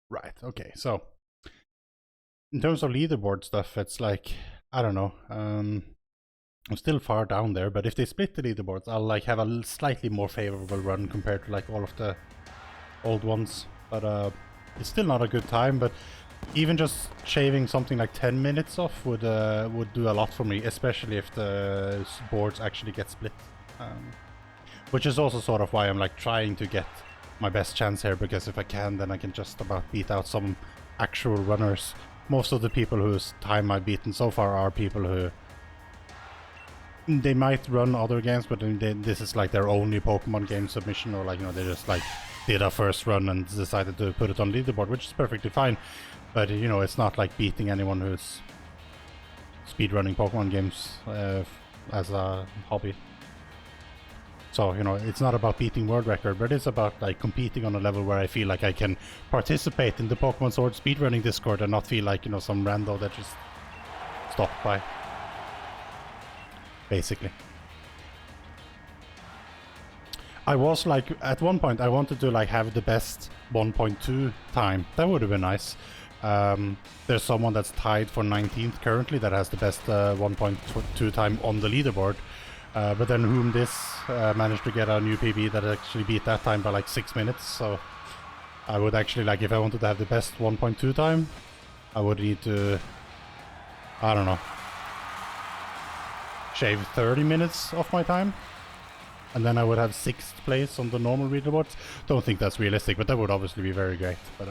Right, okay, so in terms of leaderboard stuff, it's like, I don't know, I'm still far down there, but if they split the leaderboards, I'll like have a slightly more favorable run compared to like all of the old ones. But it's still not a good time, but even just shaving something like 10 minutes off would do a lot for me, especially if the boards actually get split. Which is also sort of why I'm like trying to get my best chance here, because if I can, then I can just about beat out some actual runners. Most of the people whose time I've beaten so far are people who they might run other games, but then this is like their only Pokemon game submission, or like, you know, they just like did a first run and decided to put it on leaderboard, which is perfectly fine. But you know, it's not like beating anyone who's speedrunning Pokemon games as a hobby. So, you know, it's not about beating world record, but it's about like competing on a level where I feel like I can participate in the Pokemon Sword speedrunning Discord and not feel like, you know, some rando that just stopped by. Basically. I was like, at one point I wanted to like have the best 1.2 time. That would have been nice. There's someone that's tied for 19th currently that has the best 1.2 time on the leaderboard. But then whom this managed to get a new PB that actually beat that time by like 6 minutes. So I would actually, like, if I wanted to have the best 1.2 time, I would need to, I don't know, shave 30 minutes off my time. And then I would have 6th place on the normal leaderboards. Don't think that's realistic, but that would obviously be very great. But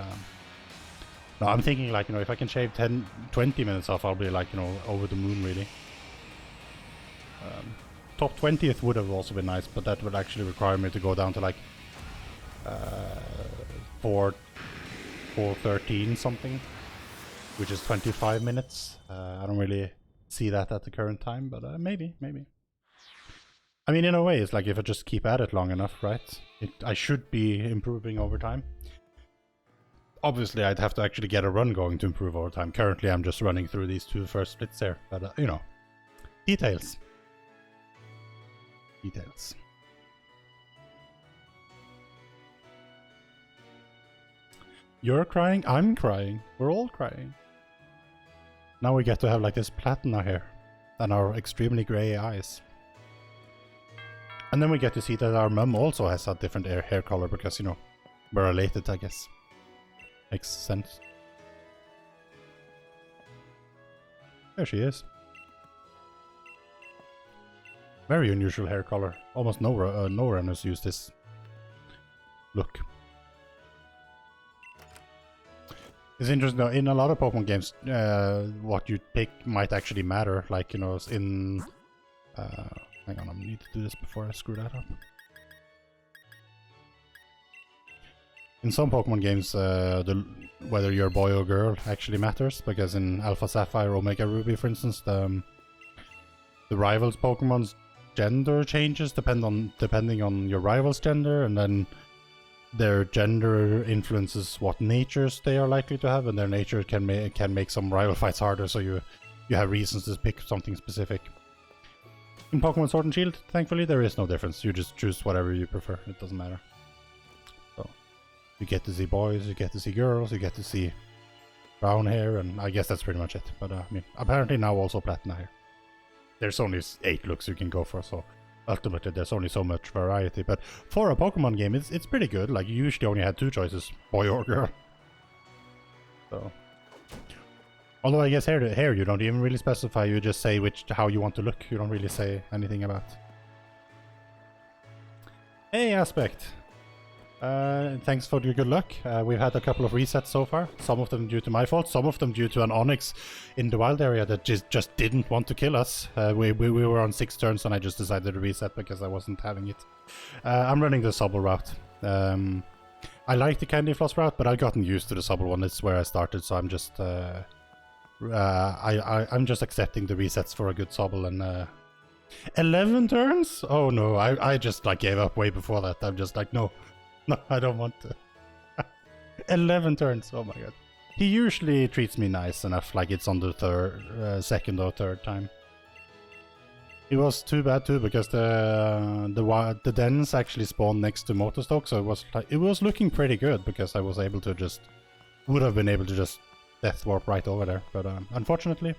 no, I'm thinking like, you know, if I can shave 20 minutes off, I'll be like, you know, over the moon really. Top 20th would have also been nice, but that would actually require me to go down to like 413 something, which is 25 minutes. I don't really see that at the current time, but maybe. I mean, in a way, it's like if I just keep at it long enough, right? I should be improving over time. Obviously, I'd have to actually get a run going to improve over time. Currently, I'm just running through these 2 first splits there, but you know, details. You're crying, I'm crying, we're all crying. Now we get to have like this platina hair and our extremely grey eyes. And then we get to see that our mum also has a different hair color because, you know, we're related, I guess. Makes sense. There she is. Very unusual hair color. Almost no runners use this look. It's interesting though, in a lot of Pokemon games, what you pick might actually matter. Like, you know, in... hang on, I need to do this before I screw that up. In some Pokemon games, whether you're a boy or girl actually matters, because in Alpha Sapphire, Omega Ruby, for instance, the rivals Pokemon's gender changes depending on your rival's gender, and then their gender influences what natures they are likely to have, and their nature can make some rival fights harder, so you have reasons to pick something specific. In Pokemon Sword and Shield, thankfully, there is no difference. You just choose whatever you prefer. It doesn't matter. So you get to see boys, you get to see girls, you get to see brown hair, and I guess that's pretty much it. But I mean, apparently now also platinum hair. There's only 8 looks you can go for, so ultimately there's only so much variety. But for a Pokemon game, it's pretty good. Like, you usually only had 2 choices, boy or girl. So, although I guess hair you don't even really specify. You just say how you want to look. You don't really say anything about. Hey, Aspect. Thanks for your good luck. We've had a couple of resets so far. Some of them due to my fault, some of them due to an Onyx in the wild area that just didn't want to kill us. We were on 6 turns and I just decided to reset because I wasn't having it. I'm running the Sobble route. I like the Candy Floss route, but I've gotten used to the Sobble one. It's where I started, so I'm just I'm just accepting the resets for a good Sobble. And 11 turns? Oh no, I just like gave up way before that. I'm just like, no, I don't want to. 11 turns, oh my god. He usually treats me nice enough, like it's on the second or third time. It was too bad too, because the dens actually spawned next to Motorstoke, so it was looking pretty good because I was able to just would have been able to just death warp right over there, but unfortunately,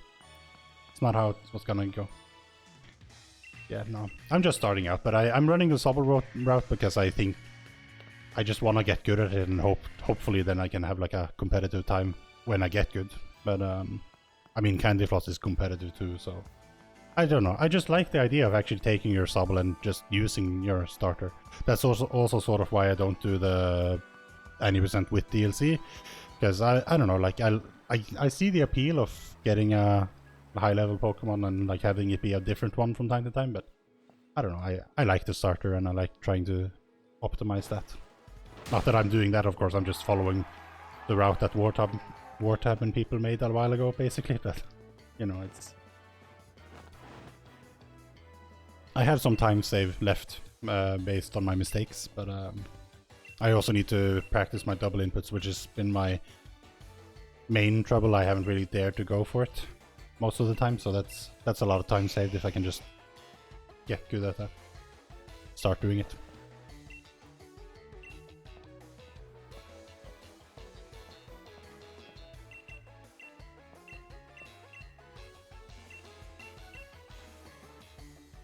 it's not how it was gonna go. Yeah, no. I'm just starting out, but I'm running the Sobble route because I think I just want to get good at it and hopefully then I can have like a competitive time when I get good. But I mean, Candy Floss is competitive too, so I don't know. I just like the idea of actually taking your Sobble and just using your starter. That's also sort of why I don't do the any % with DLC, because I don't know, like I see the appeal of getting a high level Pokemon and like having it be a different one from time to time, but I don't know, I like the starter and I like trying to optimize that. Not that I'm doing that, of course, I'm just following the route that Wartab and people made a while ago, basically, but you know, it's... I have some time save left based on my mistakes, but I also need to practice my double inputs, which has been my main trouble. I haven't really dared to go for it most of the time, so that's a lot of time saved if I can just get good at that. Start doing it.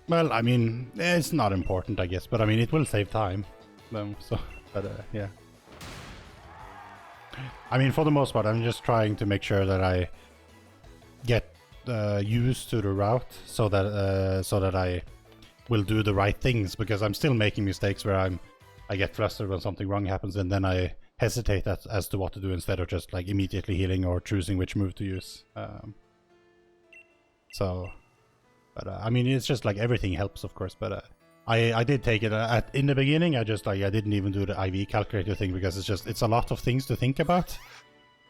Well, I mean, it's not important, I guess, but I mean, it will save time. So, but yeah. I mean, for the most part, I'm just trying to make sure that I get used to the route, so that I will do the right things, because I'm still making mistakes where I get flustered when something wrong happens, and then I hesitate as to what to do instead of just like immediately healing or choosing which move to use. But I mean, it's just like everything helps, of course. But I did take it in the beginning. I didn't even do the IV calculator thing because it's a lot of things to think about.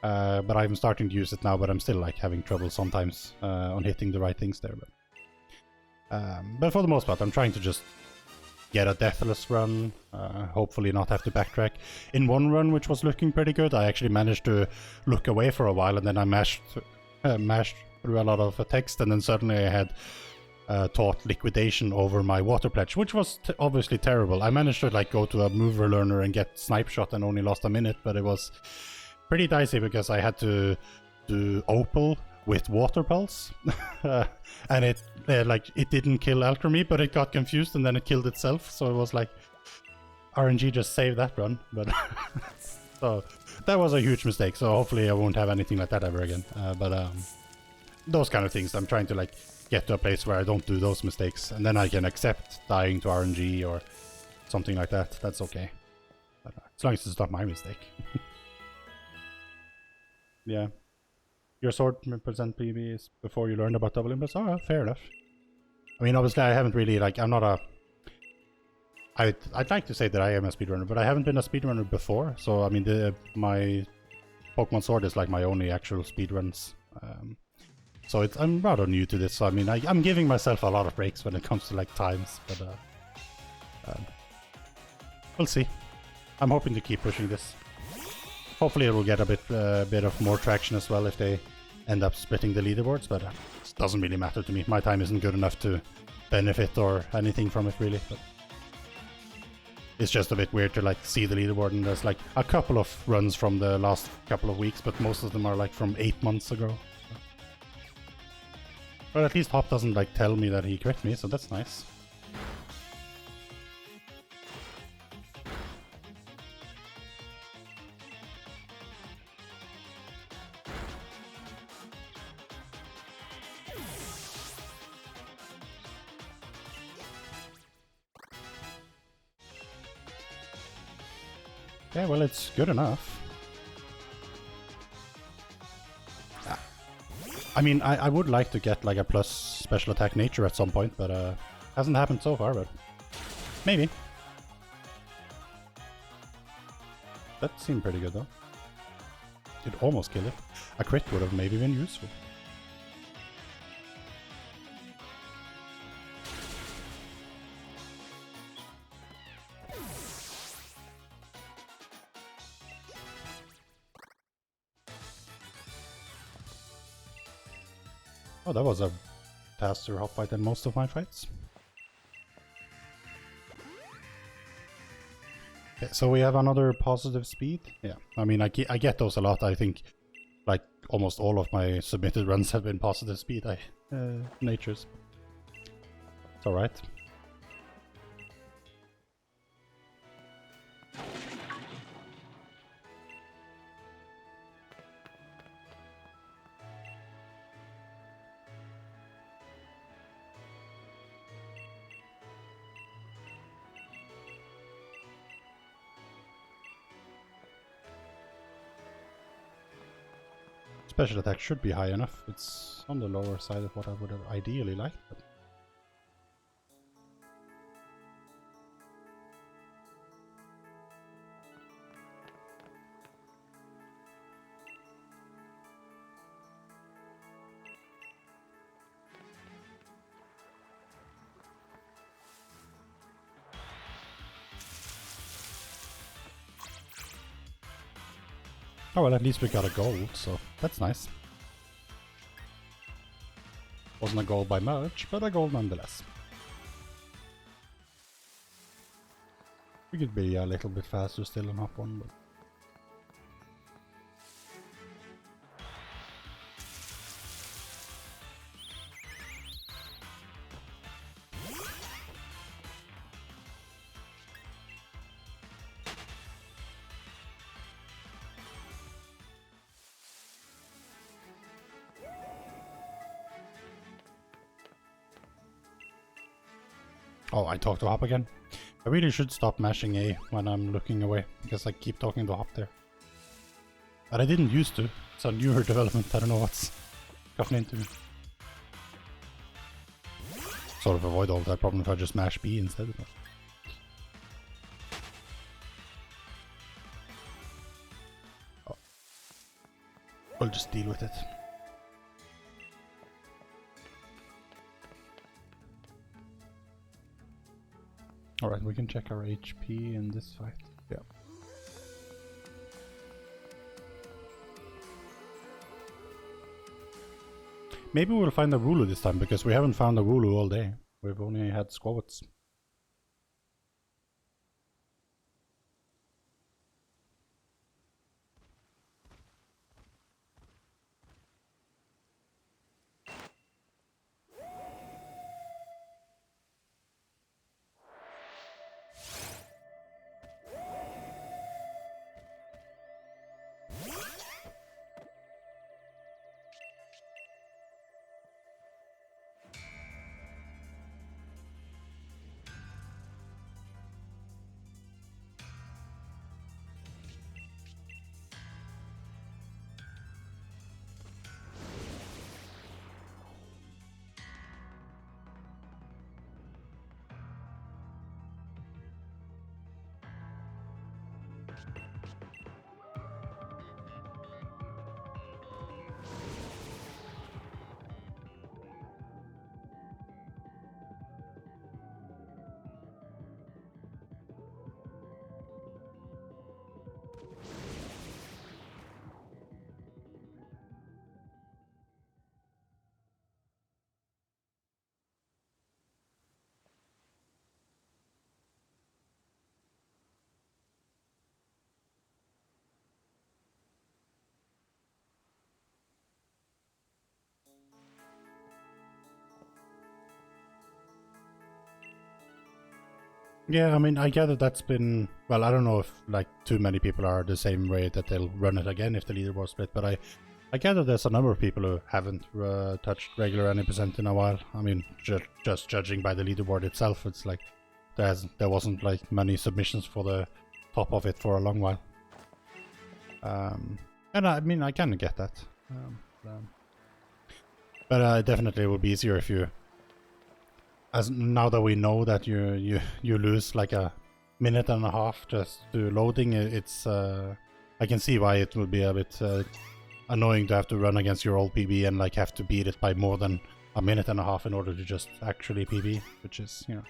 But I'm starting to use it now. But I'm still like having trouble sometimes on hitting the right things there. But for the most part, I'm trying to just get a deathless run. Hopefully not have to backtrack. In one run, which was looking pretty good, I actually managed to look away for a while, and then I mashed through a lot of text, and then suddenly I had taught liquidation over my water pledge, which was obviously terrible. I managed to like go to a mover learner and get snipe shot and only lost a minute, but it was pretty dicey because I had to do Opal with water pulse and it didn't kill Alchemy, but it got confused and then it killed itself, so it was like RNG just saved that run. But so that was a huge mistake, so hopefully I won't have anything like that ever again. But those kind of things, I'm trying to like get to a place where I don't do those mistakes, and then I can accept dying to RNG or something like that. That's okay. But, as long as it's not my mistake. Yeah. Your sword percent PB is before you learned about double inputs? Oh, fair enough. I mean, obviously I haven't really, like, I'm not a... I'd like to say that I am a speedrunner, but I haven't been a speedrunner before, so I mean, my Pokemon Sword is like my only actual speedruns. So I'm rather new to this, so I mean, I'm giving myself a lot of breaks when it comes to like times, but we'll see. I'm hoping to keep pushing this. Hopefully it will get a bit of more traction as well if they end up splitting the leaderboards, but it doesn't really matter to me. My time isn't good enough to benefit or anything from it really, but it's just a bit weird to like see the leaderboard, and there's like a couple of runs from the last couple of weeks, but most of them are like from 8 months ago. But at least Hop doesn't like tell me that he crit me, so that's nice. Yeah, well, it's good enough. I mean, I would like to get like a plus special attack nature at some point, but hasn't happened so far, but maybe. That seemed pretty good though. Did almost kill it. A crit would have maybe been useful. Oh, that was a faster hop fight than most of my fights. Okay, so we have another positive speed. Yeah, I mean, I get those a lot. I think like almost all of my submitted runs have been positive speed natures. It's alright. Special attack should be high enough. It's on the lower side of what I would have ideally liked. But... oh well, at least we got a gold, so that's nice. Wasn't a gold by much, but a gold nonetheless. We could be a little bit faster still on hop 1, but... Oh, I talked to Hop again. I really should stop mashing A when I'm looking away, because I keep talking to Hop there. But I didn't used to. It's a newer development, I don't know what's gotten into me. Sort of avoid all that problem if I just mash B instead. But... oh. We'll just deal with it. Alright, we can check our HP in this fight. Yeah. Maybe we'll find a Rulu this time, because we haven't found a Rulu all day. We've only had squads. Yeah, I mean, I gather that's been... well, I don't know if, like, too many people are the same way that they'll run it again if the leaderboard split, but I gather there's a number of people who haven't touched regular any percent in a while. I mean, just judging by the leaderboard itself, it's like there wasn't, like, many submissions for the top of it for a long while. And I mean, I kind of get that. But definitely it would be easier if you... as now that we know that you lose like a minute and a half just to loading, it's I can see why it would be a bit annoying to have to run against your old PB and like have to beat it by more than a minute and a half in order to just actually PB, which is, you know.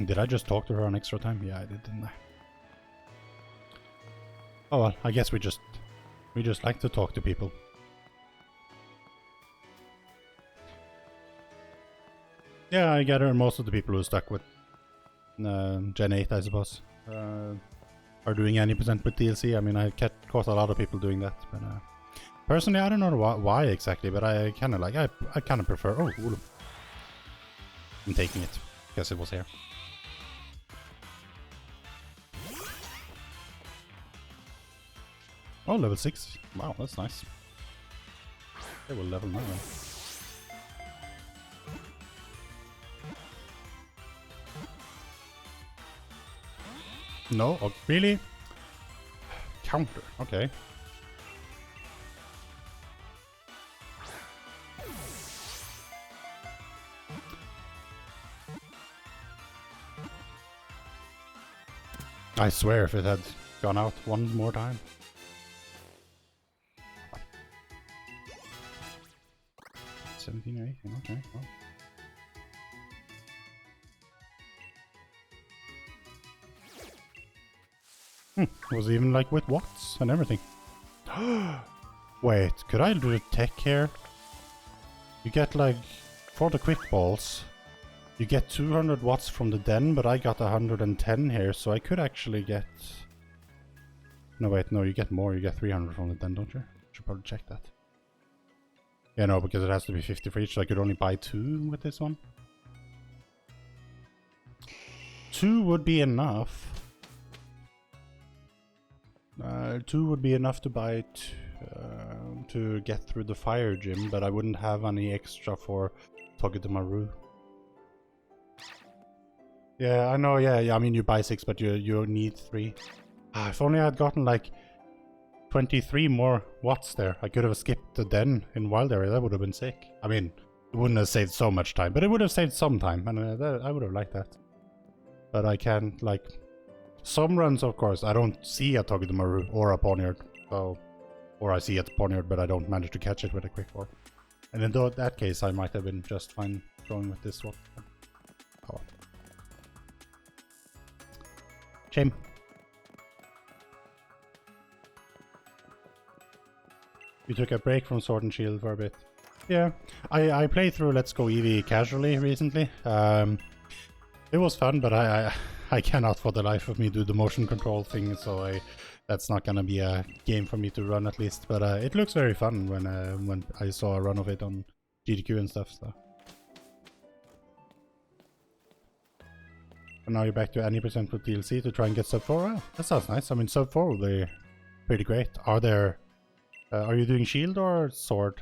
Did I just talk to her on extra time? Yeah, I did, didn't I? Oh well, I guess we just like to talk to people. Yeah, I gather most of the people who are stuck with Gen 8, I suppose, are doing any percent with DLC. I mean, I caught a lot of people doing that, but personally, I don't know why exactly, but I kind of like, I kind of prefer. Oh, Ulu. I'm taking it because it was here. Oh, level 6. Wow, that's nice. They will level 9. No? Oh, really? Counter. Okay. I swear if it had gone out one more time. $17 or $18, okay. Well. It was even like with watts and everything. Wait, could I do a tech here? You get like, for the quick balls, you get 200 watts from the den, but I got 110 here, so I could actually get... No, wait, no, you get more. You get 300 from the den, don't you? Should probably check that. Yeah, no, because it has to be 50 for each, so I could only buy 2 with this one. 2 would be enough. 2 would be enough to buy to get through the fire gym, but I wouldn't have any extra for Togedemaru. Yeah, I know, yeah, I mean you buy 6, but you need 3. If only I had gotten like 23 more watts there. I could have skipped the den in wild area, that would have been sick. I mean, it wouldn't have saved so much time, but it would have saved some time, and I would have liked that. But I can't, like... Some runs, of course, I don't see a Togedemaru or a Poniard, so... Or I see a Poniard, but I don't manage to catch it with a quick ball. And in that case, I might have been just fine going with this one. Oh. Shame. You took a break from Sword and Shield for a bit. Yeah, I played through Let's Go Eevee casually recently. It was fun, but I cannot for the life of me do the motion control thing, so that's not gonna be a game for me to run at least. But it looks very fun when I saw a run of it on GDQ and stuff. So. And now you're back to any percent with DLC to try and get sub 4. Oh, that sounds nice. I mean, sub 4 will be pretty great. Are you doing shield or sword?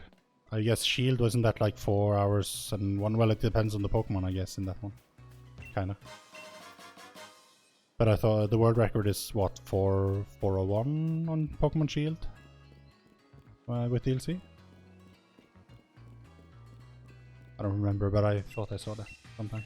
I guess shield, wasn't that like 4 hours and 1? Well, it depends on the Pokemon, I guess, in that one. Kinda. But I thought the world record is what, 401 on Pokemon Shield? With DLC? I don't remember, but I thought I saw that sometime.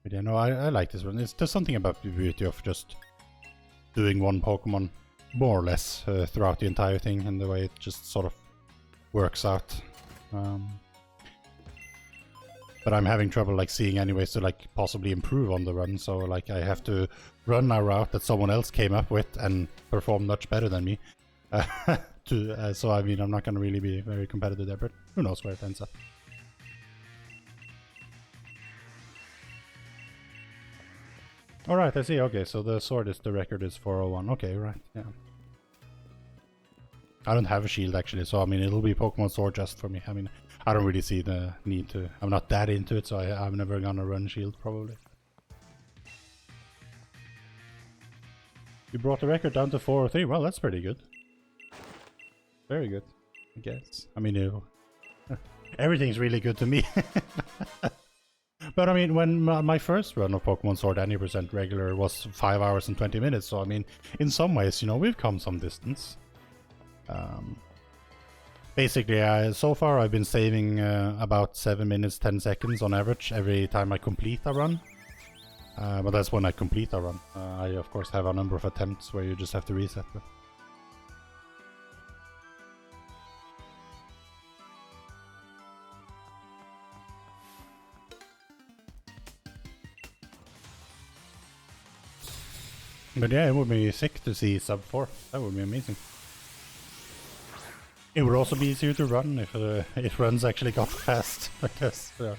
But yeah, no, I like this one. There's something about the beauty of just doing one Pokemon more or less throughout the entire thing, and the way it just sort of works out. But I'm having trouble like seeing any ways to like possibly improve on the run, so like I have to run a route that someone else came up with and perform much better than me. So I mean, I'm not going to really be very competitive there, but who knows where it ends up. Alright, I see. Okay, so the sword is, the record is 401. Okay, right, yeah. I don't have a shield actually, so I mean, it'll be Pokemon Sword just for me. I mean, I don't really see the need to... I'm not that into it, so I'm never gonna run shield, probably. You brought the record down to 403. Well, that's pretty good. Very good, I guess. I mean, everything's really good to me. But I mean, when my first run of Pokemon Sword Any percent regular was 5 hours and 20 minutes, so I mean, in some ways, you know, we've come some distance. Basically, so far I've been saving about 7 minutes 10 seconds on average every time I complete a run. But that's when I complete a run. I of course have a number of attempts where you just have to reset them. But yeah, it would be sick to see sub 4. That would be amazing. It would also be easier to run if runs actually got fast, I guess. Yeah.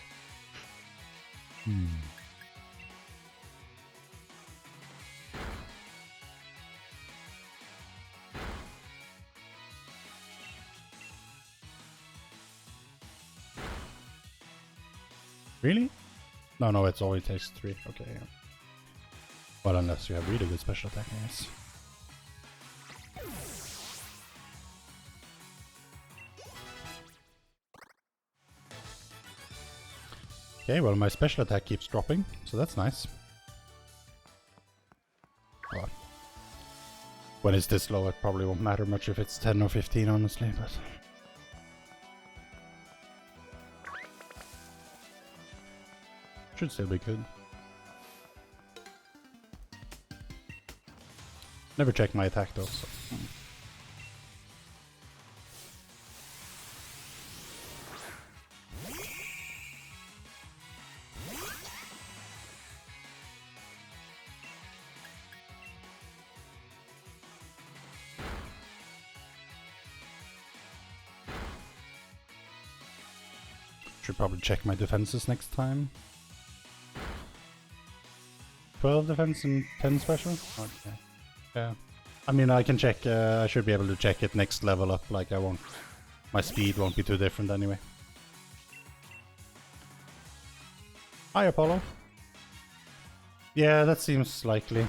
Really? No, it only takes 3. Okay. Yeah. Well, unless you have really good special attack, I guess. Okay, well, my special attack keeps dropping, so that's nice. Well, when it's this low, it probably won't matter much if it's 10 or 15, honestly, but... should still be good. Never check my attack though, so... Should probably check my defenses next time. 12 defense and 10 special? Okay. Yeah. I mean, I can check, I should be able to check it next level up, like I won't... my speed won't be too different anyway. Hi, Apollo. Yeah, that seems likely.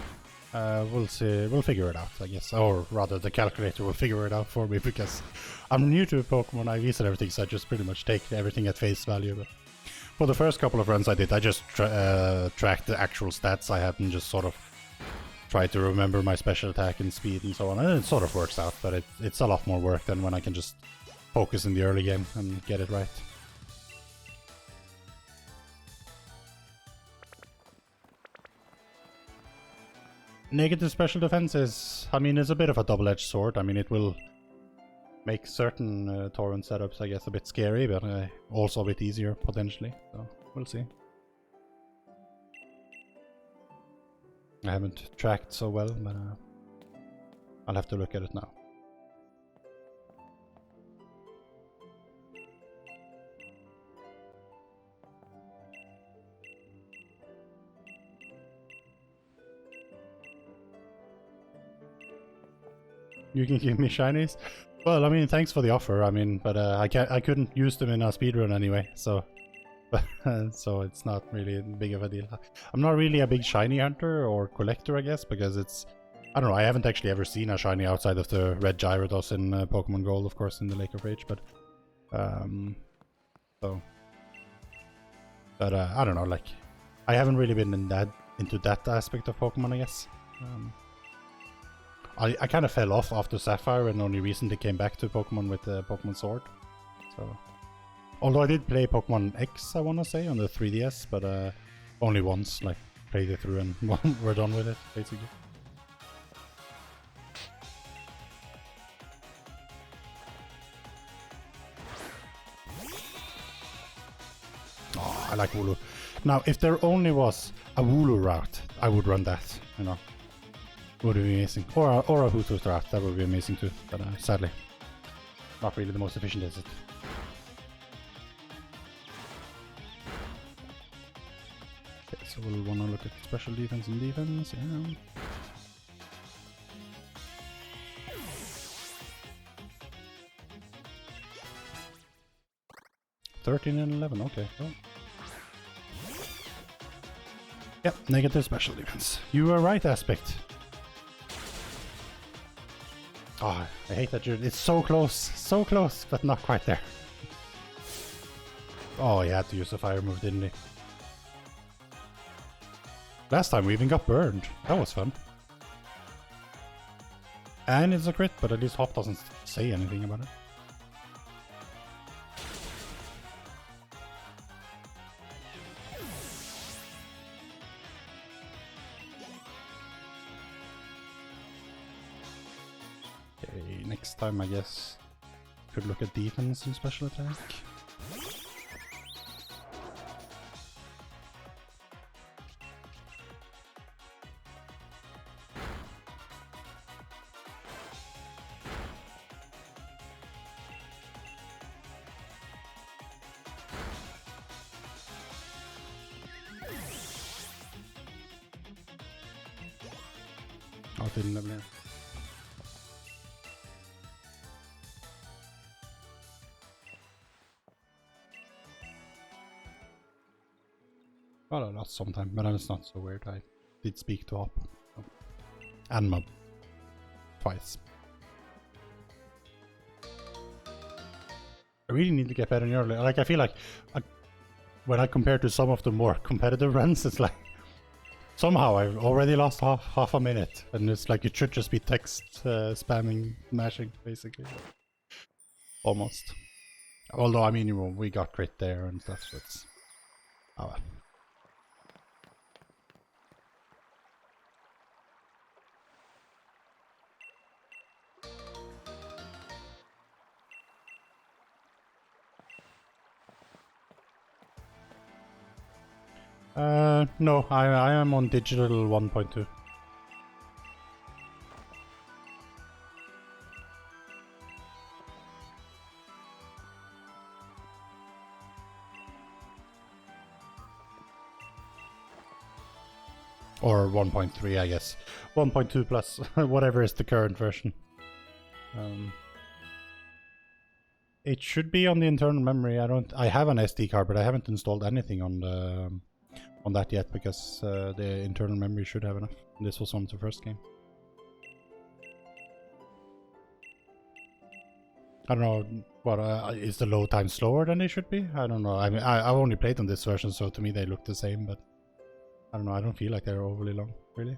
We'll see, we'll figure it out, I guess. Or rather, the calculator will figure it out for me, because I'm new to Pokemon IVs and everything, so I just pretty much take everything at face value. But for the first couple of runs I did, I just tracked the actual stats I had and just sort of tried to remember my special attack and speed and so on. And it sort of works out, but it's a lot more work than when I can just focus in the early game and get it right. Negative special defense is, I mean, it's a bit of a double-edged sword. I mean, it will make certain torrent setups, I guess, a bit scary, but also a bit easier, potentially. So, we'll see. I haven't tracked so well, but I'll have to look at it now. You can give me shinies? Well, I mean, thanks for the offer. I mean, but I couldn't use them in a speedrun anyway, so so it's not really big of a deal. I'm not really a big shiny hunter or collector, I guess, because it's, I don't know, I haven't actually ever seen a shiny outside of the red Gyarados in Pokemon Gold, of course, in the Lake of Rage, but so, but I don't know, like, I haven't really been into that aspect of Pokemon, I guess. I kind of fell off after Sapphire and only recently came back to Pokemon with Pokemon Sword. So, although I did play Pokemon X, I want to say, on the 3DS, but only once, like, played it through and we're done with it, basically. Oh, I like Wooloo. Now, if there only was a Wooloo route, I would run that, you know. Would be amazing. Or a Hoothoot route, that would be amazing too, but sadly, not really the most efficient, is it? Okay, so we'll want to look at special defense and defense, yeah. $13 and $11, okay. Well. Yep, negative special defense. You were right, Aspect. Oh, I hate that it's so close, but not quite there. Oh, he had to use a fire move, didn't he? Last time we even got burned. That was fun. And it's a crit, but at least Hop doesn't say anything about it. Next time, I guess, could look at defense and special attack. Out in level, yeah. Well, I lost sometime, but it's not so weird. I did speak to Hop. So. And Mob. Twice. I really need to get better in early. Like, I feel like when I compare to some of the more competitive runs, it's like somehow I've already lost half a minute, and it's like it should just be text spamming, mashing, basically. Almost. Although, I mean, you know, we got crit there and stuff, so it's... Oh well. No, I am on digital 1.2. Or 1.3, I guess. 1.2 plus whatever is the current version. It should be on the internal memory. I have an SD card, but I haven't installed anything on the on that yet because the internal memory should have enough. This was on the first game. I don't know what is the load time slower than they should be. I don't know. I mean, I've only played on this version, so to me they look the same. But I don't know. I don't feel like they're overly long, really.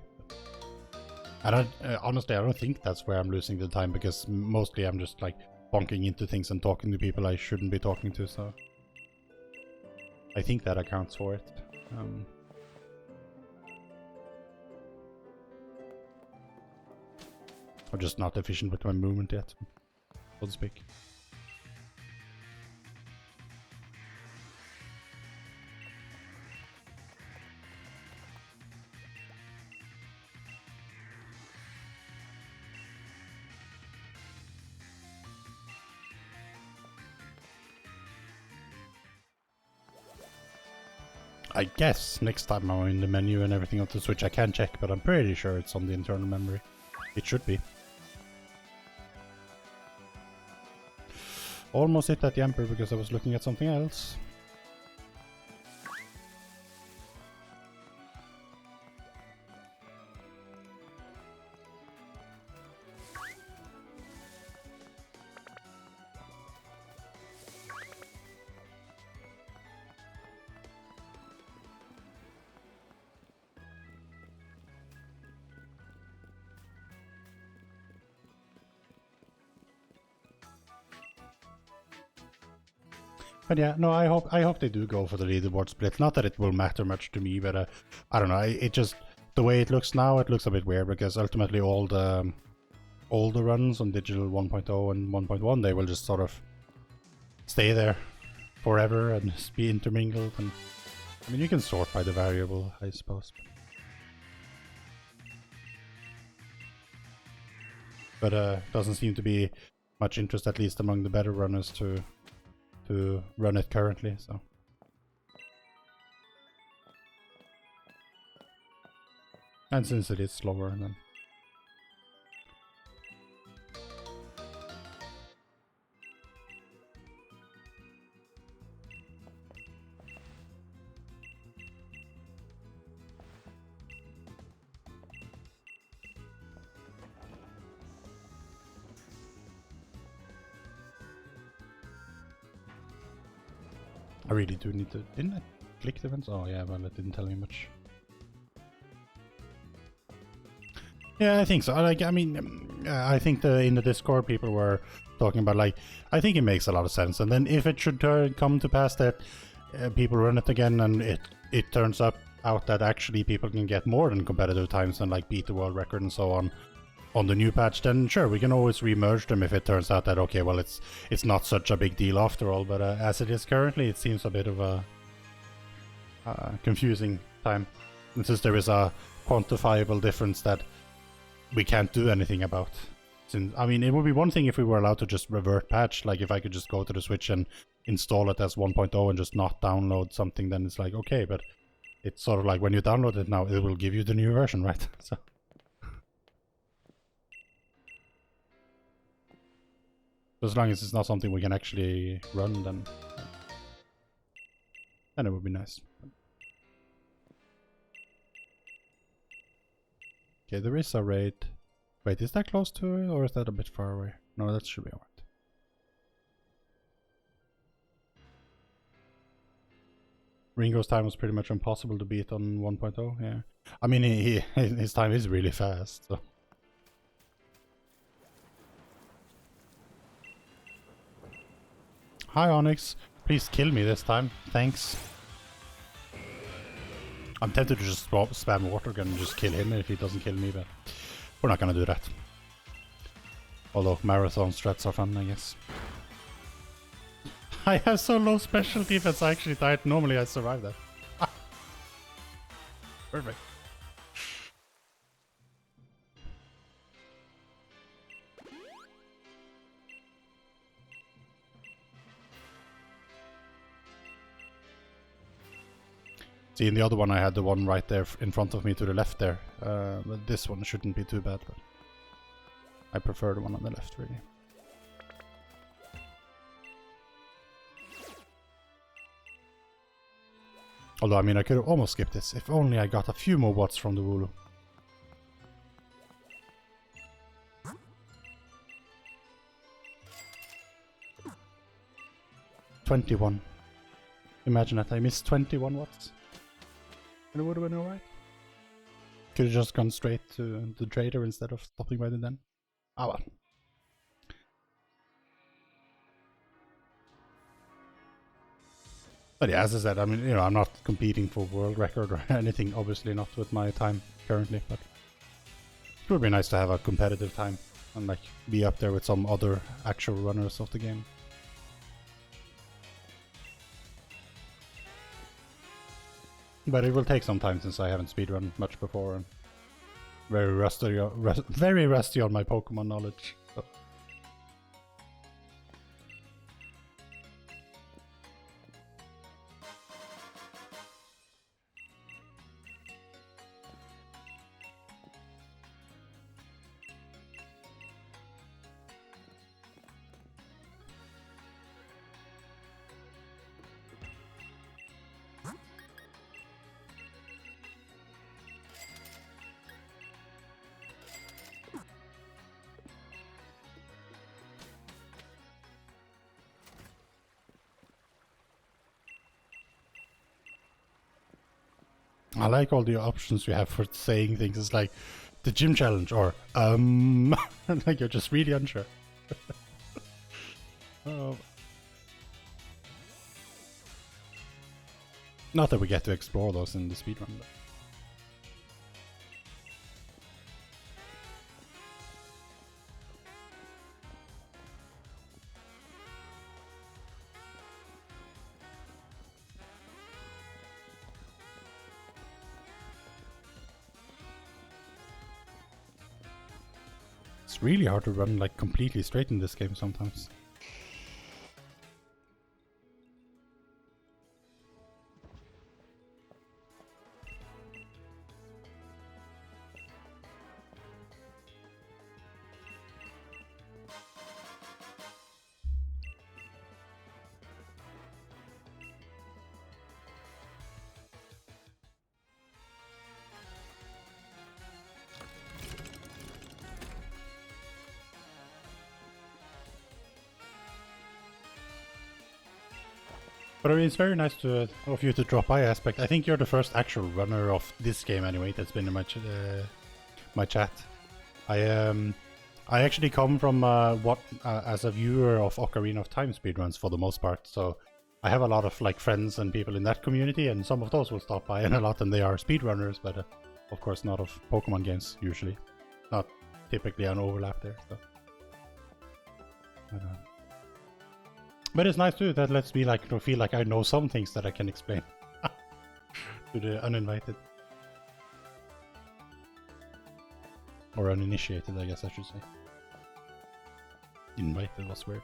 Honestly, I don't think that's where I'm losing the time because mostly I'm just like bonking into things and talking to people I shouldn't be talking to. So I think that accounts for it. I'm just not efficient with my movement yet, so to speak. I guess next time I'm in the menu and everything on the Switch I can check, but I'm pretty sure it's on the internal memory. It should be. Almost hit that Yamper because I was looking at something else. But yeah, no, I hope they do go for the leaderboard split. Not that it will matter much to me, but I don't know. It just the way it looks now, it looks a bit weird because ultimately all the runs on digital 1.0 and 1.1 they will just sort of stay there forever and be intermingled. And I mean, you can sort by the variable, I suppose. But doesn't seem to be much interest, at least among the better runners, to run it currently, so. And since it is slower, then. I really do need to... Didn't I click the events? Oh yeah, well it didn't tell me much. Yeah, I think so. Like, I mean, I think in the Discord people were talking about, like, I think it makes a lot of sense. And then if it should come to pass that people run it again and it turns out that actually people can get more than competitive times and like beat the world record and so on the new patch, then sure, we can always remerge them if it turns out that, okay, well, it's not such a big deal after all. But as it is currently, it seems a bit of a confusing time. And since there is a quantifiable difference that we can't do anything about. Since, I mean, it would be one thing if we were allowed to just revert patch, like if I could just go to the Switch and install it as 1.0 and just not download something, then it's like, okay, but it's sort of like when you download it now, it will give you the new version, right? So As long as it's not something we can actually run, then it would be nice. Okay, there is a raid. Wait, is that close to it, or is that a bit far away? No, that should be alright. Ringo's time was pretty much impossible to beat on 1.0, yeah. I mean, his time is really fast, so. Hi, Onyx. Please kill me this time. Thanks. I'm tempted to just spam water gun and just kill him if he doesn't kill me, but we're not gonna do that. Although marathon strats are fun, I guess. I have so low special defense, I actually died. Normally I survive that. Perfect. See, in the other one I had the one right there in front of me to the left there. But this one shouldn't be too bad, but I prefer the one on the left, really. Although, I mean, I could have almost skipped this, if only I got a few more watts from the Wooloo. $21. Imagine that, I missed 21 watts. And it would have been alright. Could have just gone straight to the trader instead of stopping by the den. Ah well. But yeah, as I said, I mean, you know, I'm not competing for world record or anything, obviously not with my time currently, but it would be nice to have a competitive time and like be up there with some other actual runners of the game. But it will take some time since I haven't speedrun much before and very rusty on my Pokemon knowledge. So. I like all the options you have for saying things. It's like the gym challenge or like you're just really unsure. Oh. Not that we get to explore those in the speedrun, but it's really hard to run like completely straight in this game sometimes. But I mean, it's very nice of you to drop by, Aspect. I think you're the first actual runner of this game anyway that's been in my chat. I actually come from as a viewer of Ocarina of Time speedruns for the most part, so I have a lot of like friends and people in that community, and some of those will stop by, and a lot, and they are speedrunners, but of course not of Pokemon games usually. Not typically an overlap there. So. But it's nice too, that lets me like feel like I know some things that I can explain to the uninvited. Or uninitiated, I guess I should say. Invited was weird.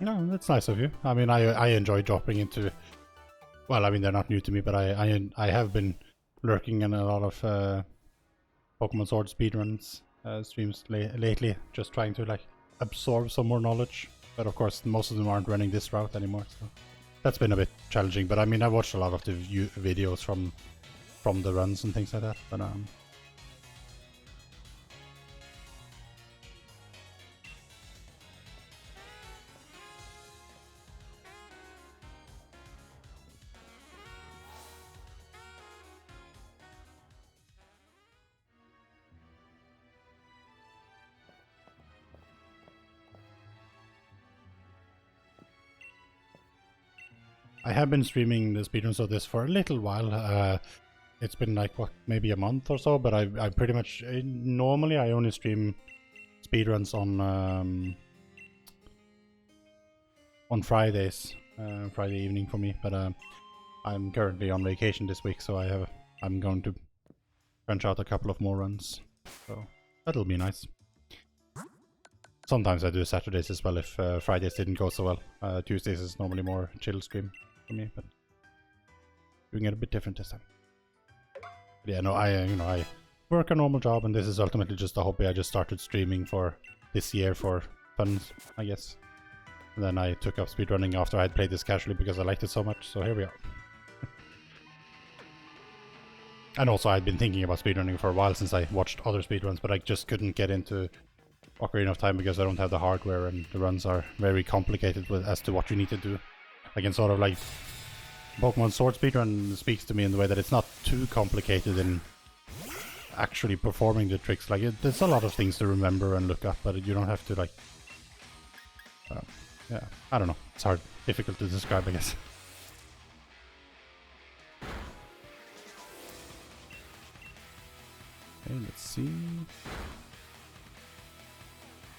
No, that's nice of you. I mean, I enjoy dropping into... Well, I mean, they're not new to me, but I have been lurking in a lot of Pokemon Sword speedruns streams lately, just trying to like absorb some more knowledge. But of course, most of them aren't running this route anymore, so that's been a bit challenging. But I mean, I watched a lot of the videos from the runs and things like that. But I have been streaming the speedruns of this for a little while. It's been like, what, maybe a month or so, but I pretty much... normally I only stream speedruns on Fridays. Friday evening for me, but I'm currently on vacation this week, so I'm going to crunch out a couple of more runs. So that'll be nice. Sometimes I do Saturdays as well if Fridays didn't go so well. Tuesdays is normally more chill stream for me, but doing it a bit different this time. But yeah, no, I work a normal job, and this is ultimately just a hobby. I just started streaming for this year for fun, I guess. And then I took up speedrunning after I had played this casually because I liked it so much, so here we are. And also I'd been thinking about speedrunning for a while since I watched other speedruns, but I just couldn't get into Ocarina of Time because I don't have the hardware, and the runs are very complicated as to what you need to do. I can sort of like... Pokemon Sword speedrun speaks to me in the way that it's not too complicated in actually performing the tricks. Like, there's a lot of things to remember and look up, but you don't have to like... yeah, I don't know. It's hard, difficult to describe, I guess. Okay, let's see.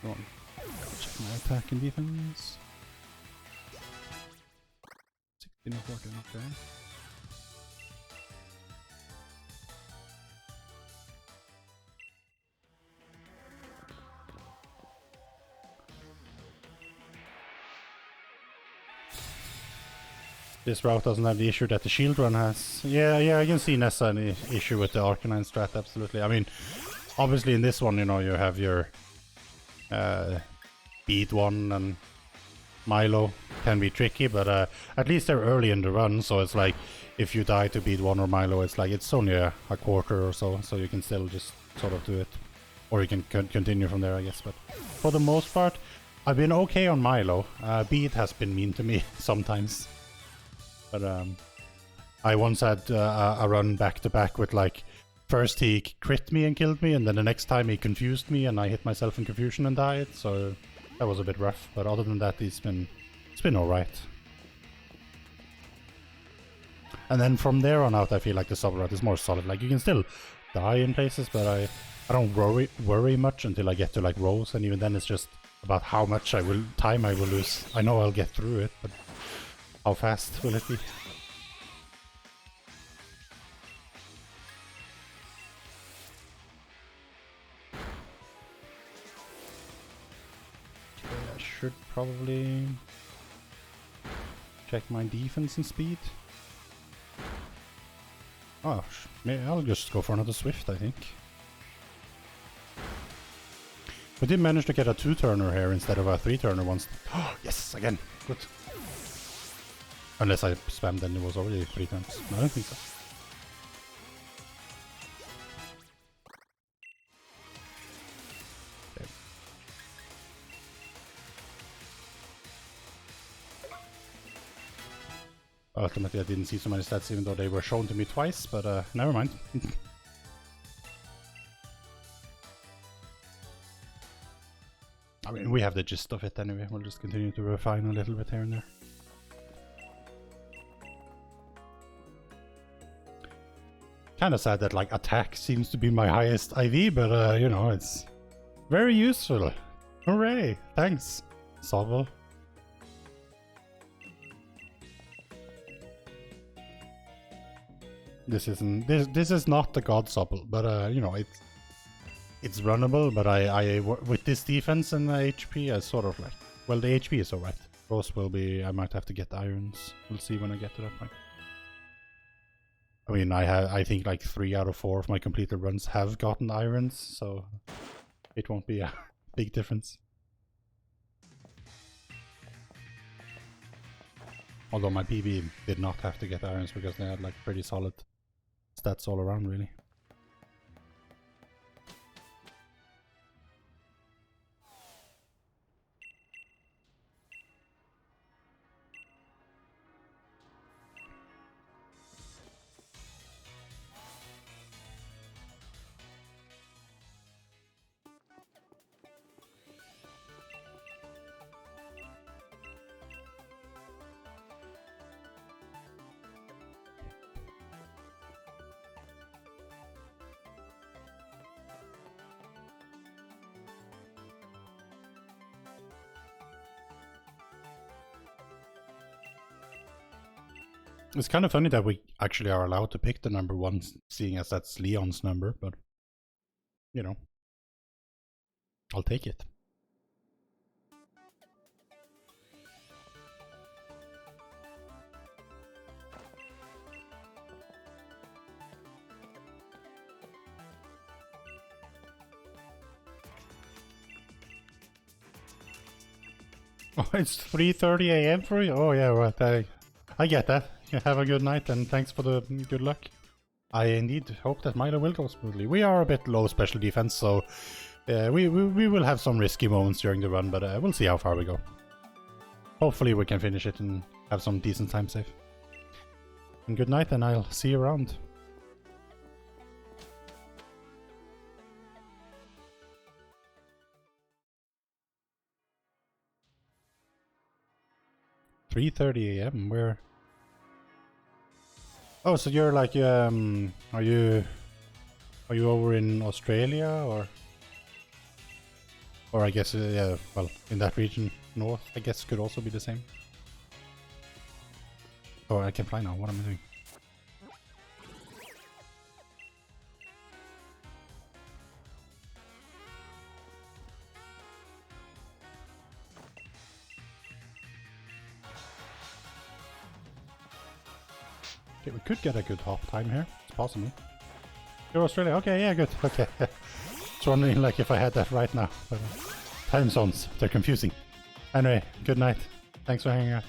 Go on. Check my attack and defense. 16 and 14, okay. This route doesn't have the issue that the shield run has. Yeah, I can see Nessa an issue with the Arcanine strat, absolutely. I mean, obviously in this one, you know, you have your Beat 1 and Milo can be tricky, but at least they're early in the run, so it's like, if you die to Beat 1 or Milo, it's like, it's only a quarter or so you can still just sort of do it. Or you can continue from there, I guess, but for the most part, I've been okay on Milo. Beat has been mean to me sometimes. But I once had a run back-to-back with, like, first he crit me and killed me, and then the next time he confused me and I hit myself in confusion and died, so that was a bit rough. But other than that, it's been alright. And then from there on out, I feel like the sub route is more solid. Like, you can still die in places, but I don't worry much until I get to, like, Rose, and even then it's just about how much time I will lose. I know I'll get through it, but how fast will it be? Okay, I should probably check my defense and speed. Oh, maybe I'll just go for another Swift, I think. We did manage to get a 2-turner here instead of a 3-turner once. Oh, yes, again. Good. Unless I spammed, then it was already 3 times. No, I don't think so. Okay. Ultimately, I didn't see so many stats, even though they were shown to me twice, but never mind. I mean, we have the gist of it anyway. We'll just continue to refine a little bit here and there. Kinda sad that, like, attack seems to be my highest IV, but you know, it's very useful. Hooray! Thanks, Sobble. This is not the God Sobble, but you know, it's runnable. But I with this defense and HP, I sort of like, well, the HP is alright. Those will be, I might have to get irons. We'll see when I get to that point. I mean, I think like 3 out of 4 of my completed runs have gotten irons, so it won't be a big difference. Although my PB did not have to get irons because they had like pretty solid stats all around, really. It's kind of funny that we actually are allowed to pick the number 1, seeing as that's Leon's number, but, you know, I'll take it. Oh, it's 3:30 AM for you? Oh yeah, right, I get that. Have a good night and thanks for the good luck. I indeed hope that Milo will go smoothly. We are a bit low special defense, so we will have some risky moments during the run, but we'll see how far we go. Hopefully we can finish it and have some decent time save. And good night, and I'll see you around. $3:30 AM, where? Oh, so you're like, are you over in Australia, or I guess, yeah, well, in that region, north, I guess could also be the same. Oh, I can fly now, what am I doing? Okay, we could get a good hop time here. It's possible. You're Australia? Okay, yeah, good. Okay. Just wondering like if I had that right now. But, time zones, they're confusing. Anyway, good night. Thanks for hanging out.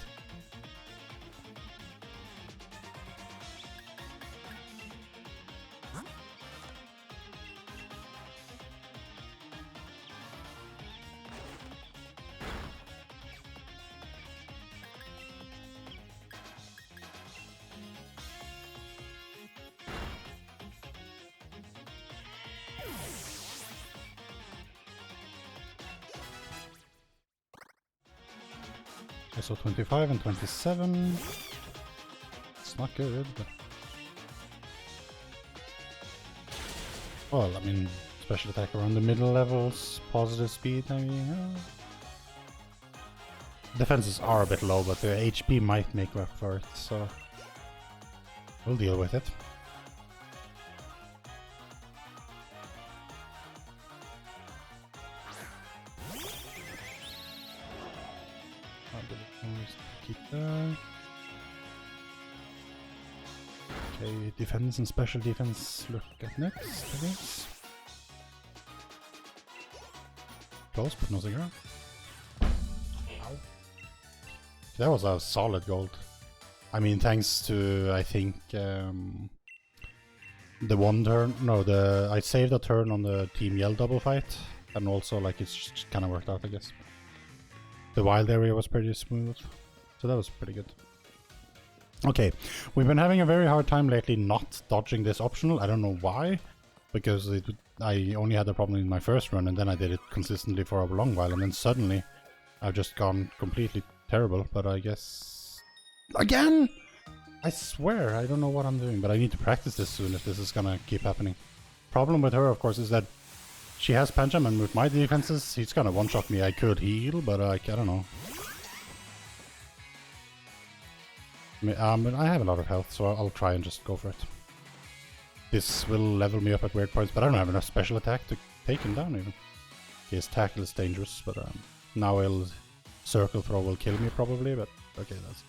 So 25 and 27. It's not good, but... Well, I mean, special attack around the middle levels, positive speed, I mean... Defenses are a bit low, but the HP might make up for it, so... We'll deal with it. Keep that. Okay, defense and special defense look at next, I guess. Close, but no cigar. Ow. That was a solid gold. I mean, thanks to, I think, the one turn, no, I saved a turn on the Team Yell double fight, and also, like, it's just kind of worked out, I guess. The wild area was pretty smooth. So that was pretty good. Okay, we've been having a very hard time lately not dodging this optional. I don't know why, because I only had the problem in my first run, and then I did it consistently for a long while, and then suddenly I've just gone completely terrible. But I guess... Again! I swear, I don't know what I'm doing, but I need to practice this soon if this is gonna keep happening. Problem with her, of course, is that she has Pancham, and with my defenses, he's gonna one-shot me. I could heal, but I don't know. But I have a lot of health, so I'll try and just go for it. This will level me up at weird points, but I don't have enough special attack to take him down even. His tackle is dangerous, but now circle throw will kill me probably, but okay, that's...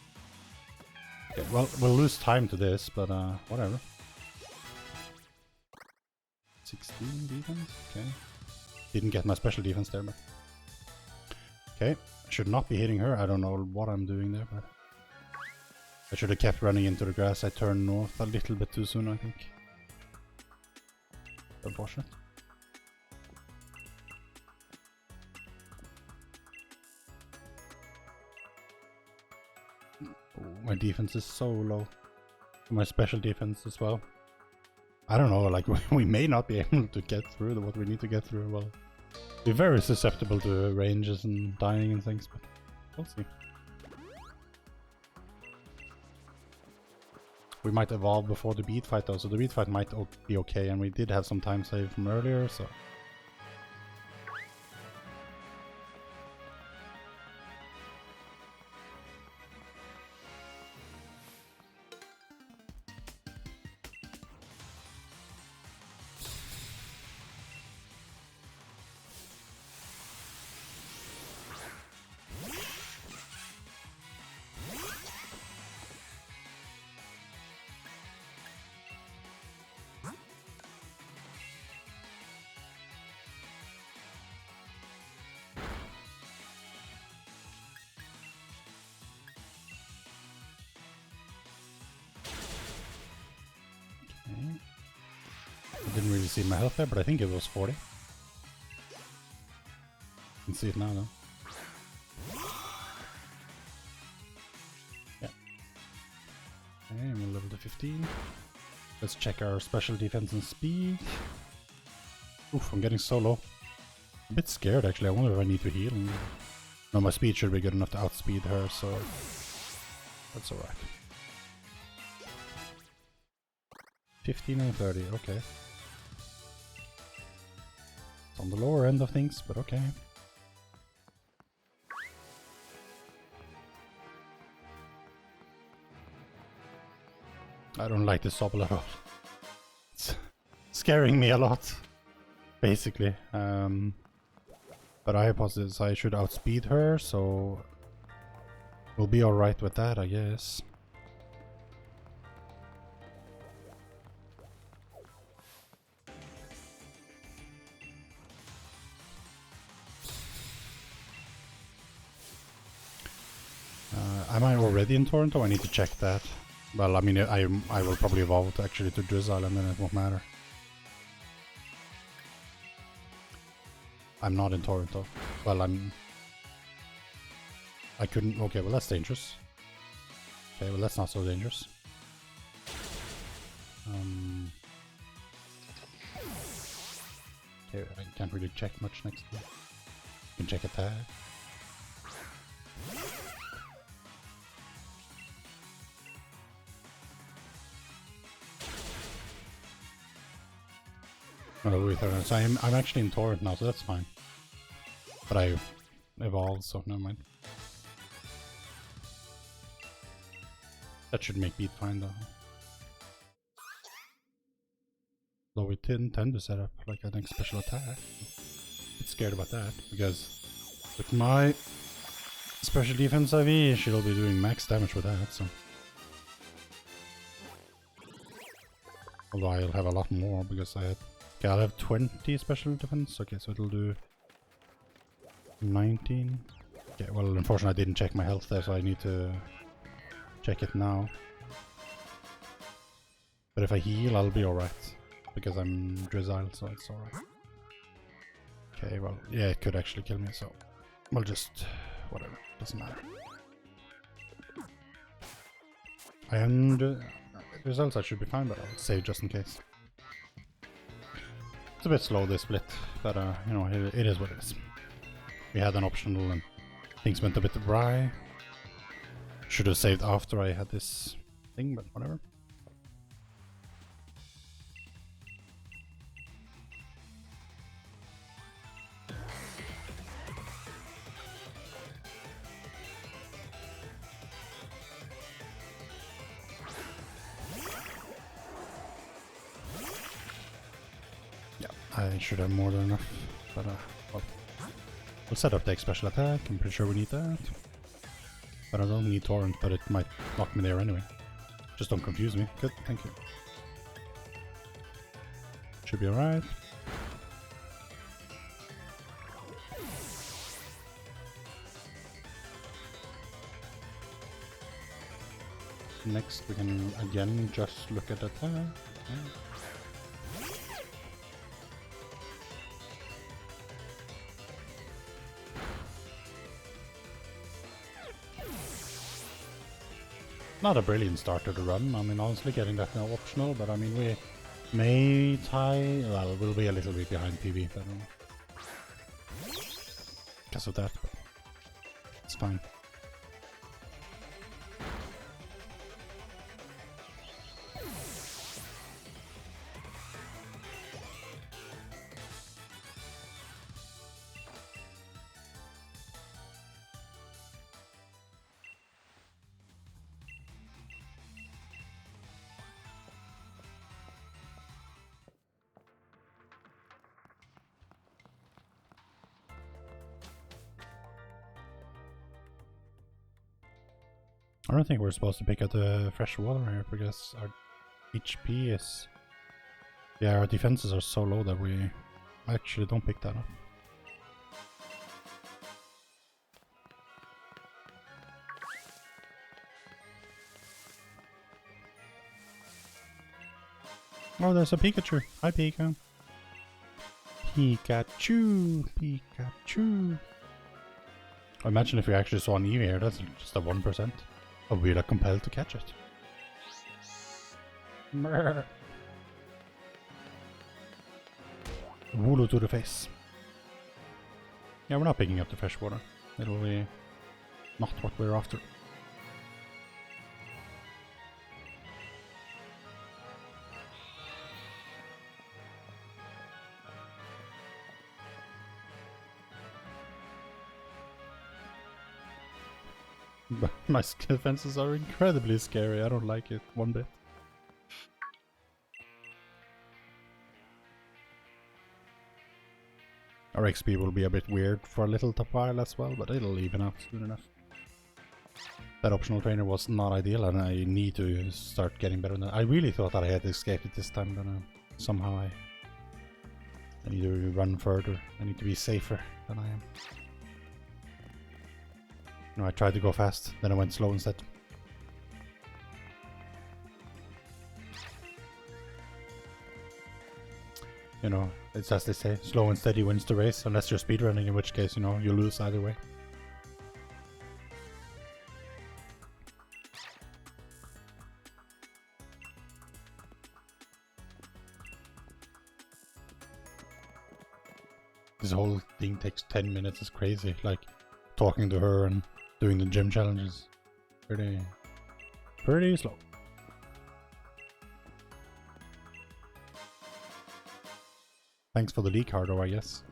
Okay, well, we'll lose time to this, but whatever. 16 defense, okay. Didn't get my special defense there, but... Okay, should not be hitting her, I don't know what I'm doing there, but... I should have kept running into the grass, I turned north a little bit too soon, I think. Unfortunate. Oh, my defense is so low. My special defense as well. I don't know, like we may not be able to get through what we need to get through. Well, we're very susceptible to ranges and dying and things, but we'll see. We might evolve before the beat fight though, so the beat fight might be okay, and we did have some time save from earlier, so... I didn't really see my health there, but I think it was 40. You can see it now though. Yeah. Okay, we're level to 15. Let's check our special defense and speed. Oof, I'm getting so low. I'm a bit scared actually, I wonder if I need to heal. No, my speed should be good enough to outspeed her, so that's alright. 15 and 30, okay. It's on the lower end of things, but okay. I don't like this Sobble at all. It's scaring me a lot, basically. But I hypothesize I should outspeed her, so we'll be alright with that, I guess. Am I already in Toronto? I need to check that. Well, I mean, I will probably evolve actually to Drizzle and then it won't matter. I'm not in Toronto. Well, I couldn't... Okay, well that's dangerous. Okay, well that's not so dangerous. Okay, I can't really check much next time. You can check attack. Oh, so I'm actually in Torrent now, so that's fine. But I evolved, so never mind. That should make beat fine though. Though we didn't tend to set up like I think special attack. A bit scared about that, because with my special defense IV, she'll be doing max damage with that, so. Although I'll have a lot more because I had... Okay, I'll have 20 special defense. Okay, so it'll do 19. Okay, well, unfortunately I didn't check my health there, so I need to check it now. But if I heal, I'll be alright. Because I'm Drizzle, so it's alright. Okay, well, yeah, it could actually kill me, so we'll just... whatever, doesn't matter. I am... results I should be fine, but I'll save just in case. It's a bit slow this split, but you know, it is what it is. We had an optional and things went a bit awry. Should have saved after I had this thing, but whatever. I should have more than enough, but well. We'll set up the special attack. I'm pretty sure we need that. But I don't need Torrent, but it might knock me there anyway. Just don't confuse me. Good, thank you. Should be alright. Next we can again just look at attack. Not a brilliant start to the run. I mean, honestly, getting that now optional, but I mean, we may tie. Well, we'll be a little bit behind PB, but because of that, but it's fine. I don't think we're supposed to pick up the fresh water here because our HP is... Yeah, our defenses are so low that we actually don't pick that up. Oh, there's a Pikachu. Hi, Pika. Pikachu! Pikachu! Imagine if we actually saw an Eevee here, that's just a 1%. Oh, we're like compelled to catch it. Brr. Wooloo to the face. Yeah, we're not picking up the fresh water. It'll be not what we're after. But my defenses are incredibly scary. I don't like it one bit. Our XP will be a bit weird for a little while as well, but it'll even out soon enough. That optional trainer was not ideal, and I need to start getting better than that. I really thought that I had escaped it this time, but somehow I need to run further. I need to be safer than I am. No, I tried to go fast, then I went slow instead. You know, it's as they say, slow and steady wins the race, unless you're speedrunning, in which case, you know, you lose either way. This whole thing takes 10 minutes, it's crazy, like talking to her and doing the gym challenges. Pretty slow. Thanks for the leak, Hardo, I guess.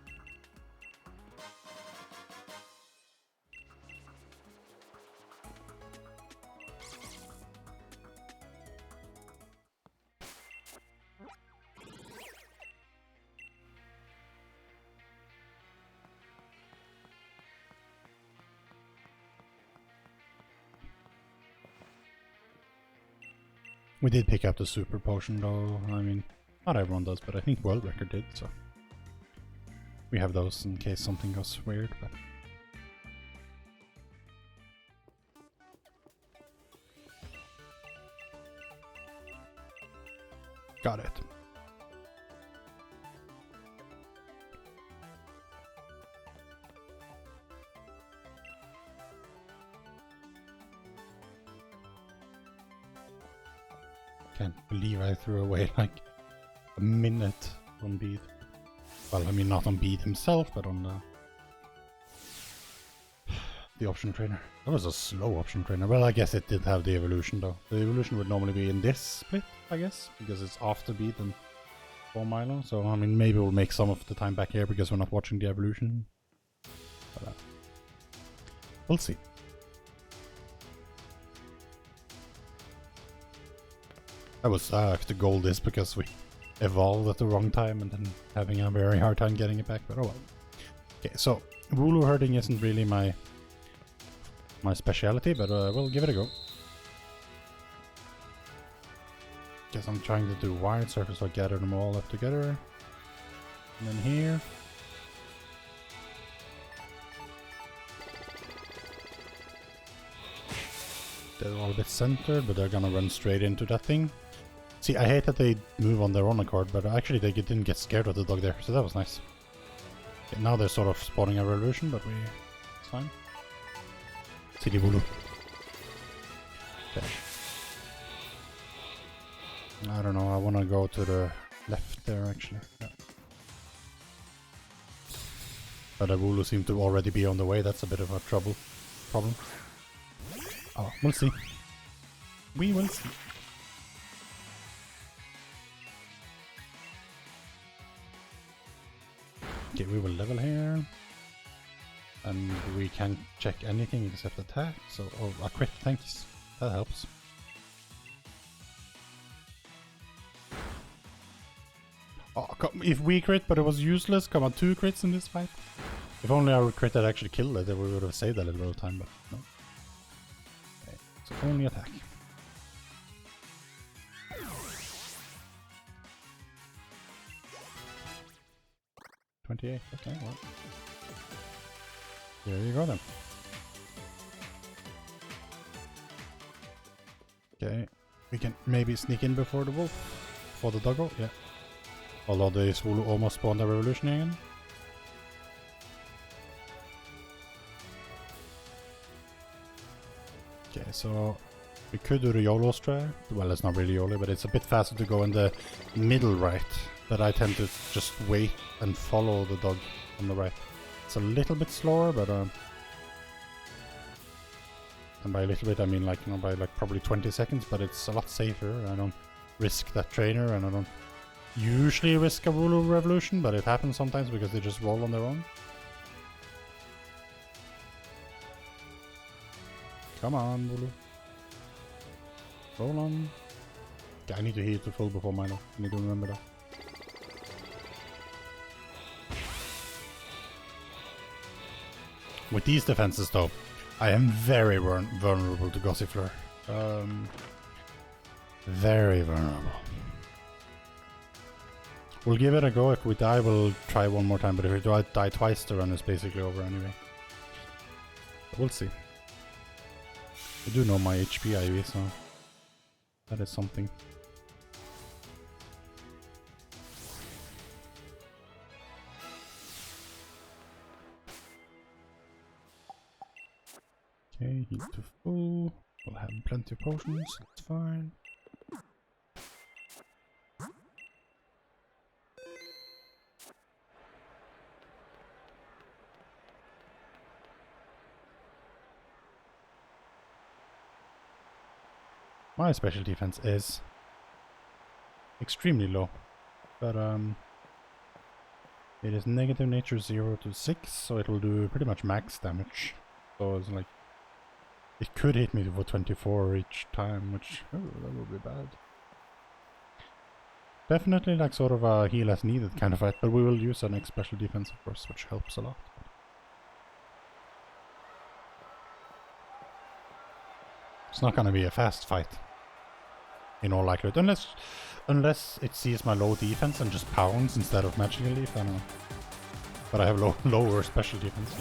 We did pick up the super potion though. I mean, not everyone does, but I think World Record did, so we have those in case something goes weird. But got it. Can't believe I threw away like a minute on Beat. Well, I mean not on Beat himself, but on the option trainer. That was a slow option trainer. Well, I guess it did have the evolution though. The evolution would normally be in this split, I guess, because it's after Beat and 4 Milo. So I mean, maybe we'll make some of the time back here because we're not watching the evolution. But, we'll see. That would suck to goal this because we evolved at the wrong time and then having a very hard time getting it back, but oh well. Okay, so Wooloo herding isn't really my specialty, but we'll give it a go. Guess I'm trying to do wide circles so I gather them all up together. And then here. They're all a bit centered, but they're gonna run straight into that thing. See, I hate that they move on their own accord, but actually they didn't get scared of the dog there, so that was nice. Okay, now they're sort of spawning a revolution, but it's fine. Silly Wooloo. Okay. I don't know, I want to go to the left there actually. Yeah. But the Wooloo seem to already be on the way, that's a bit of a problem. Oh, we'll see. We will see. Okay, we will level here. And we can't check anything except attack, so oh, a crit, thanks. That helps. Oh, if we crit, but it was useless, come on, 2 crits in this fight. If only our crit had actually killed it, then we would have saved a little bit of time, but no. Okay, so only attack. $28, okay, well. There you go then. Okay, we can maybe sneak in before the wolf. For the doggo, yeah. Although the Wooloo almost spawned a revolution again. Okay, so we could do the YOLO strat. Well, it's not really YOLO, but it's a bit faster to go in the middle right. But I tend to just wait and follow the dog on the right. It's a little bit slower, but and by a little bit I mean like, you know, by like probably 20 seconds, but it's a lot safer. I don't risk that trainer, and I don't usually risk a Wooloo revolution, but it happens sometimes because they just roll on their own. Come on, Wooloo. Roll on. Okay, I need to heal to full before Milo. I need to remember that. With these defenses though, I am very vulnerable to Gossifleur. Very vulnerable. We'll give it a go. If we die, we'll try one more time, but if we die twice, the run is basically over anyway. But we'll see. I do know my HP IV, so that is something. Okay, heal to full. We'll have plenty of potions, that's fine. My special defense is extremely low, but it is negative nature 0 to 6, so it will do pretty much max damage. So it's like, it could hit me for 24 each time, which, oh, that would be bad. Definitely like sort of a heal as needed kind of fight, but we will use our next special defense of course, which helps a lot. It's not gonna be a fast fight, in all likelihood, unless it sees my low defense and just pounds instead of magical leaf. I don't know, but I have lower special defense.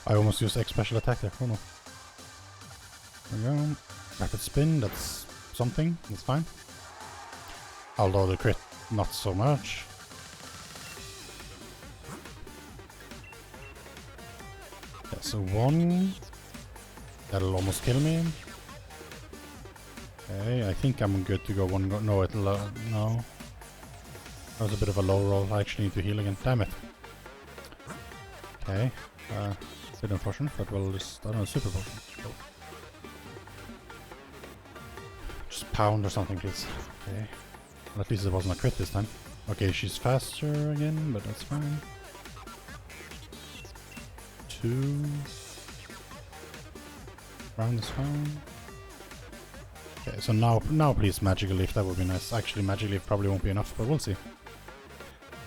I almost used X special attack there. Oh no. There we go. Rapid spin, that's something, that's fine. Although the crit, not so much. Yeah, so 1. That'll almost kill me. Okay, I think I'm good to go 1 go. No, it'll, no. That was a bit of a low roll. I actually need to heal again. Damn it. Okay. It's a bit unfortunate, but we'll just, I don't know, super potion. Go. Just pound or something, please. Okay. Well, at least it wasn't a crit this time. Okay, she's faster again, but that's fine. 2. 2. Round is fine. Okay, so now please Magical Leaf, that would be nice. Actually, Magic Leaf probably won't be enough, but we'll see.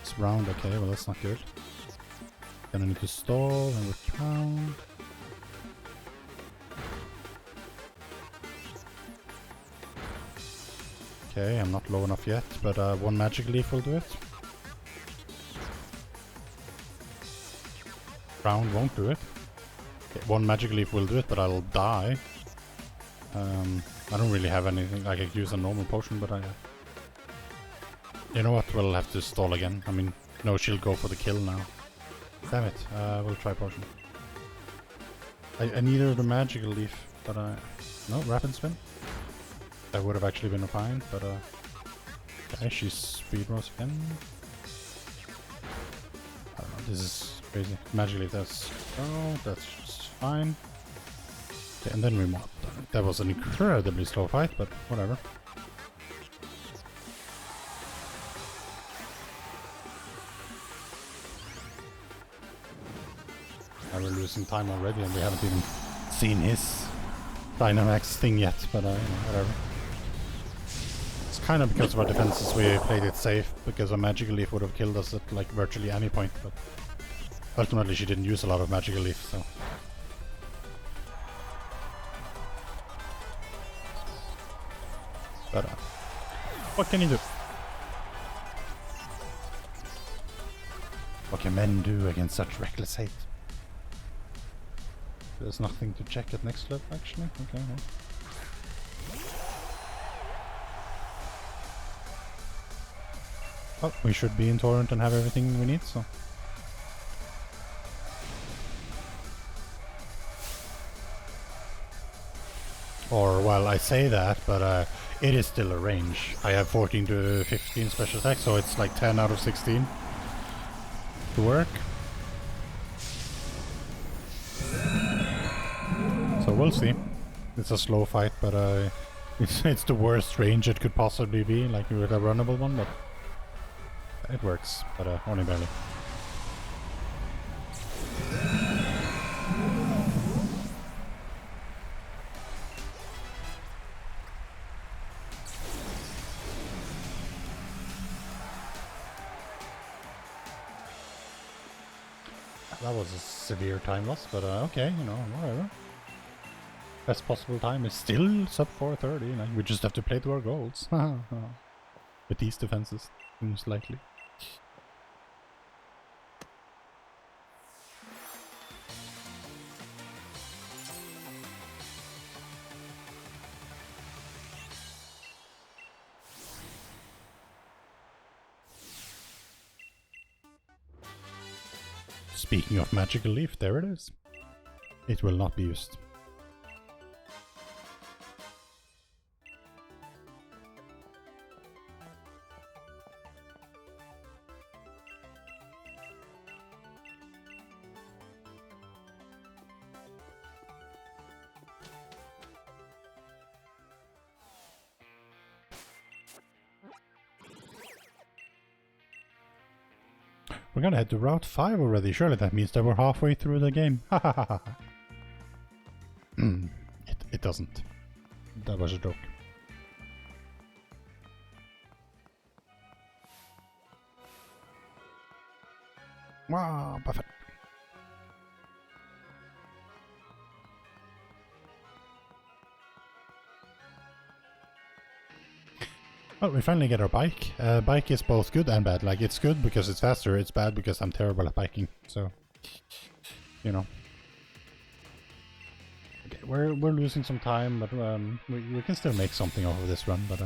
It's round, okay, well that's not good. Then I need to stall and recount. Okay, I'm not low enough yet, but one Magic Leaf will do it. Round won't do it. Okay, one Magic Leaf will do it, but I'll die. I don't really have anything. I could use a normal potion, but you know what? We'll have to stall again. I mean, no, she'll go for the kill now. Damn it. We'll try potion. I needed a Magical Leaf, but no, Rapid Spin. That would have actually been fine, but okay, she's speed rose again. I don't know, this is crazy. Magic Leaf, that's just fine. Okay, and then we mobbed. That was an incredibly slow fight, but whatever. We're losing time already, and we haven't even seen his Dynamax thing yet, but you know, whatever. It's kind of because of our defenses we played it safe, because a Magical Leaf would have killed us at like virtually any point, but ultimately she didn't use a lot of Magical Leaf, so... But what can you do? What can men do against such reckless hate? There's nothing to check at next level, actually. Okay, no. Well, we should be in Torrent and have everything we need, so... Or, well, I say that, but it is still a range. I have 14 to 15 special attack, so it's like 10 out of 16 to work. So we'll see. It's a slow fight, but it's the worst range it could possibly be, like with a runnable one, but it works, but only barely. That was a severe time loss, but okay, you know, whatever. Best possible time is still sub 430, like we just have to play to our goals. With these defenses, most likely. Speaking of Magical Leaf, there it is. It will not be used. We're gonna head to Route 5 already. Surely that means that we're halfway through the game. It doesn't. That was a joke. Wow, perfect. Well, we finally get our bike. Bike is both good and bad. Like, it's good because it's faster, it's bad because I'm terrible at biking. So, you know. Okay, we're losing some time, but we can still make something off of this run. But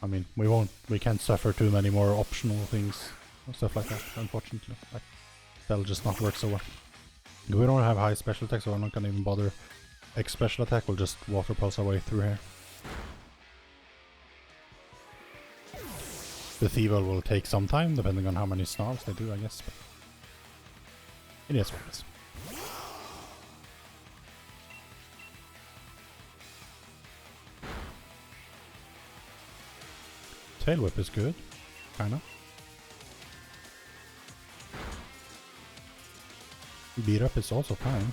I mean, we can't suffer too many more optional things or stuff like that. Unfortunately, like, that'll just not work so well. We don't have high special attack, so we're not gonna even bother X special attack. We'll just water pulse our way through here. The Thievel will take some time, depending on how many snarls they do, I guess. But it is what it is. Tail Whip is good, kinda. beat up is also fine.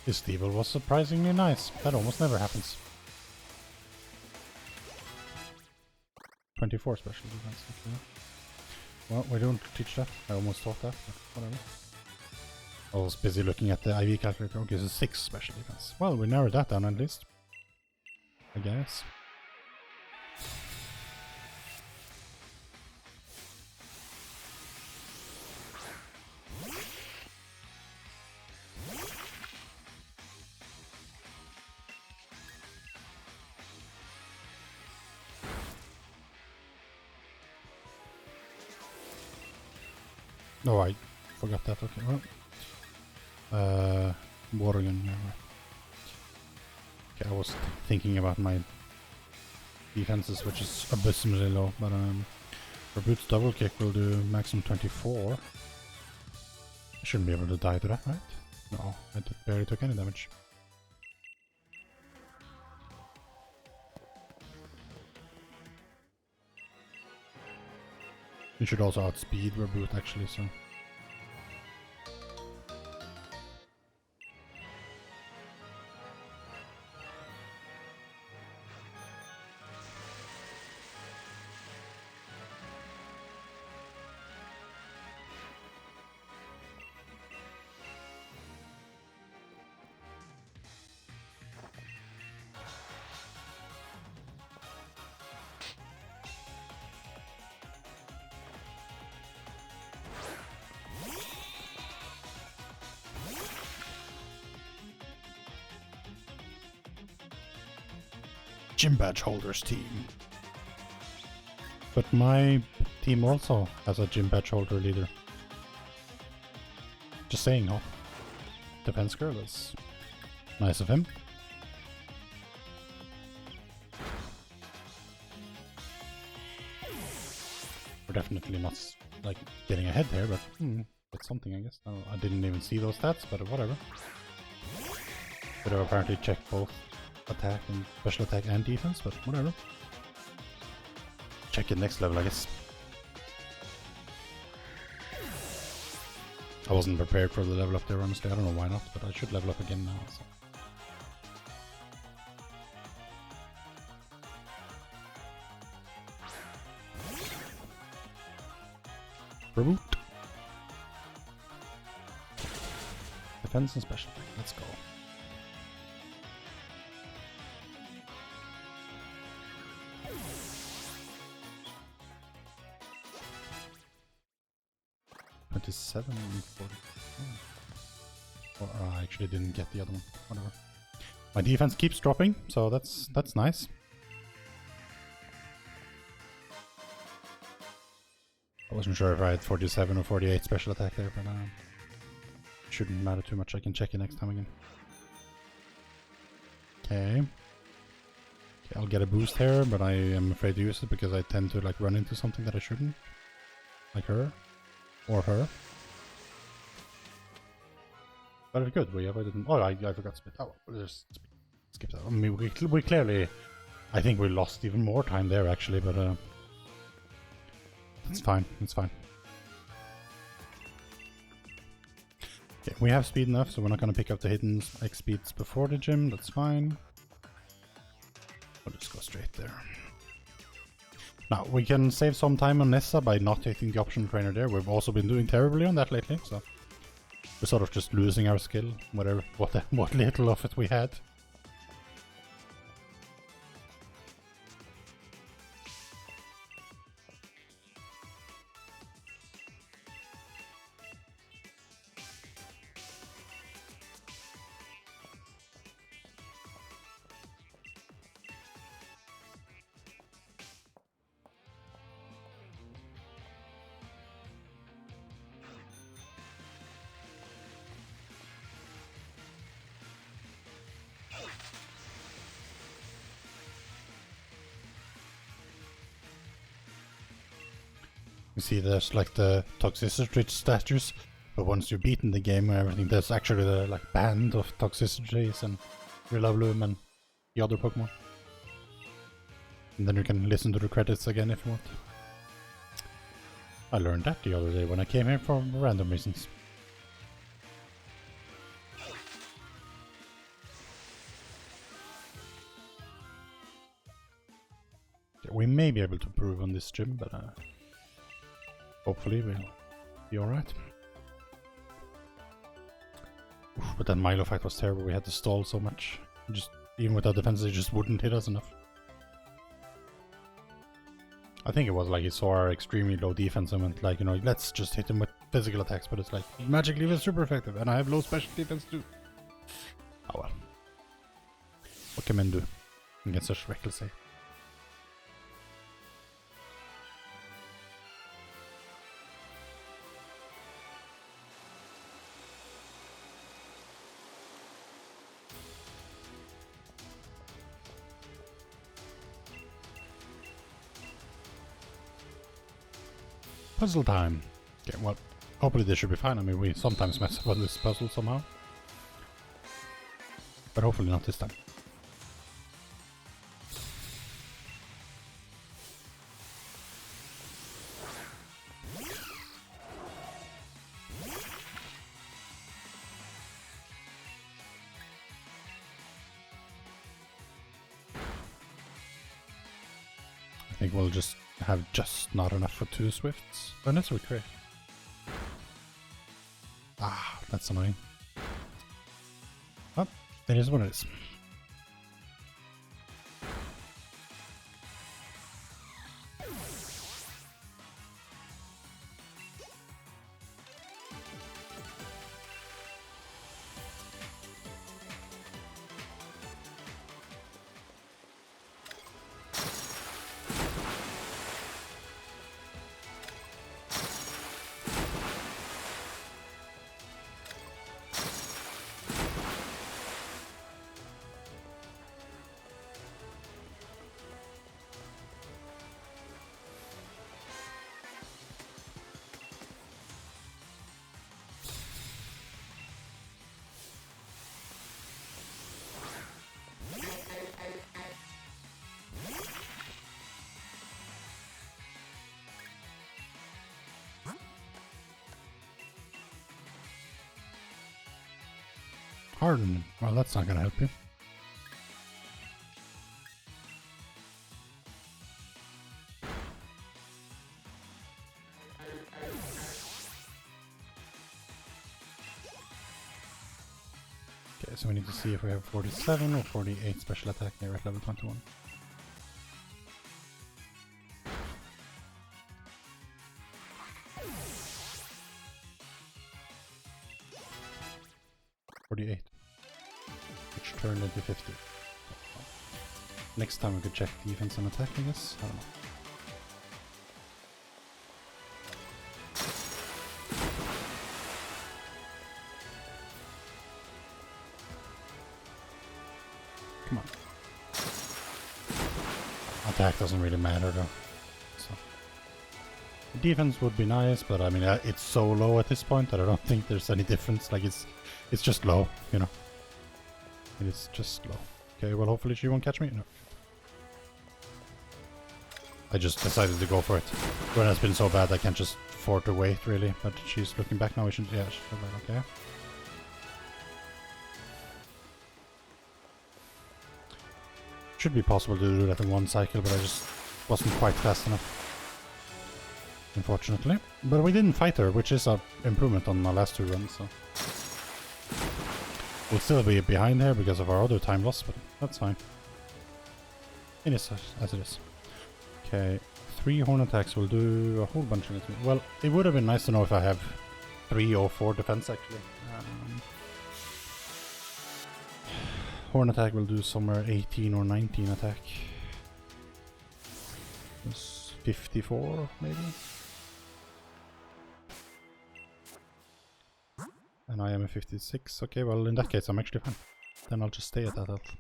This Stevel was surprisingly nice. That almost never happens. 24 special defense. Okay. Well, we don't teach that. I almost thought that, but whatever. I was busy looking at the IV calculator. Okay, so 6 special defense. Well, we narrowed that down at least, I guess. Oh, I forgot that. Okay, well. Water gun. Okay, I was thinking about my defenses, which is abysmally low, but for Boots double kick will do maximum 24. I shouldn't be able to die to that, right? No, I barely took any damage. You should also outspeed Reboot actually, so. Gym badge holders team. But my team also has a gym badge holder leader. Just saying, no. Defense girl, that's nice of him. We're definitely not like getting ahead here, but that's something, I guess. I didn't even see those stats, but whatever. Could have apparently checked both attack and special attack and defense, but whatever. Check it next level, I guess. I wasn't prepared for the level up there, honestly. I don't know why not, but I should level up again now. So. Reboot. Defense and special attack. Let's go. Seven and 40. Or I actually didn't get the other one. Whatever. My defense keeps dropping, so that's nice. I wasn't sure if I had 47 or 48 special attack there, but shouldn't matter too much. I can check it next time again. Okay. I'll get a boost here, but I am afraid to use it because I tend to like run into something that I shouldn't, like her. Or her. But it's good, we avoided them. Oh, I forgot to split. Oh, we'll just skip that. I mean, we clearly, I think we lost even more time there actually, but it's fine, it's fine. Okay, we have speed enough, so we're not going to pick up the hidden X speeds before the gym, that's fine. We'll just go straight there. Now, we can save some time on Nessa by not taking the option trainer there. We've also been doing terribly on that lately, so we're sort of just losing our skill, what little of it we had. You see there's like the toxicity statues, but once you've beaten the game and everything, there's actually the like band of toxicities and Rillaboom and the other Pokemon. And then you can listen to the credits again if you want. I learned that the other day when I came here for random reasons. Okay, we may be able to improve on this gym, but hopefully we'll be alright. But that Milo fight was terrible, we had to stall so much. Just even with our defense, they just wouldn't hit us enough. I think it was like he saw our extremely low defense and went like, you know, let's just hit him with physical attacks, but it's like, Magic Leaf is super effective and I have low special defense too. Oh well. What can men do against such reckless hate? Puzzle time. Okay, well, hopefully this should be fine. I mean, we sometimes mess up on this puzzle somehow. But hopefully not this time. I think we'll just have just not enough for 2 Swifts. Unless we crit. Ah, that's annoying. But it is what it is. Harden. Well, that's not gonna help you. Okay, so we need to see if we have 47 or 48 special attack here at level 21. Which turned into 50. Next time we could check defense and attack, I guess. I don't know. Come on. Attack doesn't really matter though. So. Defense would be nice, but I mean it's so low at this point that I don't think there's any difference. Like it's just low, you know. It is just low. Okay, well hopefully she won't catch me. No. I just decided to go for it. When it's been so bad I can't just afford to wait really. But she's looking back now, we should, yeah, she's okay. Should be possible to do that in one cycle, but I just wasn't quite fast enough. Unfortunately. But we didn't fight her, which is an improvement on my last 2 runs, so. We'll still be behind here because of our other time loss, but that's fine. It is as it is. Okay, 3 horn attacks will do a whole bunch of it. Well, it would have been nice to know if I have 3 or 4 defense actually. Horn attack will do somewhere 18 or 19 attack. It's 54 maybe. And I am a 56. Okay, well in that case I'm actually fine. Then I'll just stay at that health.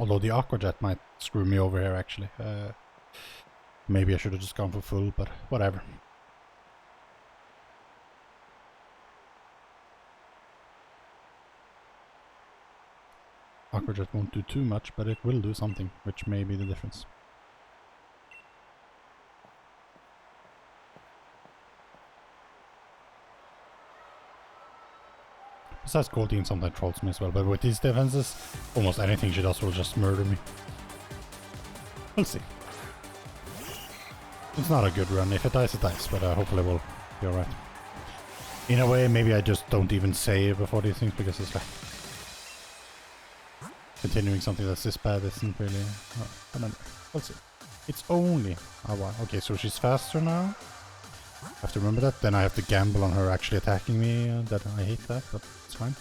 Although the Aqua Jet might screw me over here actually. Maybe I should have just gone for full, but whatever. Aqua Jet won't do too much, but it will do something, which may be the difference. Besides, Goldeen sometimes trolls me as well, but with these defenses, almost anything she does will just murder me. We'll see. It's not a good run. If it dies, it dies, but hopefully we'll be alright. In a way, maybe I just don't even save before these things, because it's like... continuing something that's this bad isn't really... Oh, but anyway, we'll see. It's only a while. Okay, so she's faster now. I have to remember that. Then I have to gamble on her actually attacking me. I hate that, but it's fine.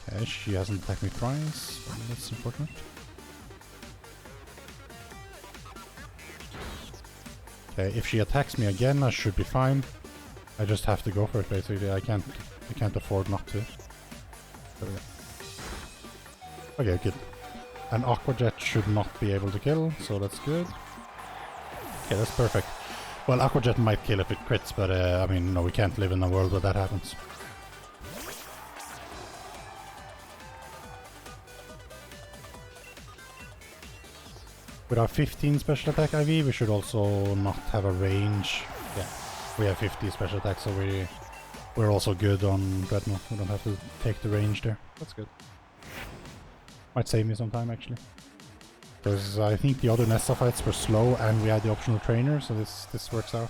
Okay, she hasn't attacked me twice. That's important. Okay, if she attacks me again, I should be fine. I just have to go for it, basically. I can't afford not to. There we go. Okay, good. An Aqua Jet should not be able to kill, so that's good. Okay, that's perfect. Well, Aqua Jet might kill if it crits, but I mean, no, we can't live in a world where that happens. With our 15 special attack IV, we should also not have a range. Yeah, we have 50 special attack, so we're also good on Dreadnought. We don't have to take the range there. That's good. Might save me some time, actually. Because I think the other Nessa fights were slow and we had the optional trainer, so this works out.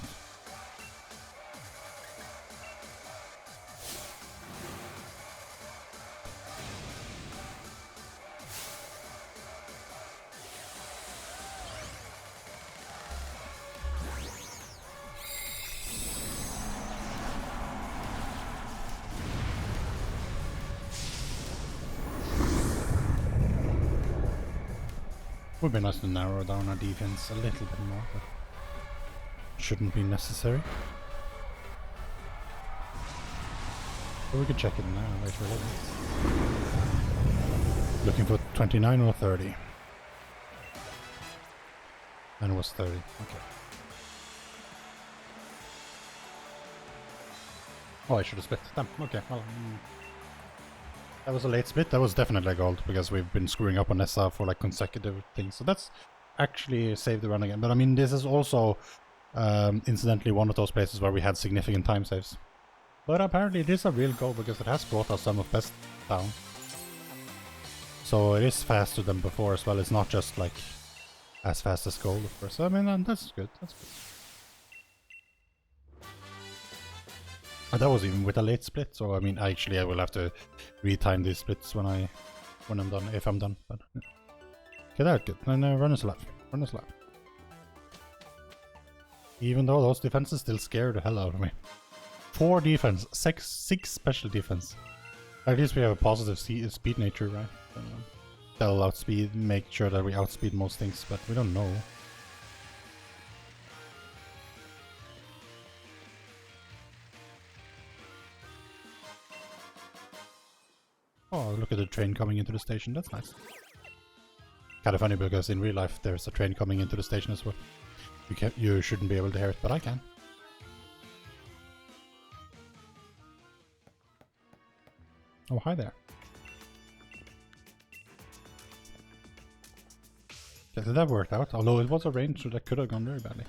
Would be nice to narrow down our defense a little bit more, but shouldn't be necessary. But we could check it now, wait for it. Looking for 29 or 30. And it was 30, okay. Oh, I should have split them, okay, well... that was a late split. That was definitely a gold, because we've been screwing up on Nessa for like consecutive things. So that's actually saved the run again. But I mean, this is also incidentally one of those places where we had significant time saves. But apparently it is a real goal, because it has brought our sum of best down. So it is faster than before as well. It's not just like as fast as gold, of course. I mean, that's good. That's good. And that was even with a late split, so I mean, actually I will have to retime these splits when I'm done, if I'm done. But yeah. Okay, that's good. Then run us alive. Run us alive. Even though those defenses still scare the hell out of me. 4 defense, 6 special defense. At least we have a positive speed nature, right? That'll outspeed, make sure that we outspeed most things, but we don't know. Oh, look at the train coming into the station. That's nice. Kind of funny, because in real life there's a train coming into the station as well. You shouldn't be able to hear it, but I can. Oh, hi there. Okay, so that worked out, although it was a range, so that could have gone very badly.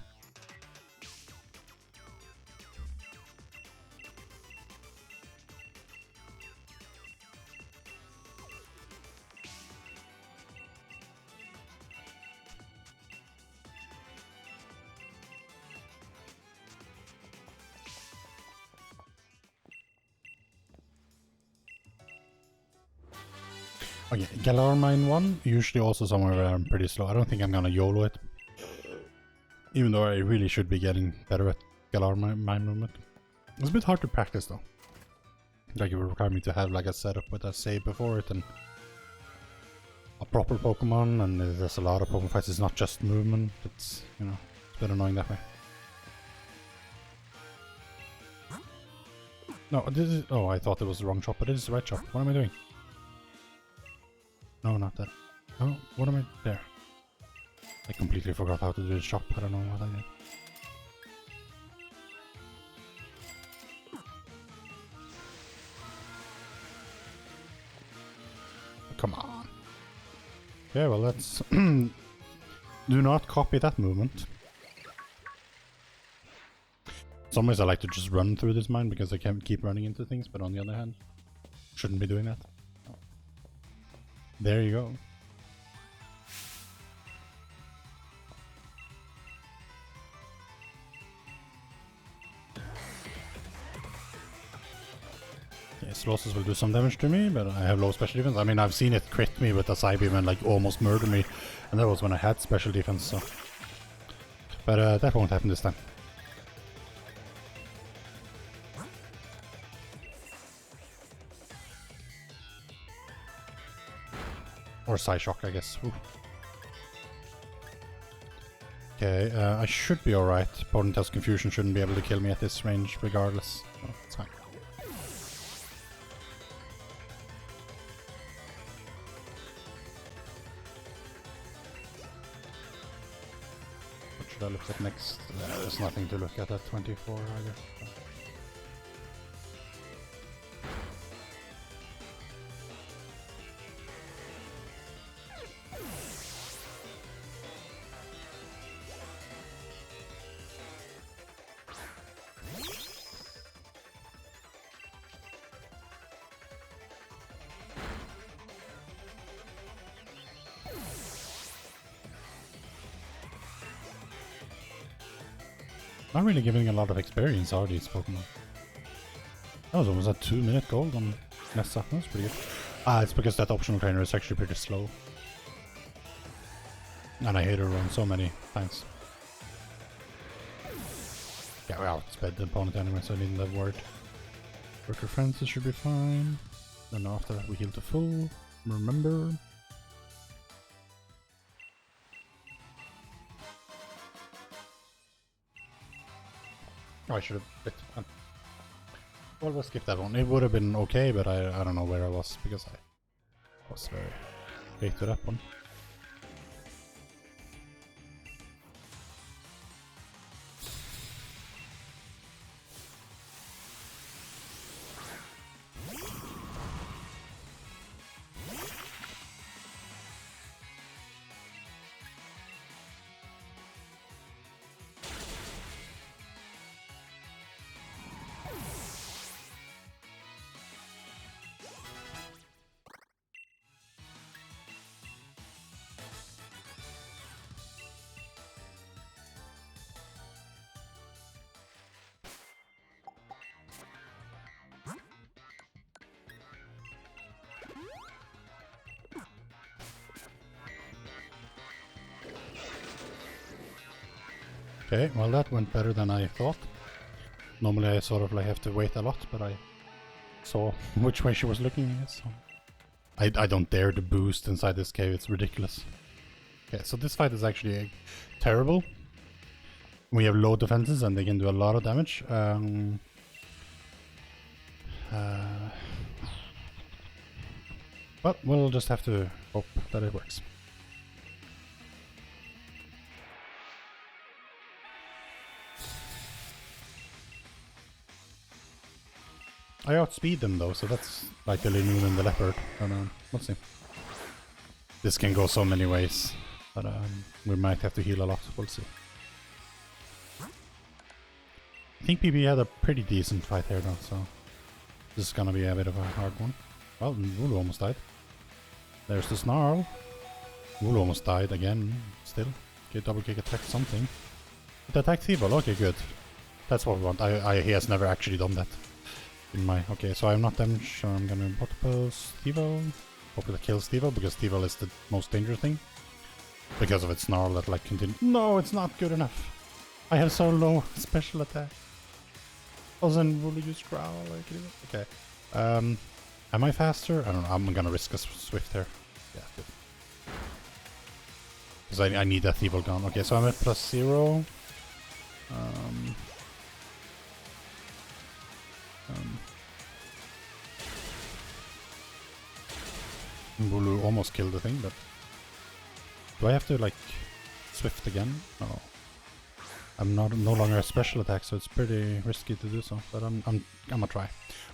Okay, Galar Mine 1, usually also somewhere where I'm pretty slow. I don't think I'm gonna YOLO it. Even though I really should be getting better at Galar Mine movement. It's a bit hard to practice though. Like it would require me to have like a setup with a save before it and a proper Pokemon, and there's a lot of Pokemon fights. It's not just movement, it's, you know, it's a bit annoying that way. No, this is... oh, I thought it was the wrong shop, but it is the right shop. What am I doing? No, not that. Oh, what am I... there. I completely forgot how to do the shop. I don't know what I did. come on. Okay, well let's... do not copy that movement. Some ways I like to just run through this mine because I can't keep running into things, but on the other hand, shouldn't be doing that. There you go. Yes, losses will do some damage to me, but I have low special defense. I mean, I've seen it crit me with a side beam and like almost murder me, and that was when I had special defense, so... But that won't happen this time. Or Psy Shock, I guess. Ooh. Okay, I should be alright. Potentest Confusion shouldn't be able to kill me at this range regardless. So it's fine. What should I look at next? There's nothing to look at 24 either. Not really giving a lot of experience, are these Pokemon? That was almost a 2-minute gold on Nessa. That's pretty good. Ah, it's because that optional trainer is actually pretty slow. And I hate her run so many times. Yeah, well, it's better than opponent anyway, so I needn't have word. Worker Francis should be fine. Then after that we heal to full. Remember. Oh, I should have bit. Well, we'll skip that one. It would have been okay, but I don't know where I was because I was very late to that one. Okay, well that went better than I thought. Normally I sort of like have to wait a lot, but I saw which way she was looking, I guess. So. I don't dare to boost inside this cave, it's ridiculous. Okay, so this fight is actually terrible. We have low defenses and they can do a lot of damage. But we'll just have to hope that it works. I outspeed them though, so that's like the Linoon and the Leopard. We'll see. This can go so many ways, but we might have to heal a lot. We'll see. I think PB had a pretty decent fight here though, so this is gonna be a bit of a hard one. Well, Wooloo almost died. There's the Snarl. Wooloo almost died again, still. Okay, double kick attack something. It attacked Thievul, okay good. That's what we want. He has never actually done that. Okay, so I'm not damaged, so I'm gonna Octopus Thievul. Hope it kills Thievul, because Thievul is the most dangerous thing. Because of its Snarl that like continue. No, it's not good enough. I have so low special attack. Also, will use Growl? Okay. Am I faster? I don't know. I'm gonna risk a Swift here. Yeah, good. Because I need that Thievul gone. Okay, so I'm at +0. Wooloo almost killed the thing, but do I have to like Swift again? No, I'm no longer a special attack, so it's pretty risky to do so. But I'm gonna try.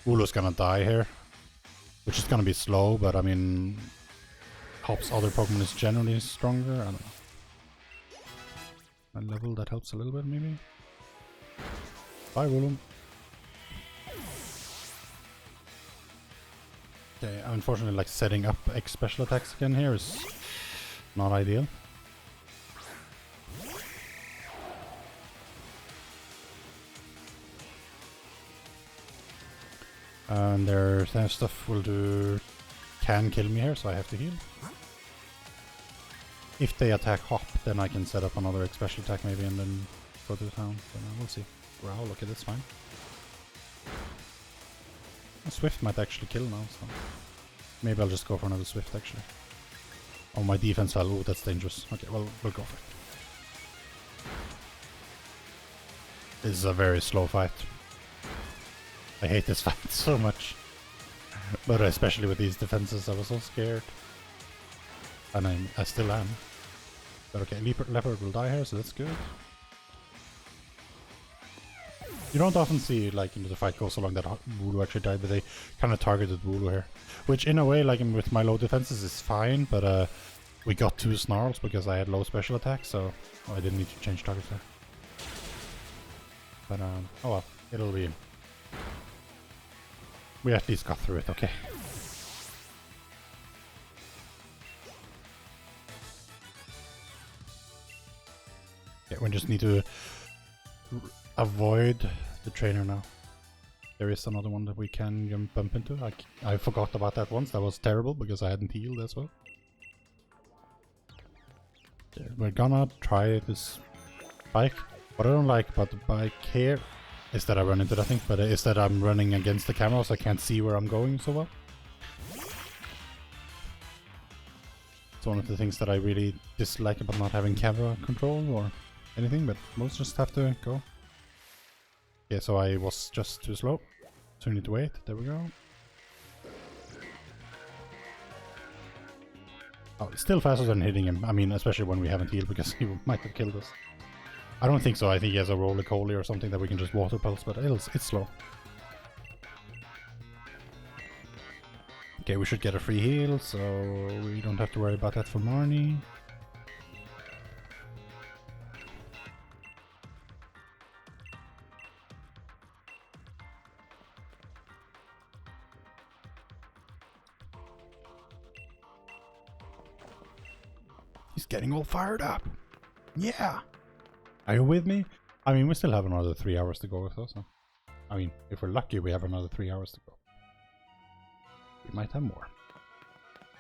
Wooloo's gonna die here, which is gonna be slow, but I mean helps other Pokemon is generally stronger. I don't know. A level that helps a little bit, maybe. Bye, Willem. Okay, unfortunately, like setting up X special attacks again here is not ideal. And their stuff will can kill me here, so I have to heal. If they attack Hop, then I can set up another special attack maybe and then go to town. But we'll see. Growl, okay, that's fine. Swift might actually kill now, so maybe I'll just go for another Swift actually. Oh, my defense fell. Oh, that's dangerous. Okay, well, we'll go for it. This is a very slow fight. I hate this fight so much. But especially with these defenses, I was so scared. And I still am. But okay, Leopard will die here, so that's good. You don't often see, like, the fight goes so long that Wooloo actually died, but they kind of targeted Wooloo here. Which, in a way, like, with my low defenses is fine, but we got 2 Snarls because I had low special attack, so I didn't need to change targets there. But, oh well, it'll be... We at least got through it, okay. Okay, we just need to avoid the trainer now. There is another one that we can bump into. I forgot about that once. That was terrible because I hadn't healed as well. Okay, we're gonna try this bike. What I don't like about the bike here is that I run into that thing, but is that I'm running against the camera so I can't see where I'm going so well. It's one of the things that I really dislike about not having camera control or anything, but most just have to go. Okay, so I was just too slow, so we need to wait. There we go. Oh, it's still faster than hitting him. I mean, especially when we haven't healed, because he might have killed us. I don't think so. I think he has a roly-coly or something that we can just water pulse, but it's slow. Okay, we should get a free heal, so we don't have to worry about that for Marnie. He's getting all fired up. Yeah. Are you with me? I mean, we still have another 3 hours to go with us. So. I mean, if we're lucky, we have another 3 hours to go. We might have more.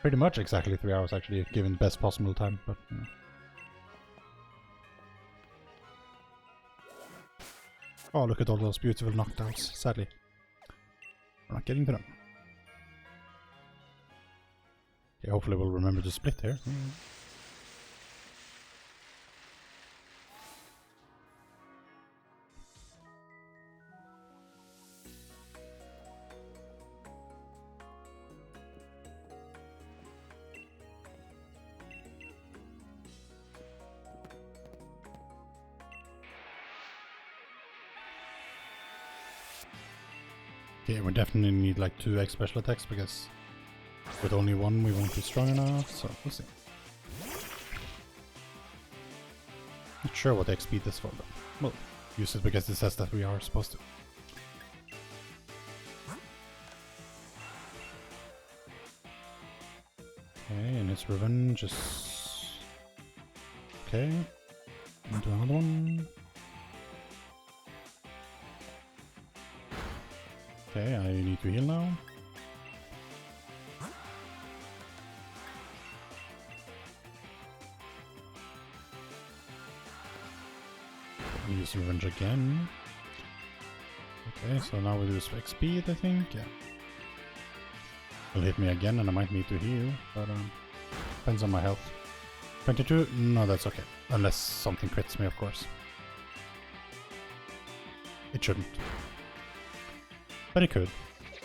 Pretty much exactly 3 hours, actually, given best possible time, but, you know. Oh, look at all those beautiful knockdowns. Sadly, we're not getting to them. Okay, hopefully we'll remember to split here. Okay, we definitely need like 2 X special attacks because with only 1 we won't be strong enough, so we'll see. Not sure what X speed is for, but we'll use it because it says that we are supposed to. Okay, and its revenge is... Okay, into another one. Okay, I need to heal now. I'll use revenge again. Okay, so now we do spec speed, I think. Yeah. It'll hit me again and I might need to heal, but depends on my health. 22? No, that's okay. Unless something crits me, of course. It shouldn't. But it could.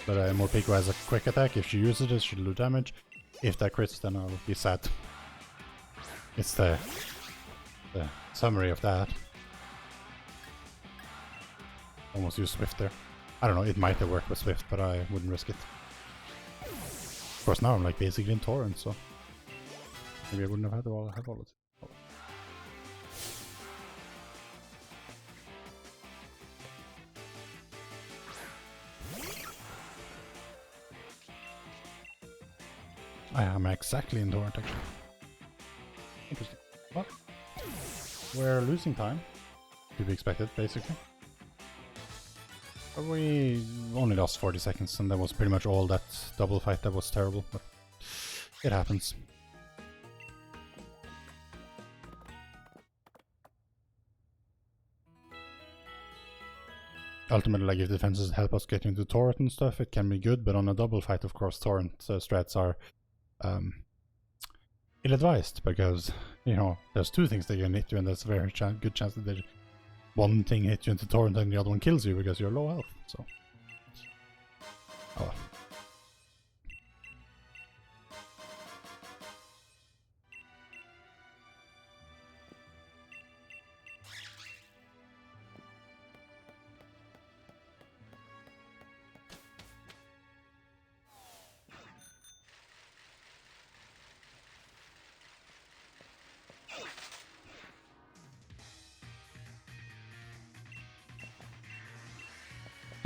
But Morpeko has a quick attack. If she uses it, she'll do damage. If that crits, then I'll be sad. It's the summary of that. Almost use Swift there. I don't know, it might have worked with Swift, but I wouldn't risk it. Of course, now I'm like basically in Torrent, so Maybe I wouldn't have had to have all of it. Oh. I am exactly in torrent actually. Interesting. Well, we're losing time. To be expected, basically. But we only lost 40 seconds, and that was pretty much all that double fight. That was terrible, but it happens. Ultimately, like, if defenses help us get into torrent and stuff, it can be good, but on a double fight, of course, torrent strats are ill-advised, because, you know, there's two things that can hit you, and there's a very good chance that one thing hits you into torrent and the other one kills you because you're low health, so... Oh.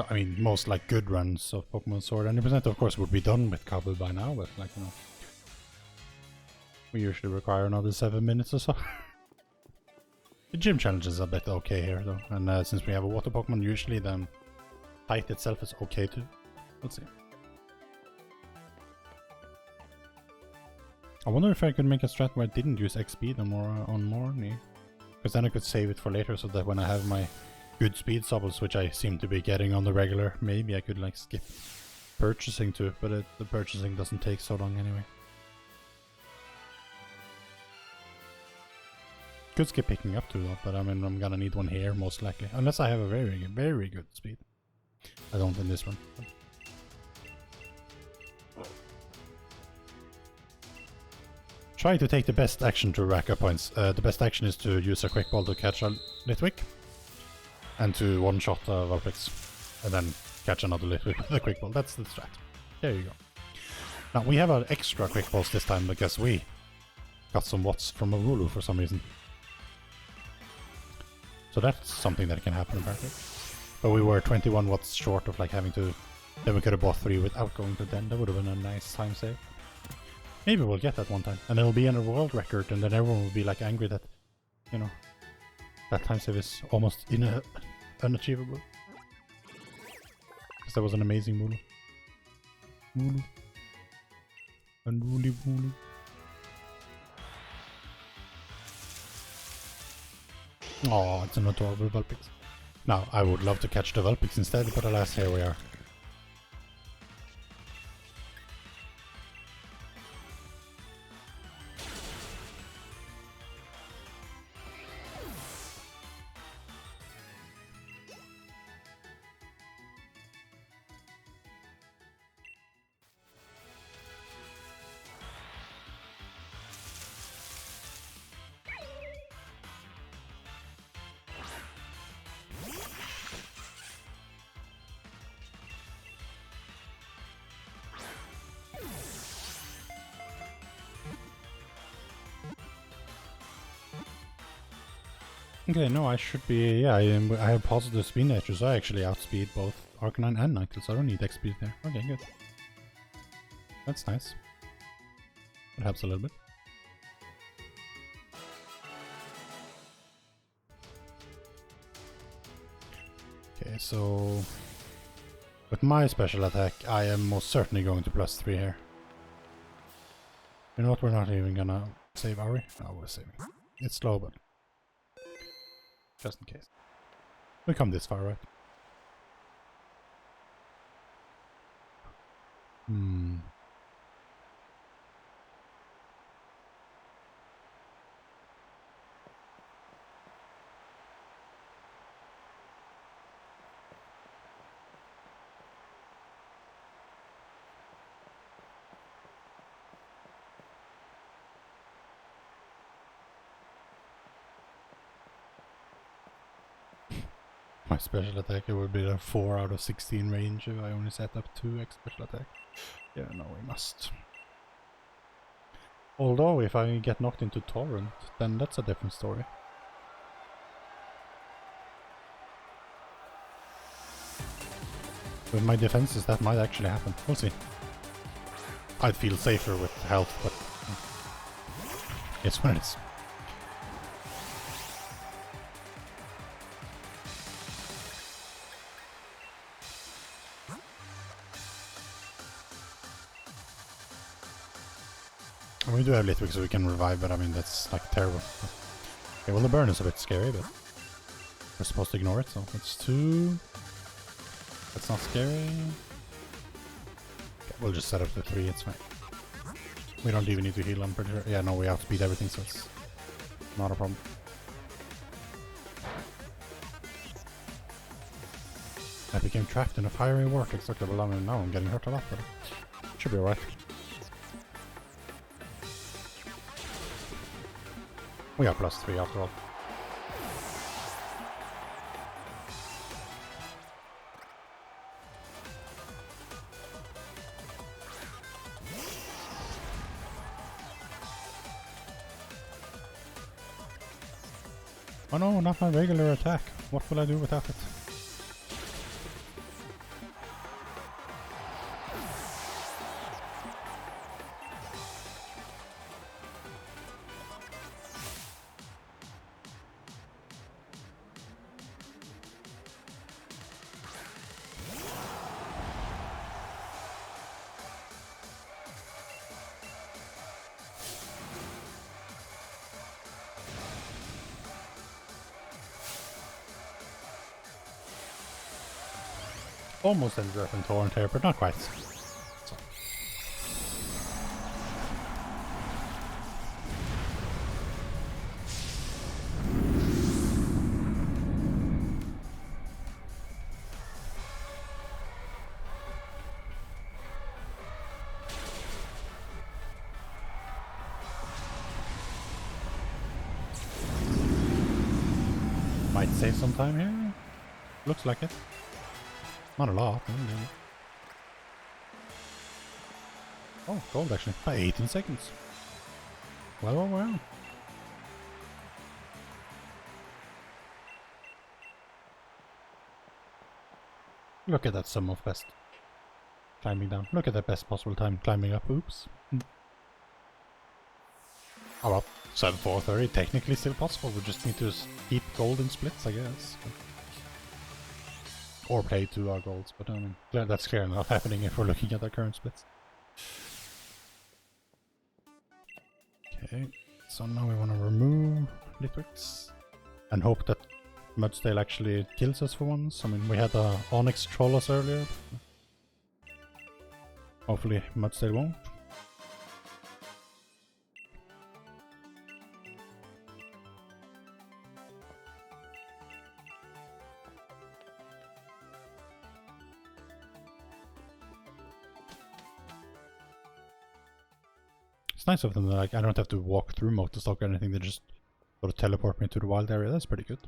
I mean, most like good runs of Pokémon Sword Any, of course, would be done with Kabul by now, but like, you know, we usually require another 7 minutes or so. The gym challenge is a bit okay here though, and since we have a water Pokemon, usually the fight itself is okay too. Let's see. I wonder if I could make a strat where I didn't use X speed on Morny, because then I could save it for later, so that when I have my good speed sobbles, which I seem to be getting on the regular, maybe I could like skip purchasing too, but the purchasing doesn't take so long anyway. Could skip picking up too though, but I mean I'm gonna need one here most likely, unless I have a very good speed. I don't in this one. Try to take the best action to rack up points. The best action is to use a quick ball to catch a Litwick, and to one-shot a Vulpix, and then catch another Litwick with a quick ball. That's the strat. There you go. Now we have an extra quick balls this time because we got some watts from a Wooloo for some reason. So that's something that can happen apparently. But we were 21 watts short of like having to... Then we could have bought 3 without going to den. That would have been a nice time save. Maybe we'll get that one time. And it'll be in a world record, and then everyone will be like angry that, you know, that time save is almost unachievable. Because that was an amazing Wooloo. Wooloo. Unruly Wooloo. Oh, it's an adorable Vulpix. Now, I would love to catch the Vulpix instead, but alas, here we are. Okay, no, I should be, yeah, I have positive speed nature, so I actually outspeed both Arcanine and Ninetales, so I don't need X speed there. Okay, good. That's nice. It helps a little bit. Okay, so... with my special attack, I am most certainly going to +3 here. You know what, we're not even gonna save, are we? No, we're saving. It's slow, but... just in case. We come this far, right? My special attack, it would be a 4 out of 16 range if I only set up 2 X special attack. Yeah, no, we must. Although if I get knocked into Torrent, then that's a different story. With my defenses, that might actually happen. We'll see. I'd feel safer with health, but it's what it is. We do have Litwick so we can revive, but I mean that's like terrible. Okay, well the burn is a bit scary, but we're supposed to ignore it, so it's 2. That's not scary. Okay, we'll just set up the 3, it's fine. We don't even need to heal, I'm pretty sure. Yeah, no, we outspeed everything, so it's not a problem. I became trapped in a fiery vortex. Okay, well, I mean, now I'm getting hurt a lot, but it should be alright. We are +3 after all. Oh no, not my regular attack. What will I do without it? Almost ended up in Torrent here, but not quite. So. Might save some time here. Looks like it. Not a lot. Oh, gold actually. By 18 seconds. Well, well, well. Look at that sum of best. Climbing down. Look at that best possible time climbing up. Oops. Oh well. 7-4-30. Technically still possible. We just need to keep gold in splits, I guess. Or play to our goals, but I mean, that's clearly not happening if we're looking at our current splits. Okay, so now we want to remove Litwix and hope that Mudstale actually kills us for once. I mean, we had Onyx troll us earlier. Hopefully Mudstale won't. It's nice of them that like, I don't have to walk through Motorstock or anything, they just sort of teleport me to the wild area. That's pretty good.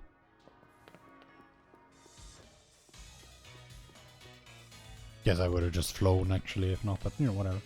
Guess I would have just flown actually if not, but you know, whatever.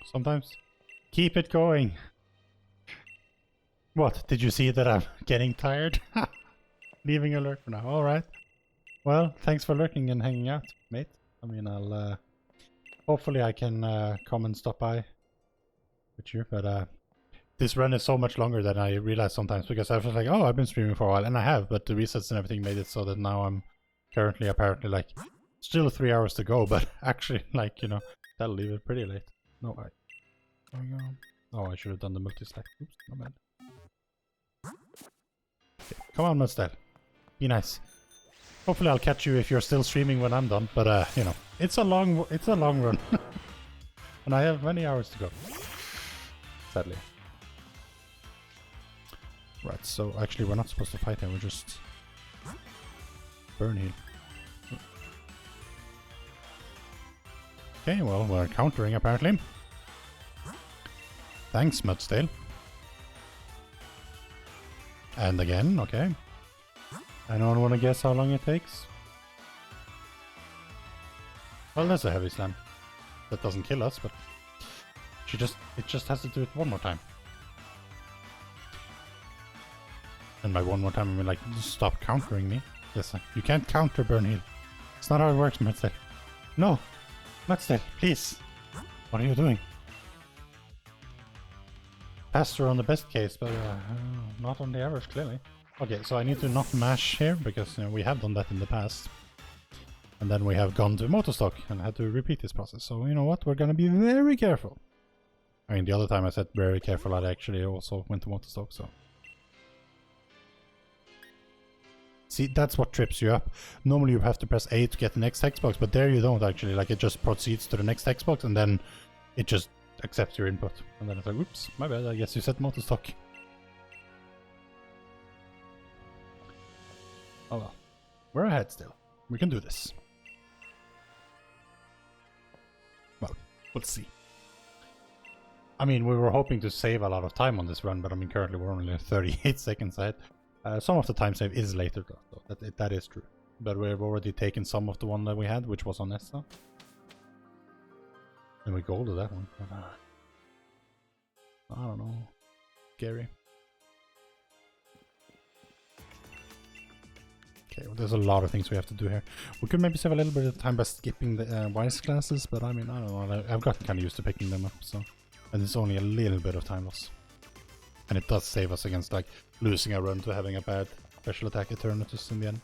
Sometimes. Keep it going. What? Did you see that I'm getting tired? Leaving a lurk for now. Alright. Well, thanks for lurking and hanging out, mate. I mean, I'll hopefully I can come and stop by with you, but this run is so much longer than I realize sometimes, because I was like, oh, I've been streaming for a while, and I have, but the resets and everything made it so that now I'm currently apparently like still 3 hours to go, but actually like, you know, that'll leave it pretty late. No, there we go. Oh, I should have done the multi-stack. Oops, my bad. Okay, come on, Mudstyle. Be nice. Hopefully I'll catch you if you're still streaming when I'm done, but you know, it's a long run. And I have many hours to go. Sadly. Right, so actually we're not supposed to fight him, we're just burn heal. Okay, well, we're countering apparently. Thanks, Mudstale. And again, okay. Anyone want to guess how long it takes? Well, that's a heavy slam. That doesn't kill us, but it just has to do it one more time. And by one more time, I mean like, stop countering me. Yes, you can't counter burn heal. It's not how it works, Mudstale. No! Mudstale, please! What are you doing? Faster on the best case, but not on the average, clearly. Okay, so I need to not mash here, because you know, we have done that in the past. And then we have gone to Motostock and had to repeat this process. So you know what, we're gonna be very careful. I mean, the other time I said very careful, I actually also went to Motostock, so... See, that's what trips you up. Normally you have to press A to get the next text box, but there you don't actually. Like, it just proceeds to the next text box, and then it just accepts your input. And then it's like, oops, my bad, I guess you said Motostock. Oh well. We're ahead still. We can do this. Well, we'll see. I mean, we were hoping to save a lot of time on this run, but I mean, currently we're only 38 seconds ahead. Some of the time save is later though, so that is true. But we've already taken some of the one that we had, which was on Nessa. And we golded that one. But, I don't know. Scary. Okay, well, there's a lot of things we have to do here. We could maybe save a little bit of time by skipping the wise classes, but I mean, I don't know. I've gotten kind of used to picking them up, so... And it's only a little bit of time loss. And it does save us against like losing a run to having a bad special attack Eternatus in the end.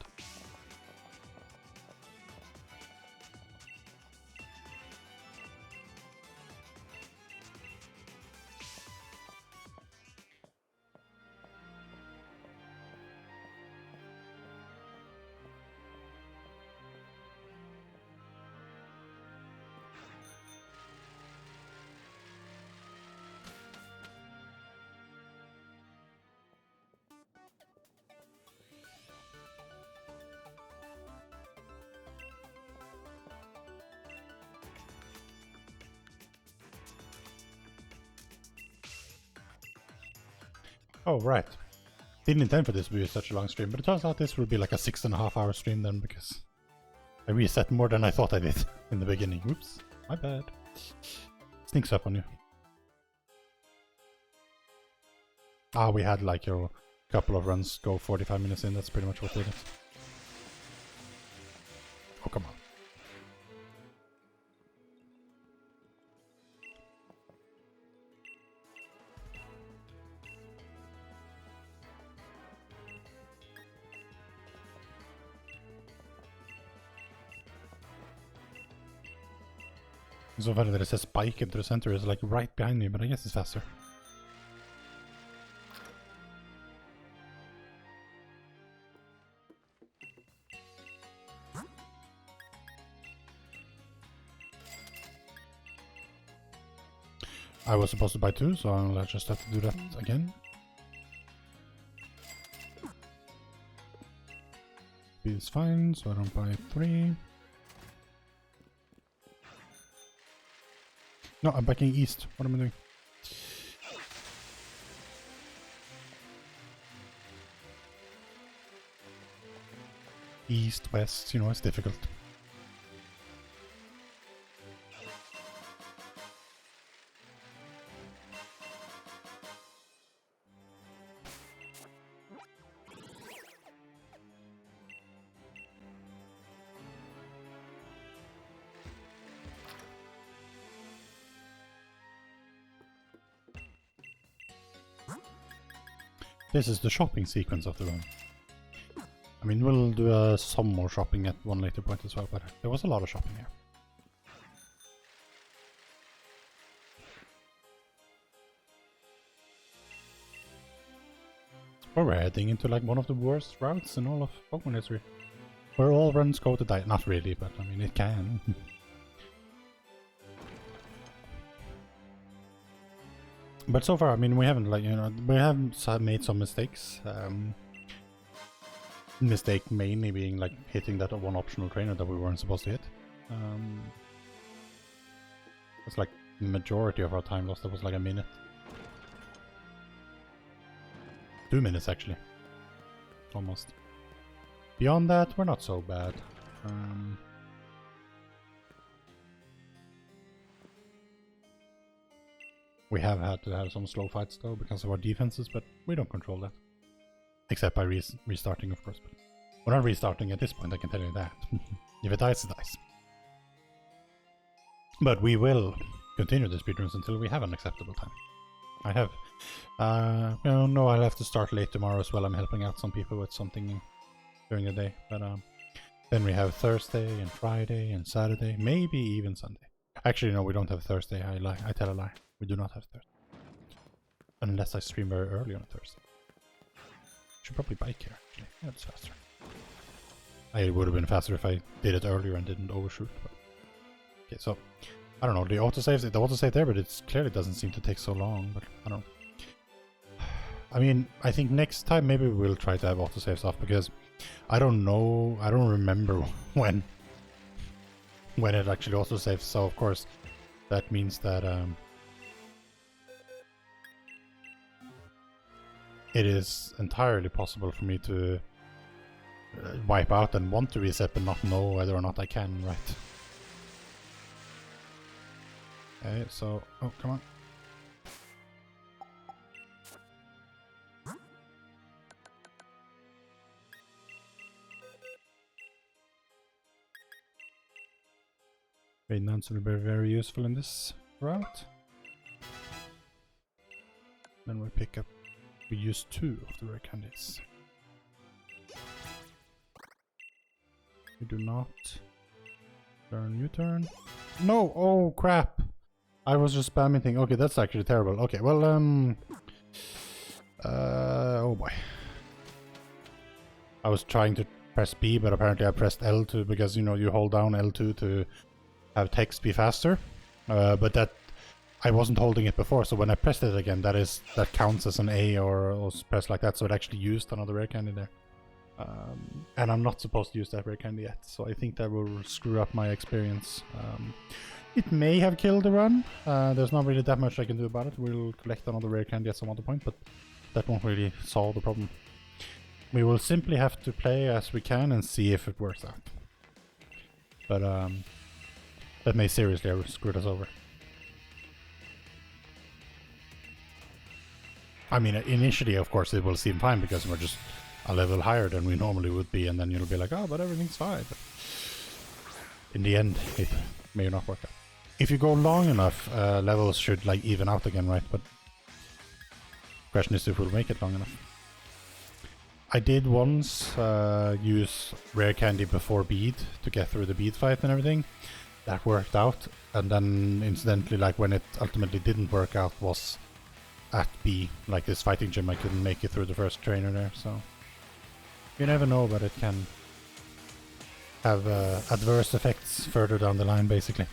Oh, right. Didn't intend for this to be such a long stream, but it turns out this will be like a 6.5 hour stream then, because I reset more than I thought I did in the beginning. Oops, my bad. Sneaks up on you. Ah, we had like a couple of runs go 45 minutes in, that's pretty much what did it. Oh, come on. It's so funny that it says spike into the center is like right behind me, but I guess it's faster. I was supposed to buy 2, so I'll just have to do that again. Speed is fine, so I don't buy 3. No, I'm backing east. What am I doing? East, west, you know, it's difficult. This is the shopping sequence of the run. I mean, we'll do some more shopping at one later point as well, but there was a lot of shopping here. Or we're heading into like one of the worst routes in all of Pokemon history. Where all runs go to die. Not really, but I mean, it can. But so far, I mean, we haven't, like, you know, we haven't made some mistakes. Mistake mainly being like hitting that one optional trainer that we weren't supposed to hit. It's like the majority of our time lost. That was like a minute. 2 minutes actually. Almost. Beyond that, we're not so bad. We have had to have some slow fights though because of our defenses, but we don't control that. Except by restarting, of course. But we're not restarting at this point, I can tell you that. If it dies, it dies. But we will continue the speedruns until we have an acceptable time. I have... no, I'll have to start late tomorrow as well. I'm helping out some people with something during the day. But then we have Thursday and Friday and Saturday, maybe even Sunday. Actually, no, we don't have Thursday. I lie. I tell a lie. We do not have Thursday. Unless I stream very early on Thursday. Should probably bike here, actually. Yeah, it's faster. It would have been faster if I did it earlier and didn't overshoot. But... Okay, so... I don't know, the autosave there, but it clearly doesn't seem to take so long, but I don't know. I mean, I think next time maybe we'll try to have autosaves off, because I don't know, I don't remember when it actually autosaves, so of course that means that it is entirely possible for me to wipe out and want to reset but not know whether or not I can, right? Okay, so... Oh, come on. Maintenance will be very useful in this route. Then we pick up... We use 2 of the rare candies. We do not... Turn, U-turn. No! Oh, crap! I was just spamming thing. Okay, that's actually terrible. Okay, well, oh boy. I was trying to press B, but apparently I pressed L2 because, you know, you hold down L2 to have text be faster. But that, I wasn't holding it before, so when I pressed it again, that counts as an A or pressed like that, so it actually used another rare candy there. And I'm not supposed to use that rare candy yet, so I think that will screw up my experience. It may have killed the run. There's not really that much I can do about it. We'll collect another rare candy at some other point, but that won't really solve the problem. We will simply have to play as we can and see if it works out. But that may seriously have screwed us over. I mean, initially, of course, it will seem fine because we're just a level higher than we normally would be, and then you'll be like, oh, but everything's fine. But in the end, it may not work out. If you go long enough, levels should like even out again, right? But question is if we'll make it long enough. I did once use rare candy before bead to get through the bead fight and everything. That worked out, and then incidentally, like when it ultimately didn't work out was at B, like this fighting gym. I couldn't make it through the first trainer there, so you never know, but it can have adverse effects further down the line, basically.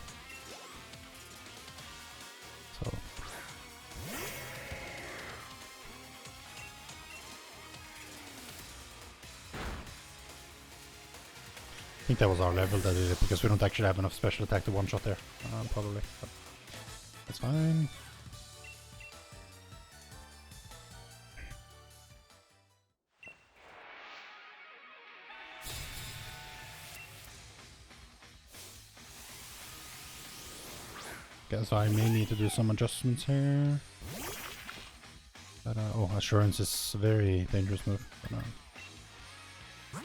So I think that was our level that did it, because we don't actually have enough special attack to one-shot there, probably, but that's fine. Guess I may need to do some adjustments here. But, oh, Assurance is a very dangerous move. But,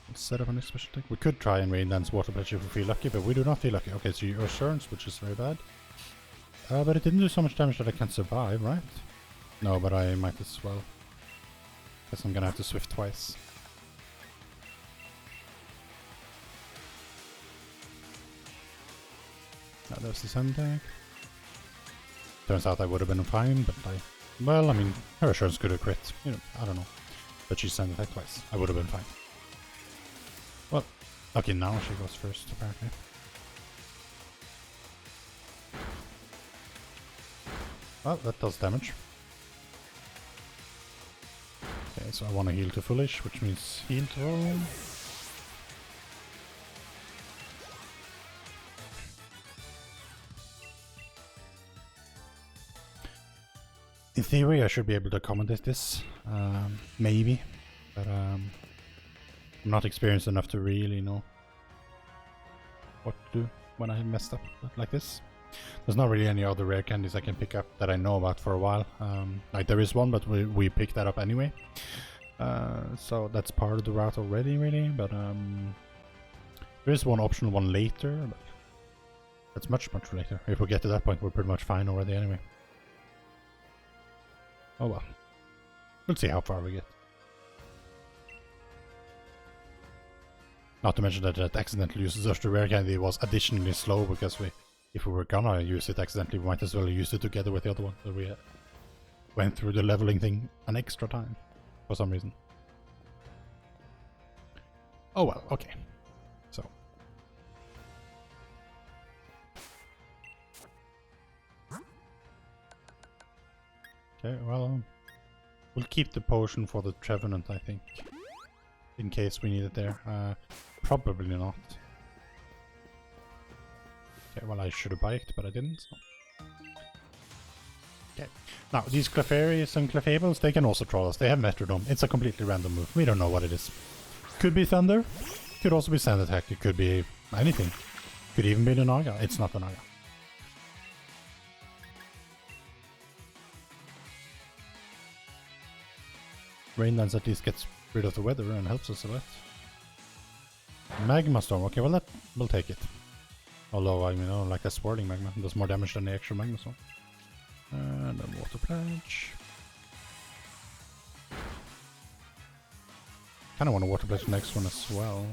let's set up a new special attack. We could try and Rain Dance Water Pledge if we feel lucky, but we do not feel lucky. Okay, so your Assurance, which is very bad. But it didn't do so much damage that I can't survive, right? No, but I might as well. Guess I'm gonna have to Swift twice. There's the Sentech. Turns out I would have been fine, but well, I mean, her assurance could have crit. You know, I don't know. But she sent attack twice. I would have been fine. Well, okay, now she goes first, apparently. Well, that does damage. Okay, so I want to heal to Foolish, which means heal to roll. In theory, I should be able to accommodate this, maybe, but I'm not experienced enough to really know what to do when I messed up like this. There's not really any other rare candies I can pick up that I know about for a while. Like there is one, but we picked that up anyway, so that's part of the route already, really. But there is one optional one later, but that's much later. If we get to that point, we're pretty much fine already anyway. Oh well. We'll see how far we get. Not to mention that accidental usage of the rare candy was additionally slow, because if we were gonna use it accidentally, we might as well use it together with the other one. So we went through the leveling thing an extra time for some reason. Oh well, okay. So. Okay, well, we'll keep the potion for the Trevenant, I think, in case we need it there. Probably not. Okay, well, I should have biked, but I didn't. So. Okay, now these Clefairies and Clefables, they can also troll us. They have Metrodome. It's a completely random move. We don't know what it is. Could be Thunder. Could also be Sand Attack. It could be anything. Could even be the Naga. It's not the Naga. Rain Dance at least gets rid of the weather and helps us a lot. Magma Storm, okay, well that we'll take it. Although I mean, like a swirling magma does more damage than the actual Magma Storm. And then Water Pledge. Kinda want to Water Pledge the next one as well.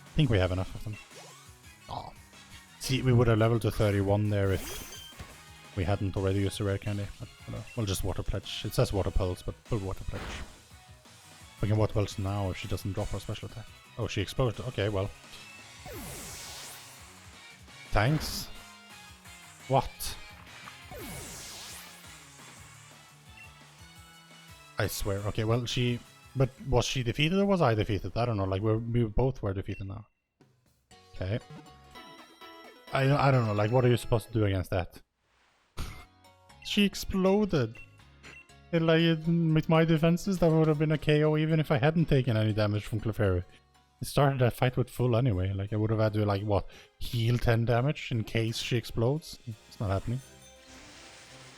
I think we have enough of them. Oh. See, we would have leveled to 31 there if we hadn't already used the rare candy, but we'll just Water Pledge. It says Water Pulse, but we'll Water Pledge. We can Water Pulse now if she doesn't drop her special attack. Oh, she exploded. Okay, well. Thanks. What? I swear. Okay, well, she... But was she defeated or was I defeated? I don't know, like, we both were defeated now. Okay. I don't know, like, what are you supposed to do against that? She exploded. And like, with my defenses, that would have been a KO even if I hadn't taken any damage from Clefairy. It started that fight with full anyway. Like, I would have had to, like, what, heal 10 damage in case she explodes? It's not happening.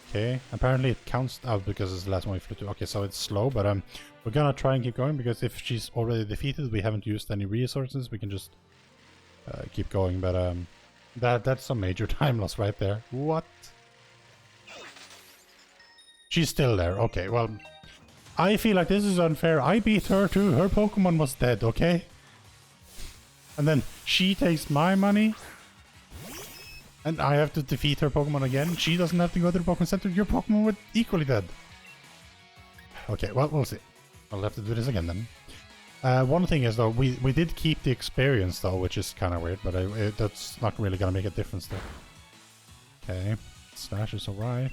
Okay, apparently it counts out because it's the last one we flew to. Okay, so it's slow, but we're gonna try and keep going because if she's already defeated, we haven't used any resources. We can just keep going, but that's a major time loss right there. What? She's still there. Okay, well, I feel like this is unfair. I beat her too. Her Pokemon was dead, okay? And then she takes my money. And I have to defeat her Pokemon again. She doesn't have to go to the Pokemon Center. Your Pokemon were equally dead. Okay, well, we'll see. I'll have to do this again then. One thing is, though, we did keep the experience, though, which is kind of weird, but that's not really going to make a difference there. Okay, Slash is alright.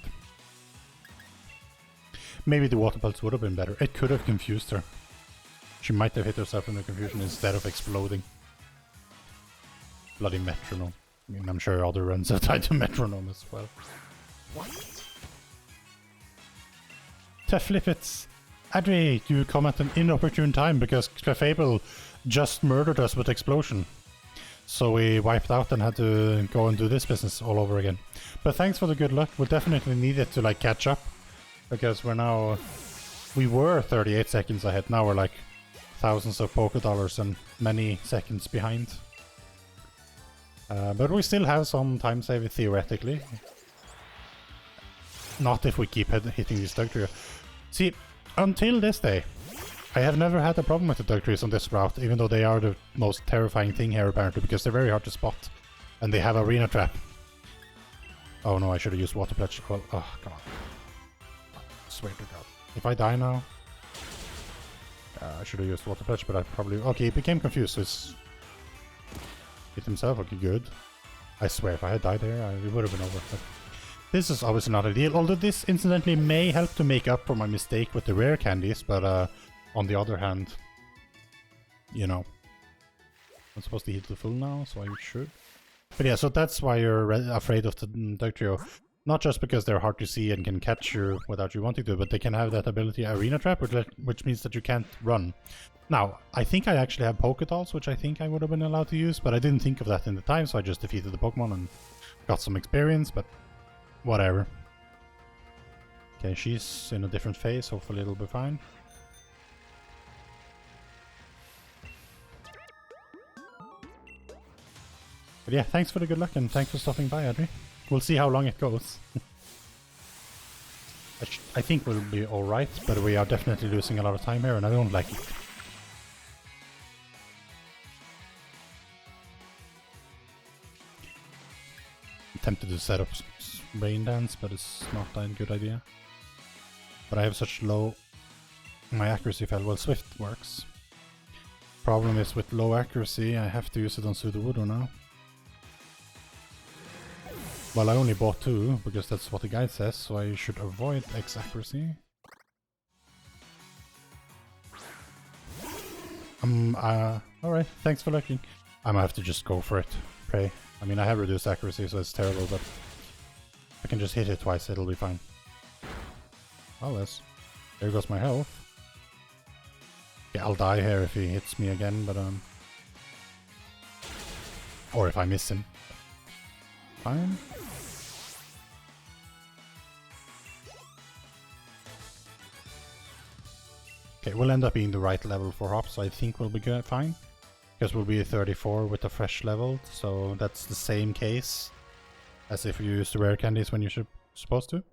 Maybe the Water Pulse would have been better. It could have confused her. She might have hit herself in the confusion instead of exploding. Bloody Metronome. I mean, I'm sure other runs are tied to Metronome as well. What? Teflippets! Adri, you come at an inopportune time because Clefable just murdered us with Explosion. So we wiped out and had to go and do this business all over again. But thanks for the good luck. We'll definitely need it to, like, catch up. Because we're now... We were 38 seconds ahead. Now we're like thousands of Poké Dollars and many seconds behind. But we still have some time save theoretically. Not if we keep hitting these Dugtrio. See, until this day, I have never had a problem with the Dugtrios on this route, even though they are the most terrifying thing here apparently, because they're very hard to spot. And they have Arena Trap. Oh no, I should have used Water Pledge. Well, oh, come on. Swear to God. If I die now... I should have used Water Pledge, but I probably... Okay, he became confused, so it's... Hit himself, okay, good. I swear, if I had died here, it would have been over. But this is obviously not ideal, although this incidentally may help to make up for my mistake with the rare candies, but on the other hand, you know, I'm supposed to hit the full now, so I should. But yeah, so that's why you're afraid of the Dugtrio. Not just because they're hard to see and can catch you without you wanting to, but they can have that ability Arena Trap, which means that you can't run. Now, I think I actually have Pokédolls, which I think I would have been allowed to use, but I didn't think of that in the time, so I just defeated the Pokemon and got some experience, but whatever. Okay, she's in a different phase, hopefully it'll be fine. But yeah, thanks for the good luck and thanks for stopping by, Adri. We'll see how long it goes. I think we'll be alright, but we are definitely losing a lot of time here and I don't like it. I'm tempted to set up Rain Dance, but it's not a good idea. But I have such low... My accuracy fell. Well, Swift works. Problem is with low accuracy, I have to use it on Sudowoodo now. Well, I only bought 2, because that's what the guide says, so I should avoid X accuracy. Alright, thanks for looking. I might have to just go for it. Pray. I mean, I have reduced accuracy, so it's terrible, but... I can just hit it twice, it'll be fine. Well, there goes my health. Yeah, I'll die here if he hits me again, but or if I miss him. Fine. Okay, we'll end up being the right level for Hop, so I think we'll be good, fine. Because we'll be 34 with a fresh level, so that's the same case as if you use the rare candies when you're supposed to.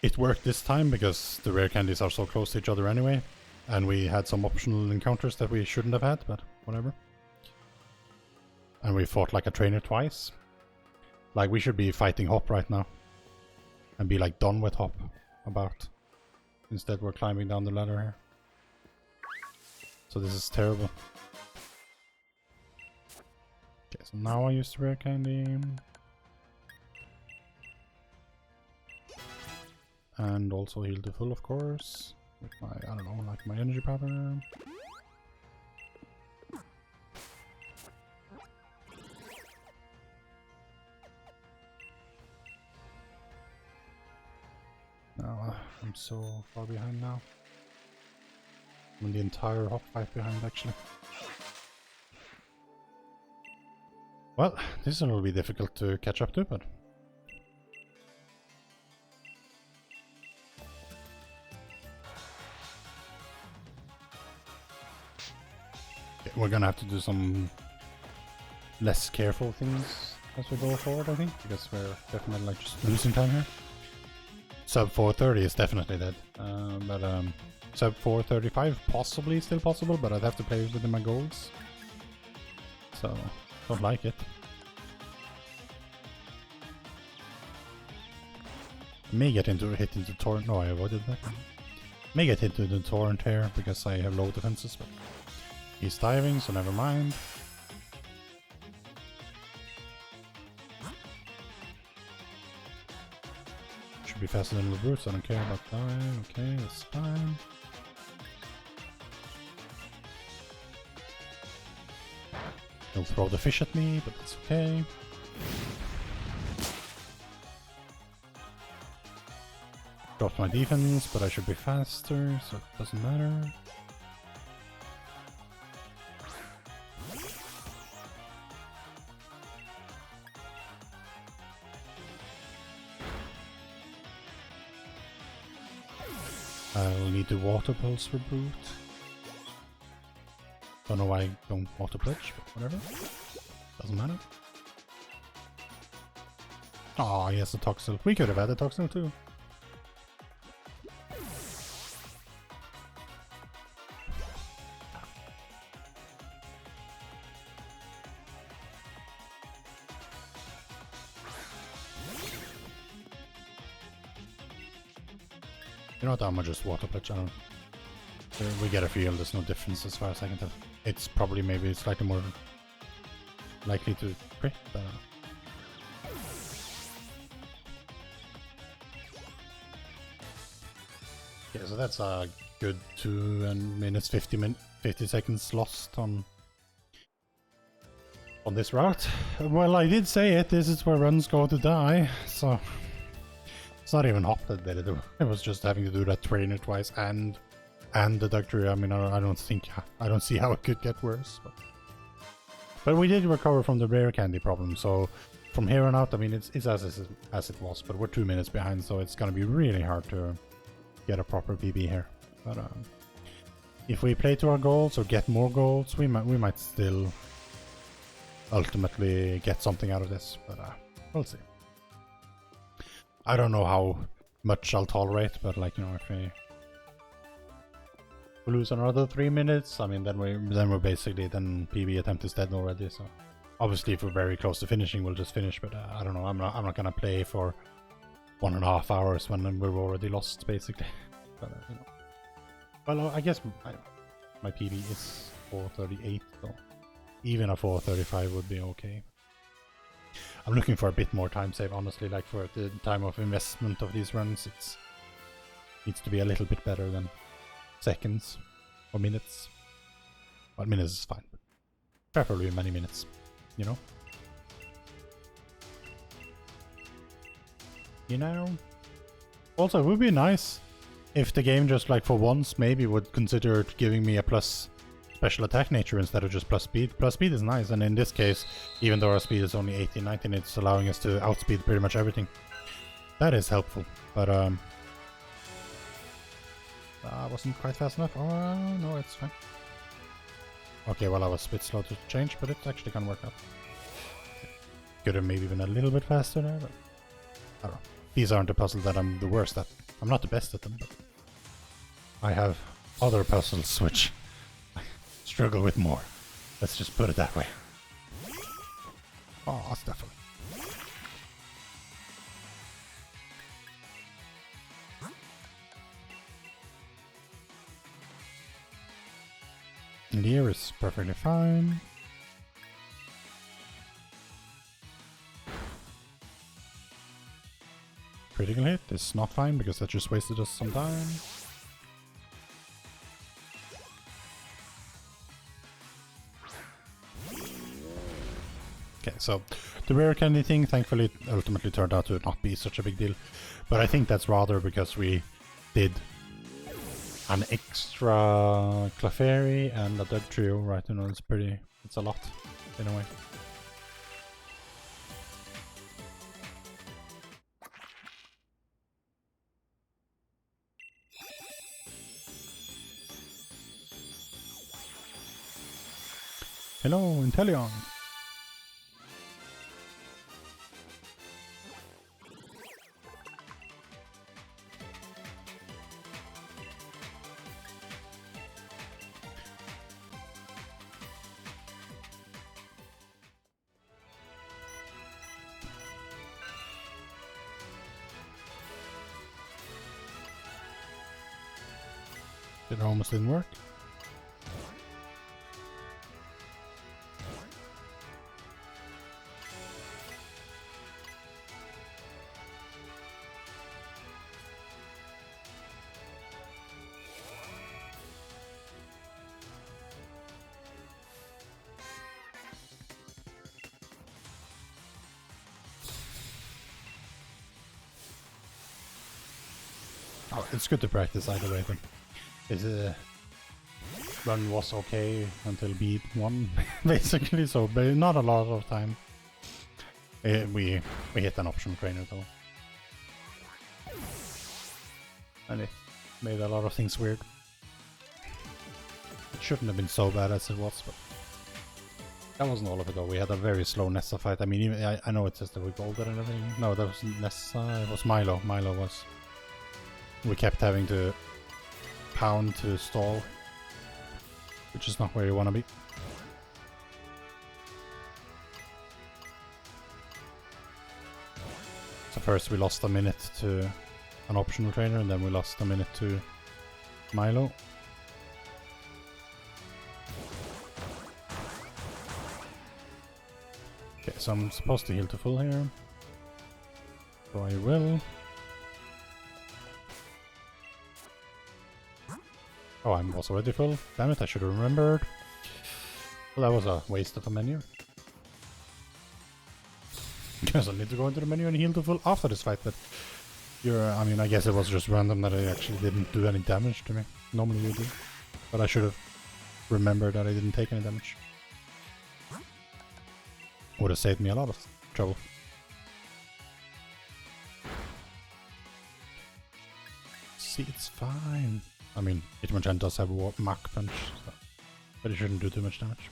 It worked this time because the rare candies are so close to each other anyway, and we had some optional encounters that we shouldn't have had, but whatever. And we fought like a trainer twice. Like, we should be fighting Hop right now. And be like done with Hop about. Instead we're climbing down the ladder here. So this is terrible. Okay, so now I use the rare candy. And also heal the full, of course. With my, I don't know, like my energy powder. No, I'm so far behind now. I'm the entire Hop fight behind, actually. Well, this will be difficult to catch up to, but... Okay, we're gonna have to do some less careful things as we go forward, I think, because we're definitely like just losing time here. Sub 430 is definitely dead, but sub 435 possibly still possible, but I'd have to play within my goals. So, don't like it. May get hit into torrent. No, I avoided that. May get hit into the torrent here because I have low defenses, but he's diving, so never mind. Should be faster than the brutes, I don't care about that. Okay, that's fine. He'll throw the fish at me, but that's okay. Dropped my defense, but I should be faster, so it doesn't matter. I'll need the water pulse for brute. Don't know why I don't water pledge, but whatever. Doesn't matter. Oh, he has a Toxel. We could have had a Toxel too. You know what, I'm gonna just water pitch. I don't. We get a feel. There's no difference as far as I can tell. It's probably maybe slightly more likely to crit. Okay, so that's a good 2 minutes 50 seconds lost on this route. Well, I did say it. This is where runs go to die. So it's not even Hop that did it. It was just having to do that trainer twice and the Doctor. I mean, I don't see how it could get worse. But we did recover from the rare candy problem. So from here on out, I mean, it's as it was. But we're 2 minutes behind, so it's gonna be really hard to get a proper PB here. But if we play to our goals or get more goals, we might still ultimately get something out of this. But we'll see. I don't know how much I'll tolerate, but like, you know, if we lose another 3 minutes, I mean, then we're basically, then PB attempt is dead already. So obviously, if we're very close to finishing, we'll just finish. But I don't know. I'm not gonna play for 1.5 hours when we've already lost, basically. But you know, well, I guess my PB is 4:38, so even a 4:35 would be okay. I'm looking for a bit more time save, honestly. Like, for the time of investment of these runs, it needs to be a little bit better than seconds or minutes. Well, minutes is fine, but preferably many minutes, you know? You know? Also, it would be nice if the game just, like, for once maybe would consider giving me a plus special attack nature instead of just plus speed. Plus speed is nice, and in this case, even though our speed is only 18, 19, it's allowing us to outspeed pretty much everything. That is helpful, but wasn't quite fast enough. Oh, no, it's fine. Okay, well, I was a bit slow to change, but it actually can work out. Could have maybe been a little bit faster there, but I don't know. These aren't the puzzles that I'm the worst at. I'm not the best at them, but I have other puzzles which I struggle with more. Let's just put it that way. Oh, definitely. And here is perfectly fine. Critical hit is not fine because that just wasted us some time. Okay, so the rare candy thing thankfully ultimately turned out to not be such a big deal. But I think that's rather because we did an extra Clefairy and a Dug Trio, right? You know, it's a lot in a way. Hello, Inteleon! It almost didn't work. Oh, it's good to practice either way, but this run was okay until beat 1, basically, so not a lot of time. We hit an option trainer though. And it made a lot of things weird. It shouldn't have been so bad as it was, but that wasn't all of it though. We had a very slow Nessa fight. I mean, even, I know it says that we golded and everything. No, that wasn't Nessa, it was Milo. Milo was... We kept having to pound to stall, which is not where you want to be. So first we lost a minute to an optional trainer, and then we lost a minute to Milo. Okay, so I'm supposed to heal to full here. So I will. Oh, I'm also already full. Damn it, I should have remembered. Well, that was a waste of a menu. Guess I need to go into the menu and heal to full after this fight, but I mean, I guess it was just random that I actually didn't do any damage to me. Normally you do. But I should have remembered that I didn't take any damage. Would have saved me a lot of trouble. See, it's fine. I mean, Hitmonchan does have a Mach Punch, so, but it shouldn't do too much damage.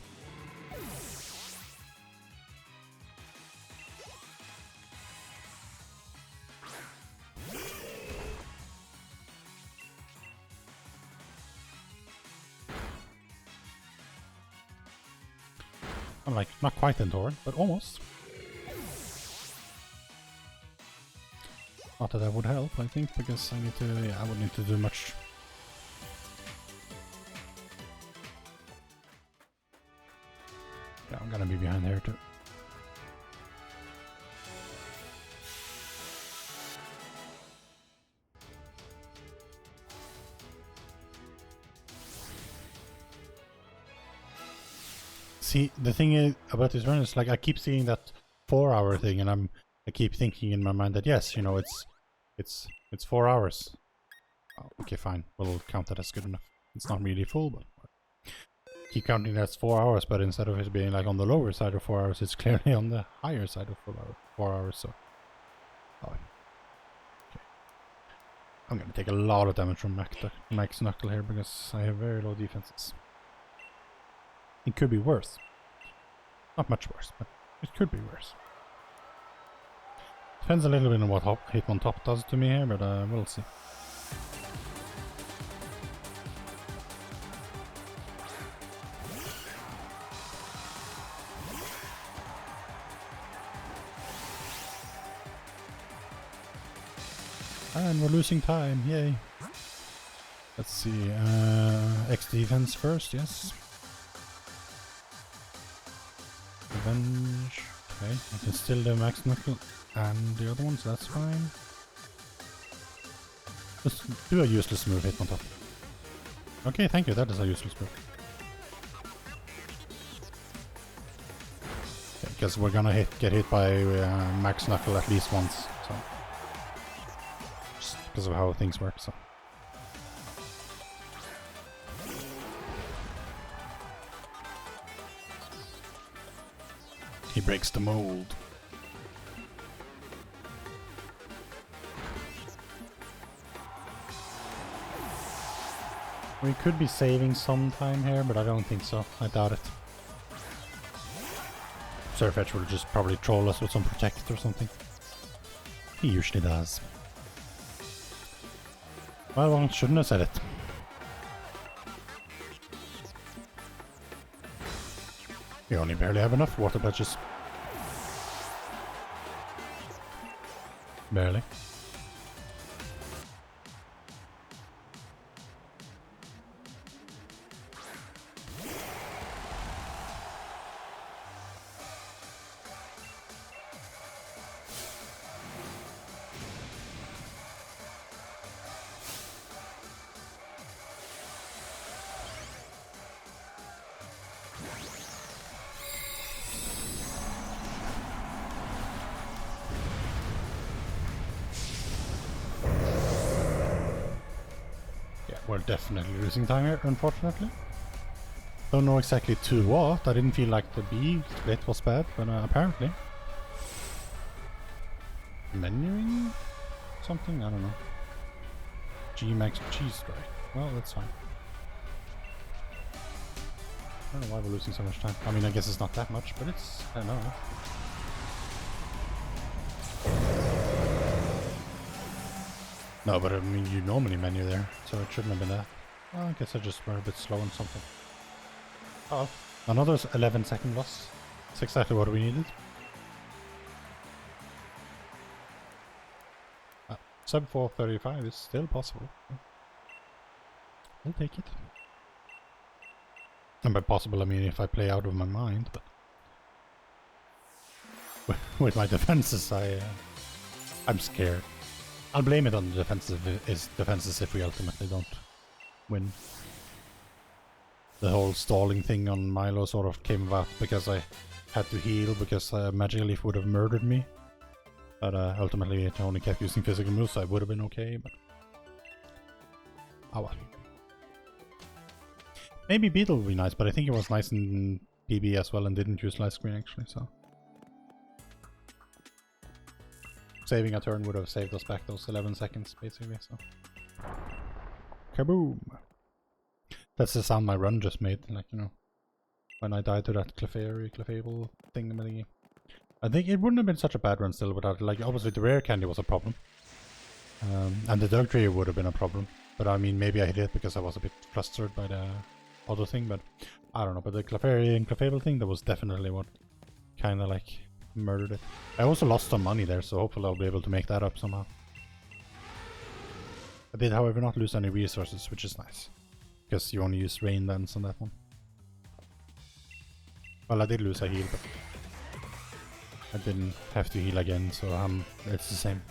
I'm like, not quite in Torrent, but almost. Not that that would help, I think, because I need to, yeah, I wouldn't need to do much. Yeah, I'm gonna be behind here too. See, the thing is about this run is like I keep seeing that 4-hour thing, and I keep thinking in my mind that yes, you know, it's 4 hours. Oh, okay, fine. We'll count that as good enough. It's not really full, but keep counting that's 4 hours. But instead of it being like on the lower side of 4 hours, it's clearly on the higher side of 4 hours. So, oh, okay. I'm gonna take a lot of damage from Max Knuckle here because I have very low defenses. It could be worse. Not much worse, but it could be worse. Depends a little bit on what Hitmontop does to me here, but we'll see. And we're losing time, yay. Let's see, X defense first, yes. Revenge. Okay, I can still do Max Knuckle and the other ones, that's fine. Just do a useless move, Hitmontop. Okay, thank you, that is a useless move. Okay, because we're gonna get hit by Max Knuckle at least once, so. Just because of how things work, so. He breaks the mold. We could be saving some time here, but I don't think so. I doubt it. Surfetch will just probably troll us with some protect or something. He usually does. Well, I shouldn't have said it. We only barely have enough water patches. Barely. We're definitely losing time here, unfortunately. Don't know exactly to what. I didn't feel like the B split was bad, but apparently. Menuing? Something? I don't know. G-Max G-Strike. Well, that's fine. I don't know why we're losing so much time. I mean, I guess it's not that much, but it's... I don't know. No, but I mean, you normally menu there, so it shouldn't have been that. Well, I guess I just were a bit slow on something. Oh, another 11-second loss. That's exactly what we needed. Sub 435 is still possible. I'll take it. And by possible I mean if I play out of my mind, but with my defenses I'm scared. I'll blame it on the defenses if we ultimately don't win. The whole stalling thing on Milo sort of came about because I had to heal because Magic Leaf would have murdered me. But ultimately it only kept using physical moves, so I would have been okay, but... oh well. Maybe Beetle would be nice, but I think it was nice in PB as well and didn't use light screen actually, so... saving a turn would have saved us back those 11 seconds, basically, so... Kaboom! That's the sound my run just made, like, you know, when I died to that Clefable thing. I think it wouldn't have been such a bad run still without, like, obviously the rare candy was a problem. And the Dug Tree would have been a problem. But I mean, maybe I hit it because I was a bit flustered by the other thing, but I don't know. But the Clefairy and Clefable thing, that was definitely what kind of, like, murdered it. I also lost some money there, so hopefully I'll be able to make that up somehow. I did, however, not lose any resources, which is nice. Because you only use Rain Dance on that one. Well, I did lose a heal, but I didn't have to heal again, so it's the same.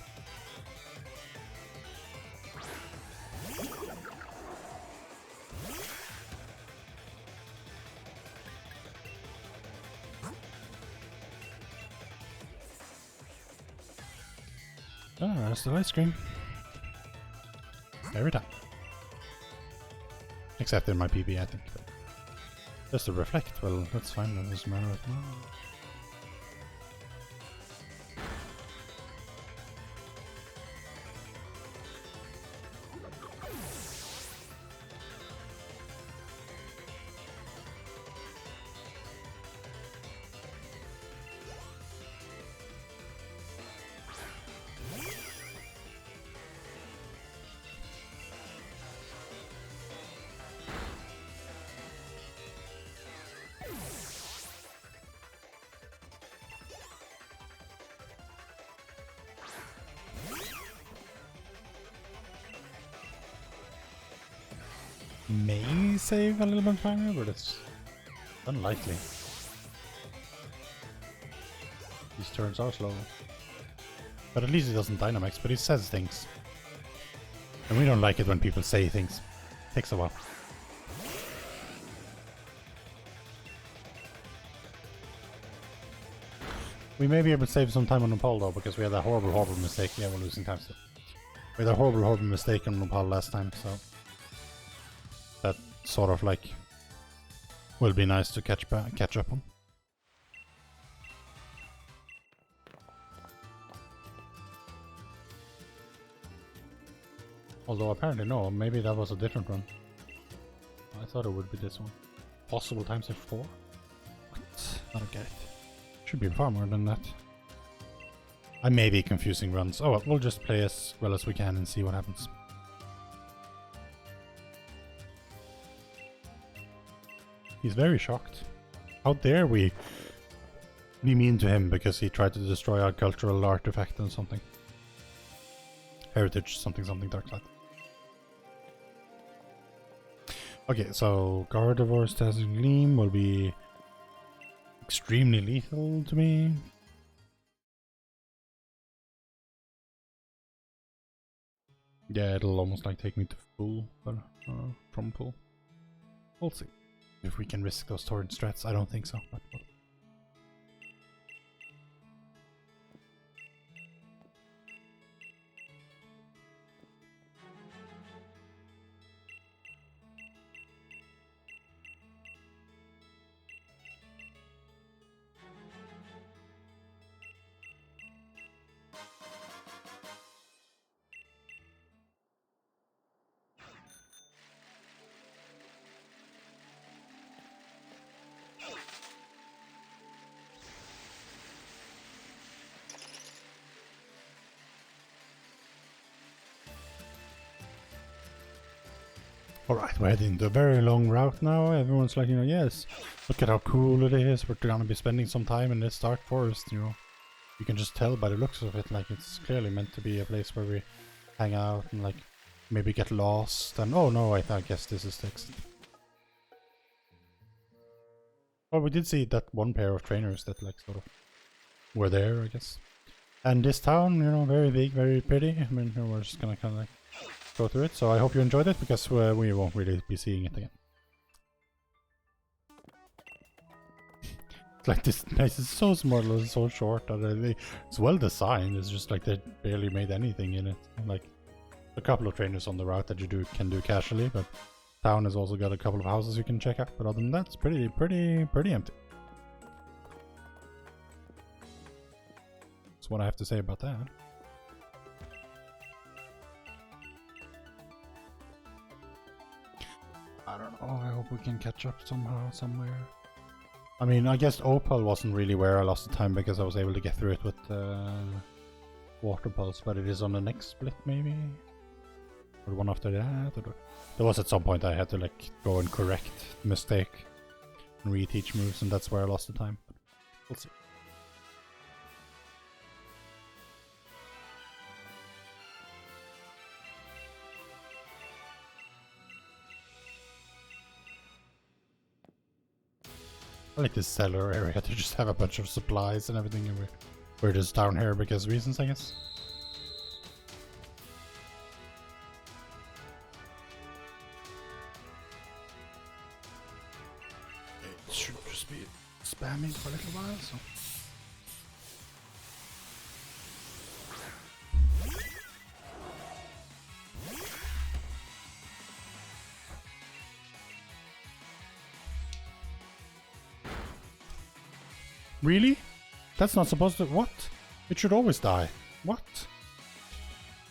Ah, that's the ice cream. Every time. Except in my PB, I think. But just to reflect, well, that's fine, that doesn't matter right now. May save a little bit of time, but it's unlikely. These turns are slow. But at least he doesn't Dynamax, but he says things. And we don't like it when people say things. Takes a while. We may be able to save some time on Nepal though, because we had a horrible mistake. Yeah, we're losing time still. We had a horrible mistake on Nepal last time, so... that sort of like will be nice to catch up on. Although apparently no, maybe that was a different one. I thought it would be this one. Possible times of 4? What? I don't get it. Should be far more than that. I may be confusing runs. Oh well, we'll just play as well as we can and see what happens. He's very shocked. How dare we be mean to him because he tried to destroy our cultural artifact and something. Heritage, something dark side. Okay, so Gardevoir's Dazzling Gleam will be extremely lethal to me. Yeah, it'll almost like take me to full, but from full. We'll see. If we can risk those torrent strats, I don't think so. But alright, we're heading to a very long route now. Everyone's like, you know, yes, look at how cool it is. We're gonna be spending some time in this dark forest, you know. You can just tell by the looks of it, like it's clearly meant to be a place where we hang out and like maybe get lost and oh no, I guess this is the exit. Oh, we did see that one pair of trainers that like sort of were there, I guess. And this town, you know, very big, very pretty. I mean, we're just gonna kind of like go through it. So I hope you enjoyed it because we won't really be seeing it again. Like this place is so small, it's so short, and it's well designed. It's just like they barely made anything in it. Like a couple of trainers on the route that you can do casually, but town has also got a couple of houses you can check out. But other than that, it's pretty empty. That's what I have to say about that. I don't know. I hope we can catch up somehow, somewhere. I mean, I guess Opal wasn't really where I lost the time because I was able to get through it with Water Pulse, but it is on the next split maybe? Or the one after that? Or there was at some point I had to like go and correct the mistake and reteach moves, and that's where I lost the time. But we'll see. I like this cellar area to just have a bunch of supplies and everything, and we're just down here because reasons, I guess. It should just be spamming for a little while, so. Really? That's not supposed to... What? It should always die. What?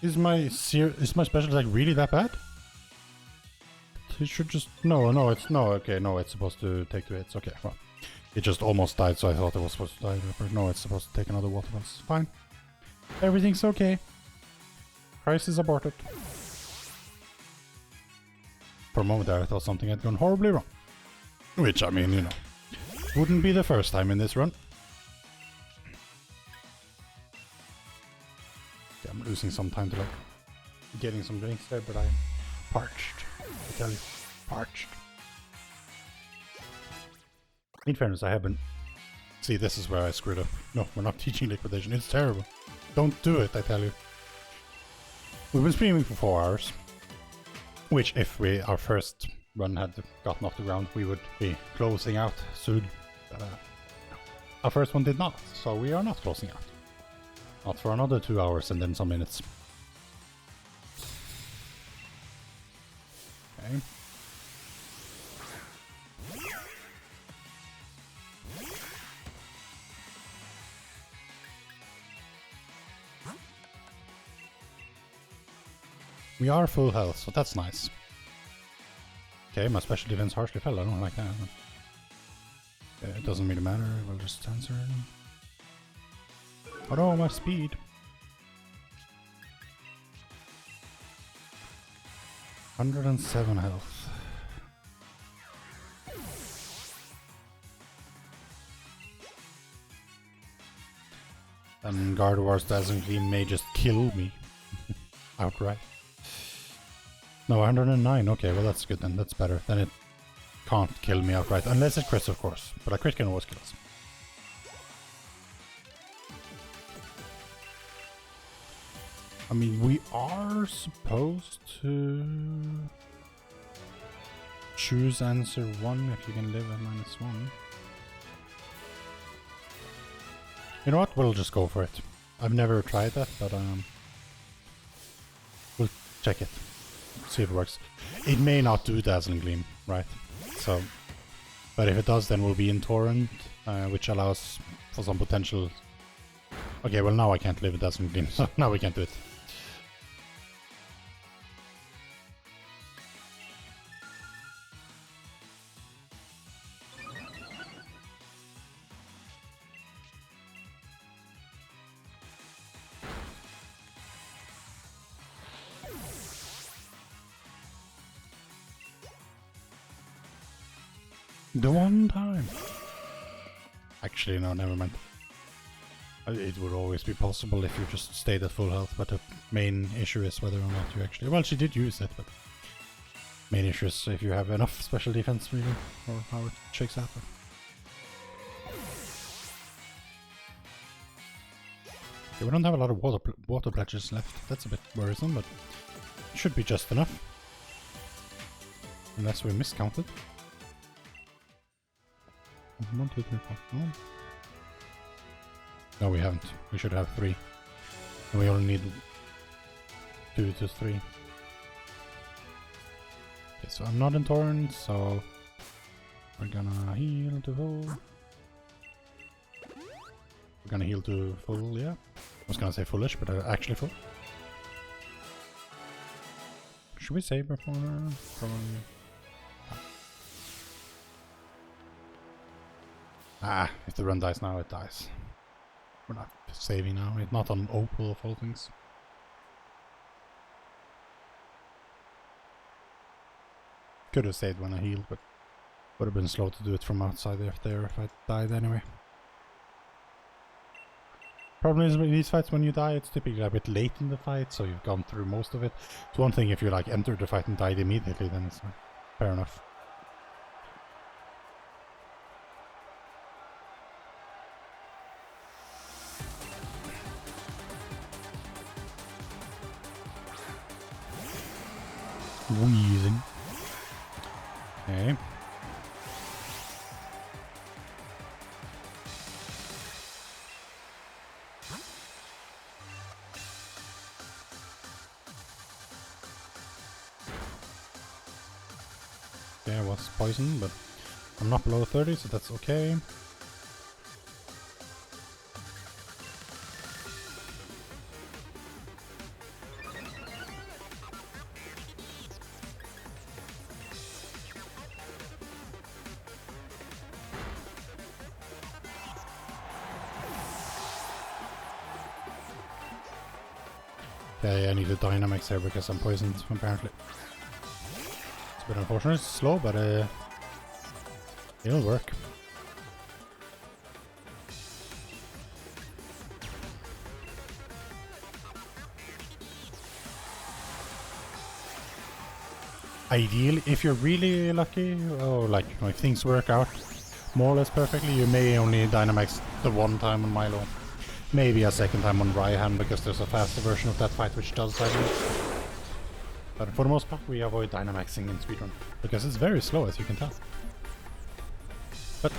Is my special attack really that bad? It should just... No, it's... No, okay, no, it's supposed to take 2 hits. Okay, well. It just almost died, so I thought it was supposed to die. But no, it's supposed to take another water pulse. Fine. Everything's okay. Crisis aborted. For a moment there, I thought something had gone horribly wrong. Which, I mean, you know, wouldn't be the first time in this run. Okay, I'm losing some time to like getting some drinks there, but I'm parched. I tell you, parched. In fairness, I haven't... See, this is where I screwed up. No, we're not teaching liquidation. It's terrible. Don't do it, I tell you. We've been streaming for 4 hours. Which, if our first run had gotten off the ground, we would be closing out soon. Our first one did not, so we are not closing out. Not for another 2 hours and then some minutes. Okay. We are full health, so that's nice. Okay, my special defense harshly fell. I don't like that. It doesn't really matter. We'll just answer it. Oh no, my speed. $107 health. And Gardevoir's Dazzling Gleam may just kill me outright. No, 109. Okay, well that's good then. That's better. Then it can't kill me outright. Unless it crits, of course. But a crit can always kill us. I mean, we are supposed to choose answer 1 if you can live at -1. You know what? We'll just go for it. I've never tried that, but we'll check it. See if it works. It may not do Dazzling Gleam, right? So, but if it does, then we'll be in Torrent, which allows for some potential... Okay, well now I can't live with Dazzling Gleam, so now we can't do it. The one time. Actually, no, never mind. It would always be possible if you just stayed at full health, but the main issue is whether or not you actually... Well, she did use it, but... Main issue is if you have enough special defense, really, or how it shakes out. Okay, we don't have a lot of water pledges left. That's a bit worrisome, but it should be just enough. Unless we miscounted. 1, 2, 3, 4. Oh. No, we haven't. We should have 3. And we only need 2 to 3. Okay, so I'm not in torrent, so we're gonna heal to full. We're gonna heal to full, yeah. I was gonna say foolish, but actually full. Should we save before? Probably. Ah, if the run dies now, it dies. We're not saving now. It's not on Opal of all things. Could have saved when I healed, but would have been slow to do it from outside there if I died anyway. Problem is with these fights, when you die, it's typically a bit late in the fight, so you've gone through most of it. It's one thing if you like enter the fight and died immediately, then it's fair enough. Wheezing. Okay. Okay, I was poisoned, but I'm not below 30, so that's okay. Okay, I need a Dynamax here because I'm poisoned, apparently. It's a bit unfortunate, it's slow, but it'll work. Ideally, if you're really lucky, or like if things work out more or less perfectly, you may only Dynamax the one time on Milo. Maybe a second time on Raihan, because there's a faster version of that fight which does Dynamax. But for the most part, we avoid Dynamaxing in speedrun, because it's very slow, as you can tell. But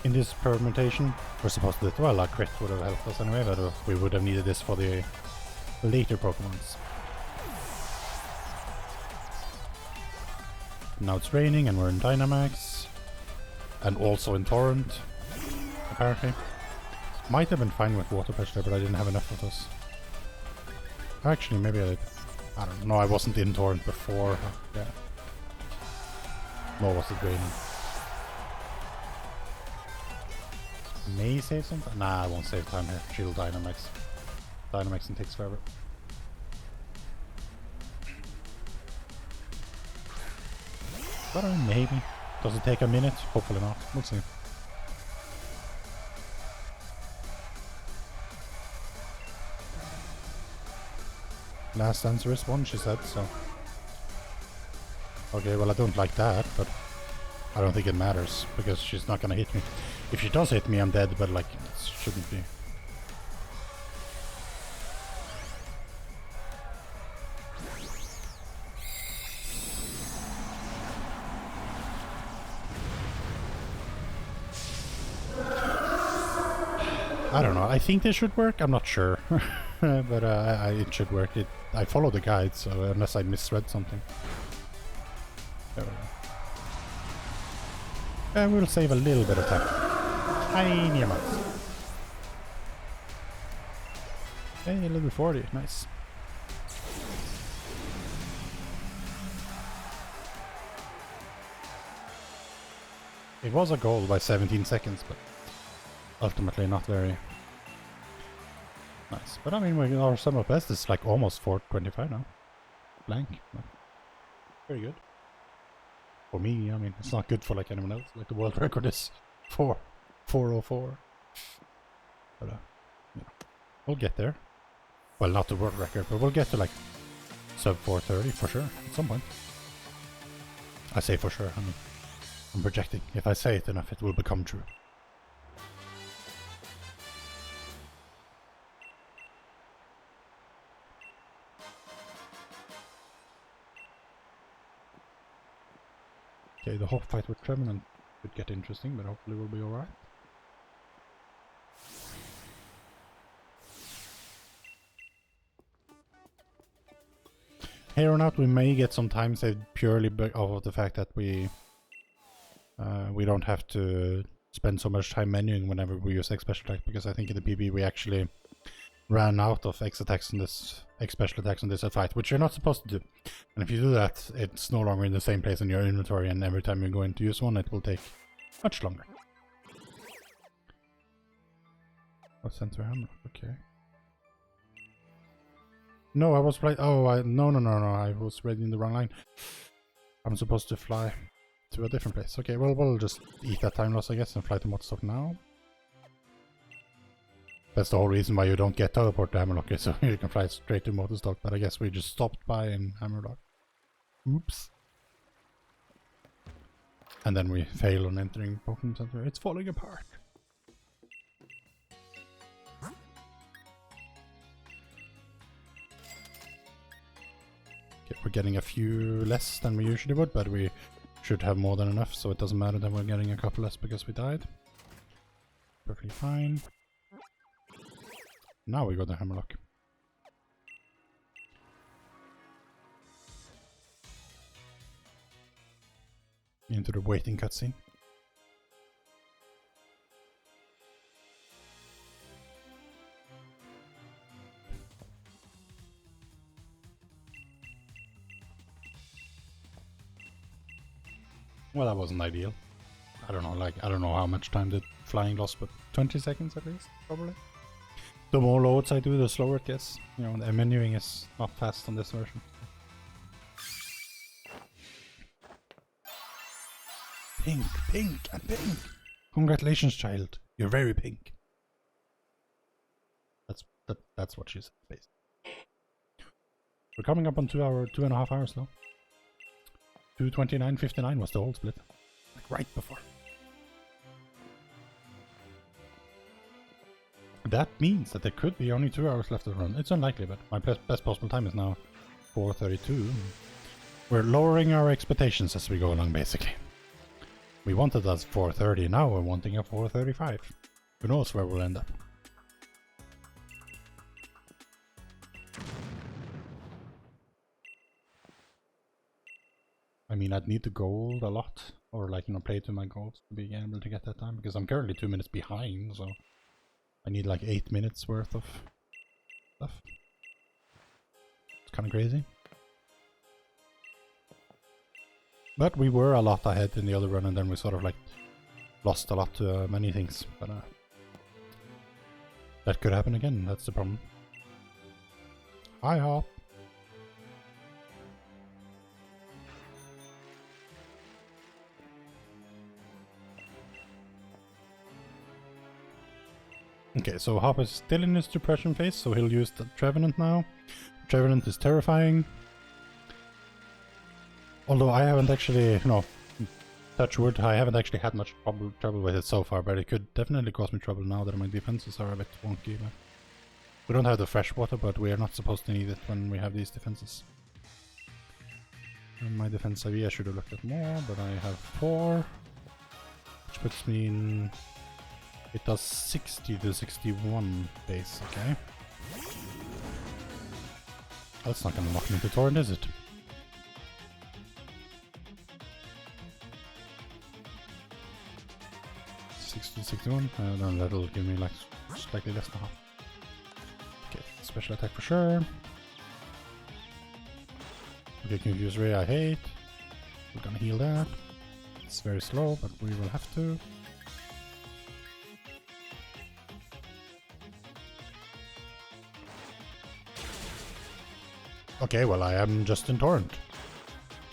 in this permutation, we're supposed to... Well, a crit would have helped us anyway, but we would have needed this for the later Pokémons. Now it's raining and we're in Dynamax. And also in Torrent, apparently. Might have been fine with water pressure, but I didn't have enough of those. Actually, maybe I did. I don't know, I wasn't in Torrent before. Yeah. Nor was it raining. May save something? Nah, I won't save time here. She'll Dynamax. Dynamaxing takes forever. But maybe. Does it take a minute? Hopefully not. We'll see. Last answer is 1, she said, so... Okay, well I don't like that, but... I don't think it matters, because she's not gonna hit me. If she does hit me, I'm dead, but like, it shouldn't be. I don't know, I think this should work, I'm not sure. But it should work. I follow the guide, so unless I misread something. There we go. And we'll save a little bit of time. Tiny amounts. Hey, level 40, nice. It was a goal by 17 seconds, but ultimately not very nice. But I mean, our sum of best is like almost 425 now. Blank. Very good. For me, I mean, it's not good for like anyone else. Like the world record is 404. But We'll get there. Well, not the world record, but we'll get to like sub 430 for sure at some point. I say for sure, I mean, I'm projecting. If I say it enough, it will become true. Okay, the whole fight with Trevenant could get interesting, but hopefully we'll be alright. Here on out we may get some time saved purely off of the fact that we don't have to spend so much time menuing whenever we use X special attack, because I think in the PB we actually ran out of X attacks on this, X special attacks on this fight, which you're not supposed to do. And if you do that, it's no longer in the same place in your inventory, and every time you're going to use one, it will take much longer. Oh, center hammer, okay. No, I was right. Oh, no, I was reading the wrong line. I'm supposed to fly to a different place. Okay, well, we'll just eat that time loss, I guess, and fly to Motostock now. That's the whole reason why you don't get teleport to Hammerlock, is so you can fly straight to Motostock, but I guess we just stopped by in Hammerlock. Oops. And then we fail on entering Pokémon Center. It's falling apart. Okay, we're getting a few less than we usually would, but we should have more than enough, so it doesn't matter that we're getting a couple less because we died. Perfectly fine. Now we got the Hammerlock. Into the waiting cutscene. Well, that wasn't ideal. I don't know, like, I don't know how much time the flying lost, but 20 seconds at least, probably. The more loads I do, the slower it gets. You know, the menuing is not fast on this version. Pink, pink, and pink! Congratulations, child. You're very pink. That's what she said, basically. We're coming up on 2.5 hours now. 2:29:59 was the whole split. Like right before. That means that there could be only 2 hours left to run. It's unlikely, but my best possible time is now 4:32. We're lowering our expectations as we go along, basically. We wanted us 4:30, now we're wanting a 4:35. Who knows where we'll end up. I mean, I'd need to gold a lot, or like, you know, play to my goals to be able to get that time, because I'm currently 2 minutes behind, so I need like 8 minutes worth of stuff. It's kind of crazy. But we were a lot ahead in the other run, and then we sort of like lost a lot to many things, but that could happen again, that's the problem. Hi, Hop. Okay, so Hop is still in his depression phase, so he'll use the Trevenant now. Trevenant is terrifying. Although I haven't actually, touch wood, I haven't actually had much trouble with it so far, but it could definitely cause me trouble now that my defenses are a bit wonky. But we don't have the fresh water, but we are not supposed to need it when we have these defenses. And my defense IV I should have looked at more, but I have 4, which puts me in... It does 60 to 61 base, okay. That's not gonna knock me into Torrent, is it? to 61, then that'll give me like slightly less than half. Okay, special attack for sure. Okay, Confuse Ray I hate. We're gonna heal that. It's very slow, but we will have to. Okay, well I am just in Torrent.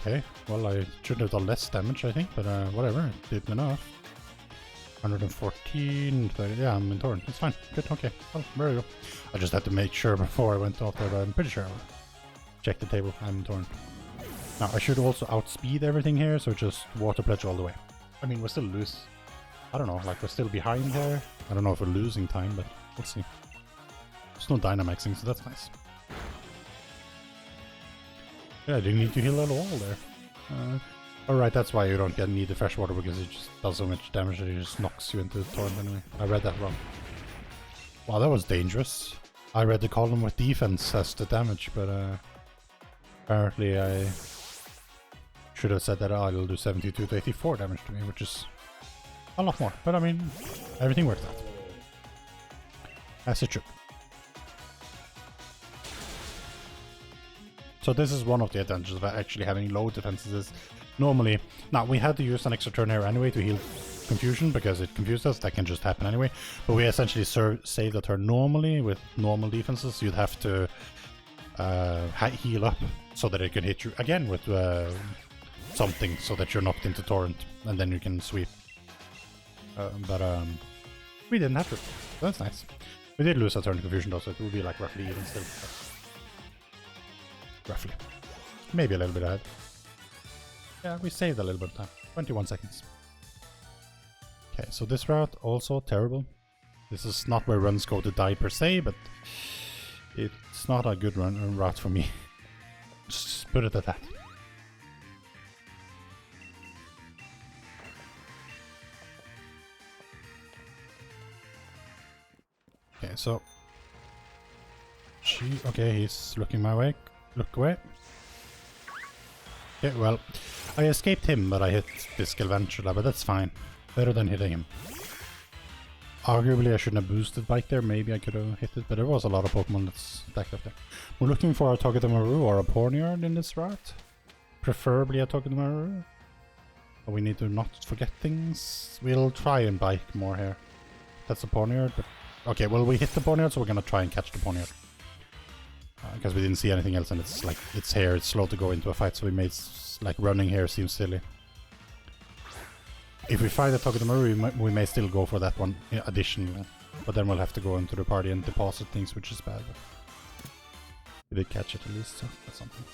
Okay, well I should have done less damage I think, but whatever, it did enough. 114, 30, yeah, I'm in torrent. It's fine. Good, okay. Well, there we go. I just had to make sure before I went off there, but I'm pretty sure I'll check the table. I'm in torrent. Now, I should also outspeed everything here, so just water pledge all the way. I mean, we're still loose. I don't know, like we're still behind here. I don't know if we're losing time, but we'll see. There's no Dynamaxing, so that's nice. Yeah, I didn't need to heal at all there. Alright, that's why you don't need the fresh water, because it just does so much damage that it just knocks you into the torrent anyway. I read that wrong. Wow, that was dangerous. I read the column with defense as the damage, but apparently I should have said that it'll do 72 to 84 damage to me, which is a lot more. But I mean, everything worked out. As it should. So this is one of the advantages of actually having low defenses. Is normally, now we had to use an extra turn here anyway to heal confusion because it confused us. That can just happen anyway. But we essentially save the turn normally with normal defenses. You'd have to heal up so that it can hit you again with something so that you're knocked into torrent and then you can sweep. But we didn't have to. That's nice. We did lose a turn to confusion though, so it would be like roughly even still. Roughly. Maybe a little bit ahead. Yeah, we saved a little bit of time. 21 seconds. Okay, so this route also terrible. This is not where runs go to die per se, but it's not a good route for me. Just put it at that. Okay, so okay, he's looking my way. Look away. Okay, well, I escaped him, but I hit this Galvantula, but that's fine. Better than hitting him. Arguably, I shouldn't have boosted Bike there. Maybe I could have hit it, but there was a lot of Pokemon that's stacked up there. We're looking for a Togedemaru or a Pawniard in this route. Preferably a Togedemaru. But we need to not forget things. We'll try and Bike more here. That's a Pawniard, but... Okay, well, we hit the Pawniard, so we're gonna try and catch the Pawniard. Because we didn't see anything else, and it's like, it's here, it's slow to go into a fight, so we made, like, running here seem silly. If we find a Togedemaru, we may still go for that one additionally. But then we'll have to go into the party and deposit things, which is bad. But we did catch it at least, so that's something.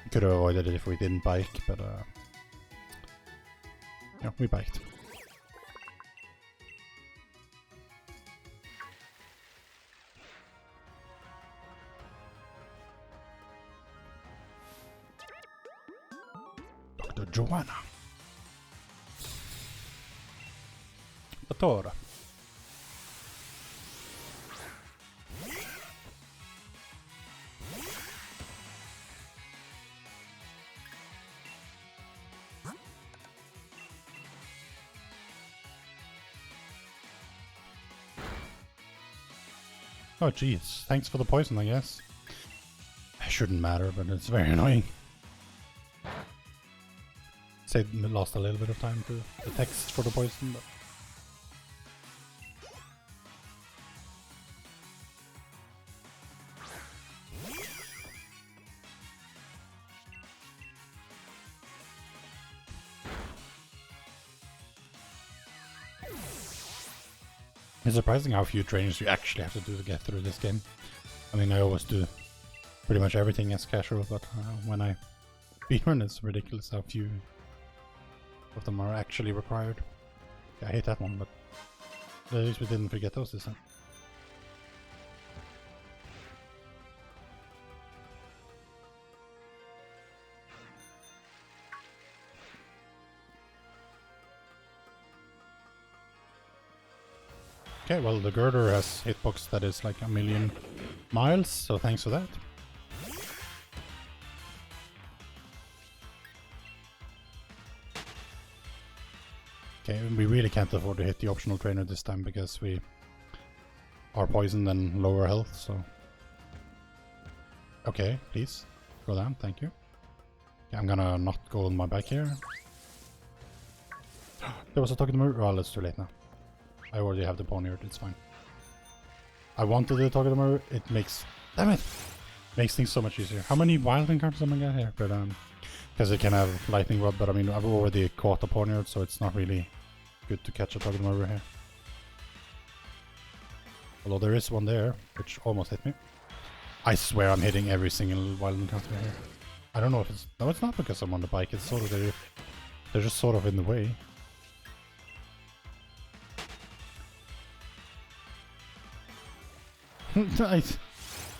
We could have avoided it if we didn't Bike, but yeah, we biked. Joanna. Batora. Oh jeez, thanks for the poison, I guess. It shouldn't matter, but it's very annoying. Lost a little bit of time to the text for the poison, but... It's surprising how few trainings you actually have to do to get through this game. I mean, I always do pretty much everything as casual, but when I speedrun, it's ridiculous how few of them are actually required. Yeah, I hate that one, but at least we didn't forget those this time. Okay, well, the Girder has hitbox that is like 1,000,000 miles, so thanks for that. Okay, we really can't afford to hit the optional trainer this time because we are poisoned and lower health, so... Okay, please, go down, thank you. Okay, I'm gonna not go on my back here. There was a Togedemaru. Well, it's too late now. I already have the Pawniard, it's fine. I wanted the Togedemaru, it makes... Damn it! Makes things so much easier. How many wild encounters am I getting here? But because it can have lightning rod, but I mean I've already caught a poniard, so it's not really good to catch a Togedemaru here. Although there is one there, which almost hit me. I swear I'm hitting every single wild encounter here. I don't know if it's... No, it's not because I'm on the bike. It's sort of... They're just sort of in the way.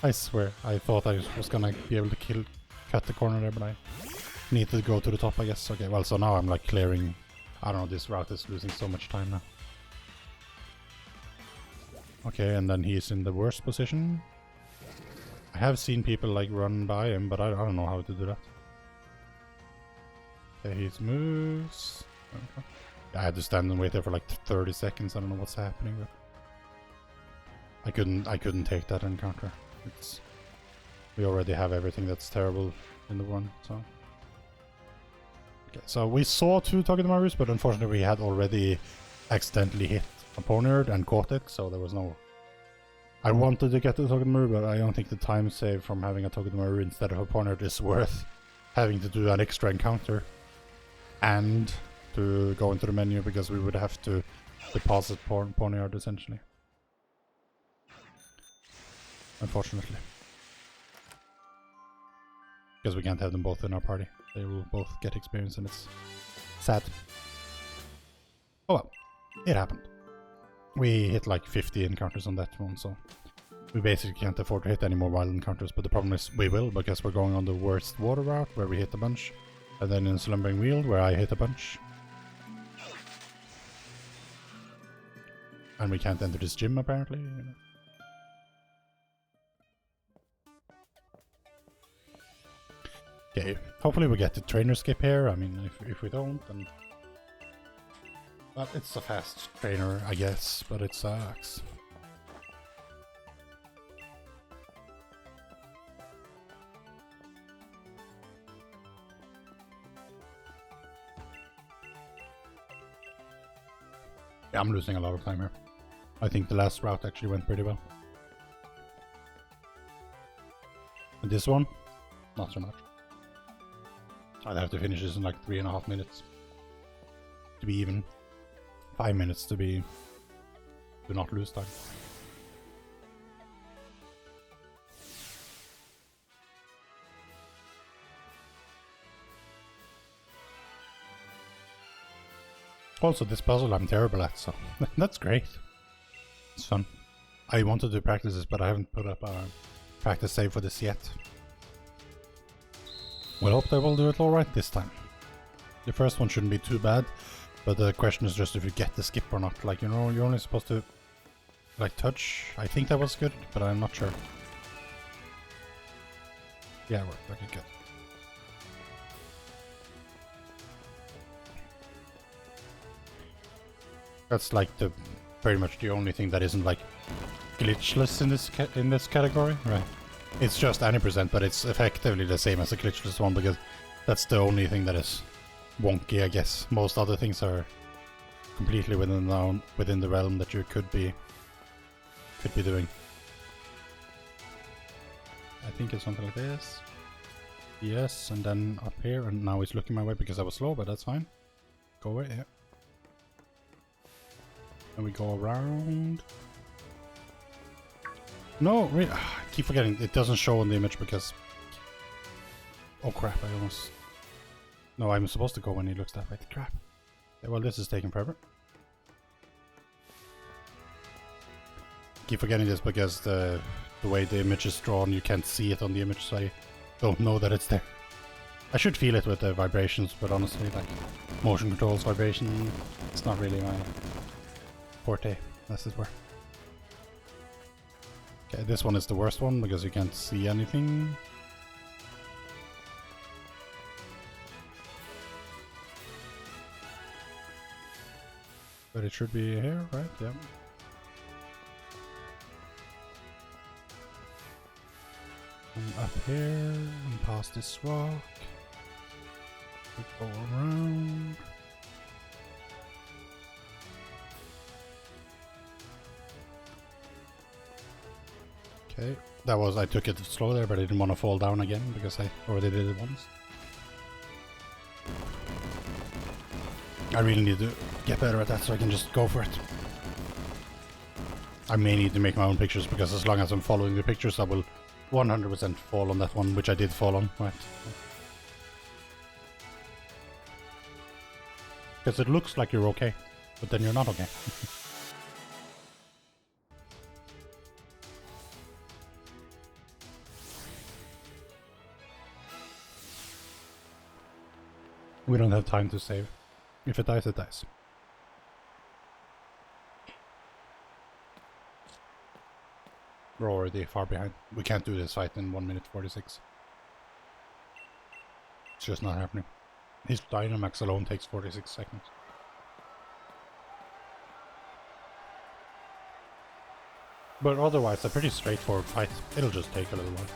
I swear. I thought I was gonna be able to cut the corner there, but I need to go to the top, I guess. Okay, well, so now I'm like clearing... I don't know, this route is losing so much time now. Okay, and then he's in the worst position. I have seen people like run by him, but I don't know how to do that. Okay, he moves. Okay. I had to stand and wait there for like 30 seconds. I don't know what's happening, but I couldn't take that encounter. We already have everything that's terrible in the one, so. Okay, so we saw 2 Togedemarus, but unfortunately we had already accidentally hit a poniard and caught it, so there was no... I wanted to get the Togedemaru, but I don't think the time save from having a Togedemaru instead of a poniard is worth having to do an extra encounter and to go into the menu, because we would have to deposit poniard essentially. Unfortunately. Because we can't have them both in our party. They will both get experience and it's sad. Oh well, it happened. We hit like 50 encounters on that one, so we basically can't afford to hit any more wild encounters, but the problem is we will, because we're going on the worst water route where we hit a bunch, and then in Slumbering Weald where I hit a bunch. And we can't enter this gym apparently. Okay, hopefully we get the trainer skip here. I mean, if we don't, then... Well, it's a fast trainer, I guess, but it sucks. Yeah, I'm losing a lot of time here. I think the last route actually went pretty well. And this one, not so much. I'd have to finish this in like 3.5 minutes to be even. 5 minutes to not lose time. Also, this puzzle I'm terrible at, so that's great. It's fun. I wanted to practice this, but I haven't put up a practice save for this yet. We'll hope they will do it alright this time. The first one shouldn't be too bad. But the question is just if you get the skip or not. Like, you know, you're only supposed to, like, touch. I think that was good, but I'm not sure. Yeah, it worked. Okay, good. That's like pretty much the only thing that isn't like glitchless in this category, right? It's just any percent, but it's effectively the same as a glitchless one, because that's the only thing that is wonky, I guess. Most other things are completely within the realm that you could be doing. I think it's something like this. Yes, and then up here, and now he's looking my way because I was slow, but that's fine. Go away, yeah. And we go around. No, really, I keep forgetting. It doesn't show on the image because... Oh crap, I almost... No, I'm supposed to go when he looks that way. Crap. Yeah, well, this is taking forever. Keep forgetting this because the way the image is drawn, you can't see it on the image, so I don't know that it's there. I should feel it with the vibrations, but honestly, like, motion controls, vibration, it's not really my forte, as it were. Okay, this one is the worst one because you can't see anything. But it should be here, right? Yeah. And up here, and past this rock. We go around. Okay, that was, I took it slow there, but I didn't want to fall down again because I already did it once. I really need to get better at that so I can just go for it. I may need to make my own pictures because as long as I'm following the pictures I will 100% fall on that one, which I did fall on, right? Because it looks like you're okay, but then you're not okay. We don't have time to save. If it dies, it dies. We're already far behind. We can't do this fight in 1 minute 46. It's just not happening. His Dynamax alone takes 46 seconds. But otherwise, a pretty straightforward fight. It'll just take a little while.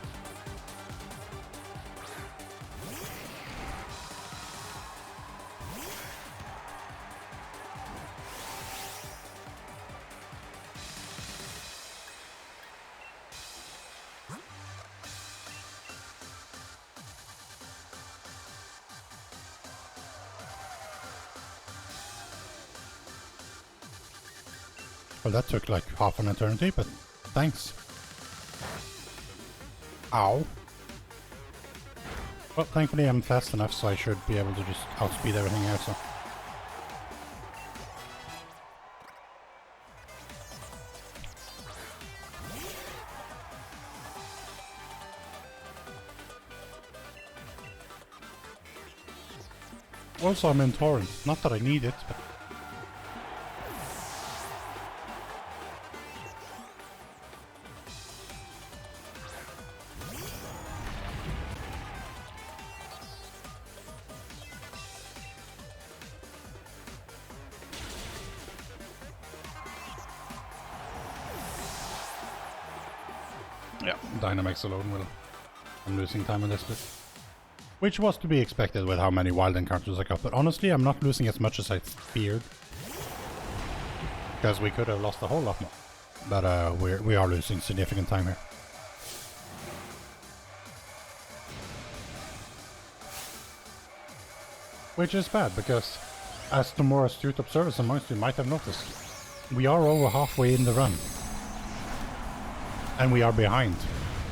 Well, that took like half an eternity, but thanks. Ow. Well, thankfully I'm fast enough, so I should be able to just outspeed everything else. So. Also, I'm in Torrent. Not that I need it, but... yeah, Dynamax alone will... I'm losing time on this bit. Which was to be expected with how many wild encounters I got, but honestly I'm not losing as much as I feared. Because we could have lost a whole lot more. But we are losing significant time here. Which is bad, because as the more astute observers amongst you might have noticed, we are over halfway in the run. And we are behind.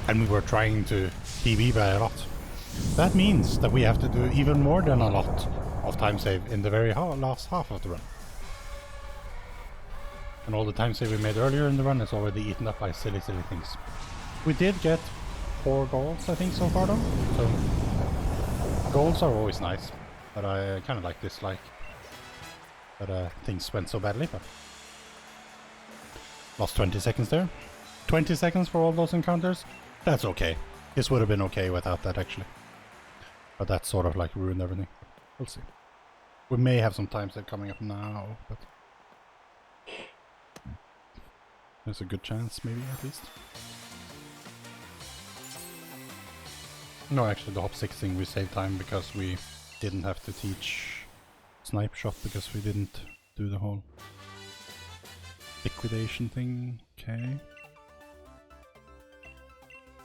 And we were trying to PB by a lot. That means that we have to do even more than a lot of time save in the very last half of the run. And all the time save we made earlier in the run is already eaten up by silly things. We did get 4 goals, I think, so far though. So goals are always nice, but I kind of like dislike that things went so badly. But lost 20 seconds there. 20 seconds for all those encounters. That's okay. This would have been okay without that actually. But that sort of like ruined everything. We'll see. We may have some time save coming up now, but there's a good chance, maybe at least. No, actually the hop 6 thing we saved time because we didn't have to teach snipe shot because we didn't do the whole liquidation thing. Okay.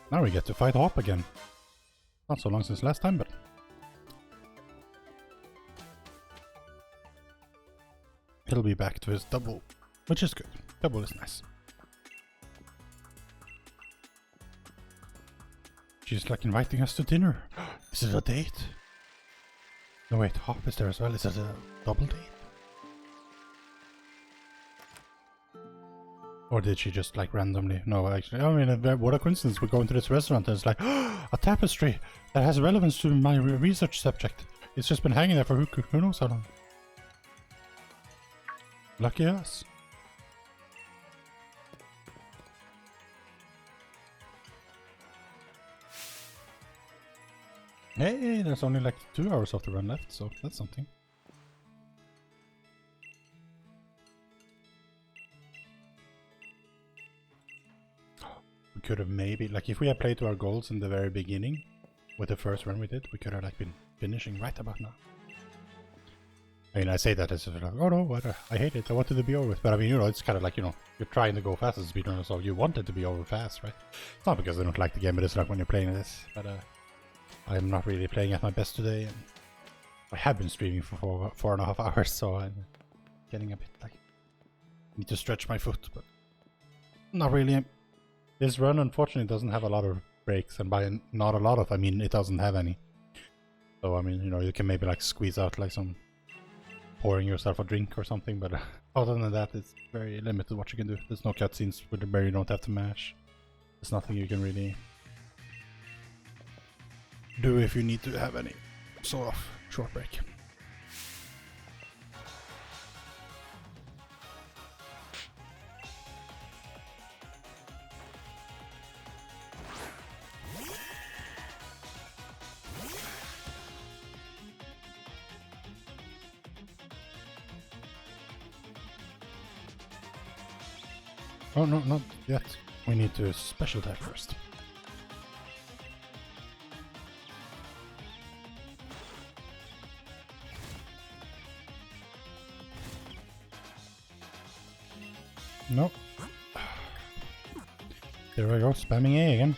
Now we get to fight Hop again. Not so long since last time, but... he'll be back to his double, which is good. Double is nice. She's like inviting us to dinner. Is it a date? No wait, Hop is there as well. Is it a double date? Or did she just like randomly? No, actually, I mean, what a coincidence. We go into this restaurant and it's like, a tapestry that has relevance to my research subject. It's just been hanging there for who knows how long. Lucky us. Hey, there's only like 2 hours of the run left, so that's something. We could have maybe, like if we had played to our goals in the very beginning, with the first run we did, we could have like been finishing right about now. I mean, I say that as if like, oh no, what, I hate it, I want it to be over with. But I mean, you know, it's kind of like, you know, you're trying to go fast as a speedrunner, so you want it to be over fast, right? It's not because I don't like the game, but it's like when you're playing this. But I'm not really playing at my best today, and I have been streaming for 4.5 hours, so I'm getting a bit like, need to stretch my foot, but not really. This run, unfortunately, doesn't have a lot of breaks, and by not a lot of, I mean it doesn't have any. So I mean, you know, you can maybe like squeeze out like some pouring yourself a drink or something, but other than that, it's very limited what you can do. There's no cutscenes where you don't have to mash. There's nothing you can really do if you need to have any sort of short break. Oh no, not yet. We need to special attack first. Nope. There we go, spamming A again.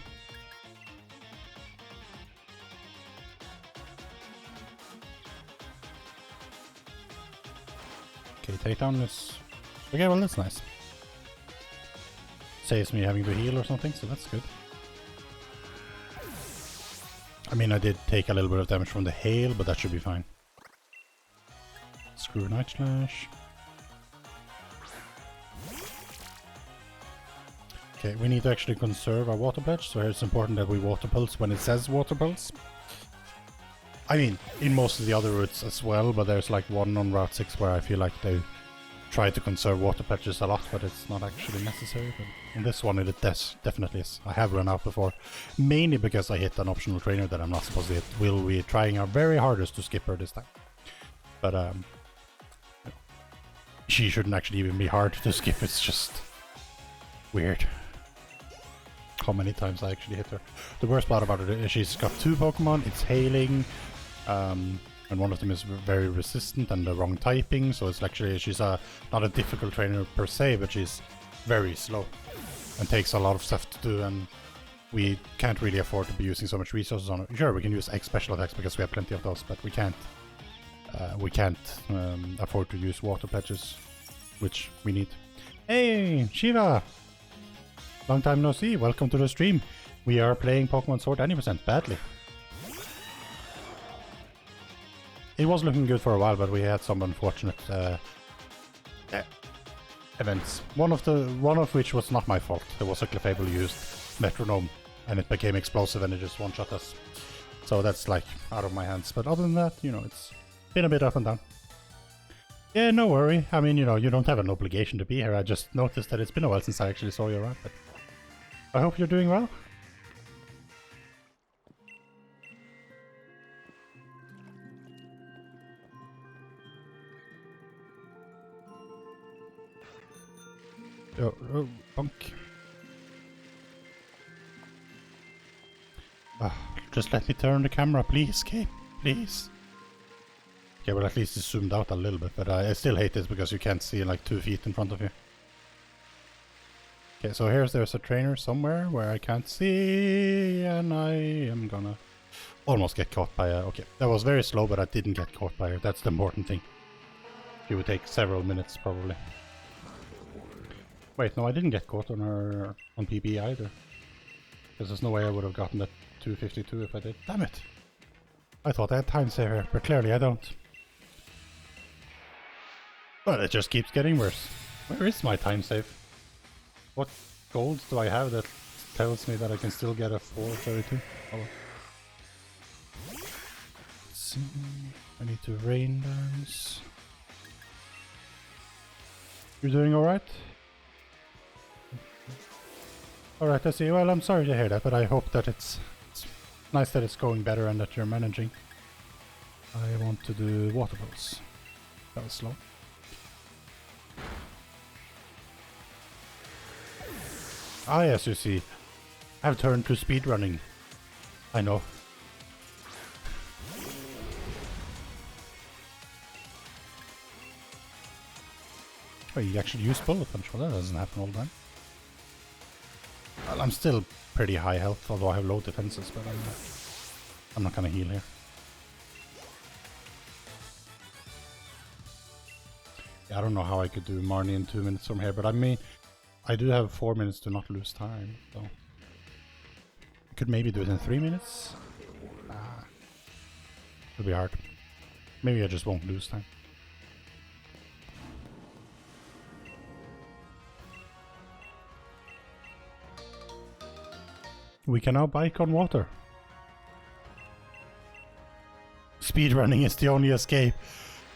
Okay, take down this. Okay, well that's nice. Saves me having to heal or something, so that's good. I mean, I did take a little bit of damage from the hail, but that should be fine. Screw Night Slash. Okay, we need to actually conserve our water pledge, so it's important that we water pulse when it says water pulse. I mean, in most of the other routes as well, but there's like one on Route 6 where I feel like they try to conserve water pledges a lot, but it's not actually necessary. But in this one, it definitely is. I have run out before, mainly because I hit an optional trainer that I'm not supposed to hit. We'll be trying our very hardest to skip her this time. But she shouldn't actually even be hard to skip, it's just weird how many times I actually hit her. The worst part about it is she's got 2 Pokemon, it's hailing, and one of them is very resistant and the wrong typing, so it's actually, she's not a difficult trainer per se, but she's very slow and takes a lot of stuff to do, and we can't really afford to be using so much resources on her. Sure, we can use X special attacks because we have plenty of those, but we can't afford to use water pledges, which we need. Hey, Shiva! Long time no see, welcome to the stream. We are playing Pokémon Sword Any badly. It was looking good for a while, but we had some unfortunate events. One of which was not my fault. There was a Clefable used metronome, and it became explosive, and it just one-shot us. So that's like out of my hands. But other than that, you know, it's been a bit up and down. Yeah, no worry. I mean, you know, you don't have an obligation to be here. I just noticed that it's been a while since I actually saw you around. But I hope you're doing well. Oh, bonk. Just let me turn the camera, please, okay? Please. Okay, well at least it's zoomed out a little bit, but I still hate this because you can't see like 2 feet in front of you. Okay, so there's a trainer somewhere where I can't see, and I am gonna almost get caught by a... Okay, that was very slow, but I didn't get caught by her. That's the important thing. It would take several minutes, probably. Wait, no, I didn't get caught on her on PB either. Because there's no way I would have gotten that 252 if I did. Damn it! I thought I had time saver, but clearly I don't. But it just keeps getting worse. Where is my time save? What golds do I have that tells me that I can still get a 432? Oh. Let's see. I need to rain dance. You're doing alright? Alright, I see. Well, I'm sorry to hear that, but I hope that it's nice that it's going better and that you're managing. I want to do water pulse. That was slow. Ah, yes, you see. I've turned to speedrunning. I know. Wait, you actually use bullet punch? Well, that doesn't happen all the time. Well, I'm still pretty high health, although I have low defenses, but I'm not gonna heal here. Yeah, I don't know how I could do Marnie in 2 minutes from here, but I mean, I do have 4 minutes to not lose time, so... I could maybe do it in 3 minutes? It'll be hard. Maybe I just won't lose time. We can now bike on water. Speedrunning is the only escape.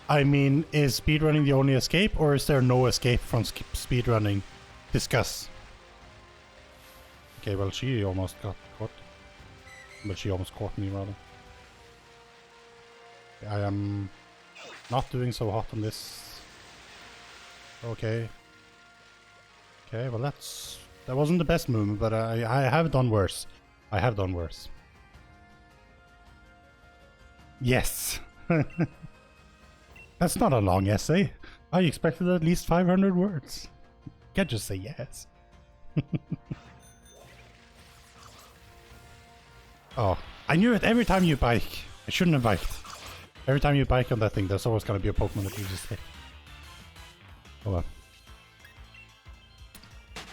I mean, is speedrunning the only escape, or is there no escape from speedrunning? Discuss. Okay, well, she almost got caught. But she almost caught me, rather. I am not doing so hot on this. Okay. Okay, well that wasn't the best movement, but I have done worse. I have done worse. Yes! That's not a long essay. I expected at least 500 words. Can't just say yes. Oh, I knew it every time you bike. I shouldn't have biked. Every time you bike on that thing, there's always going to be a Pokemon that you just hit. Oh well.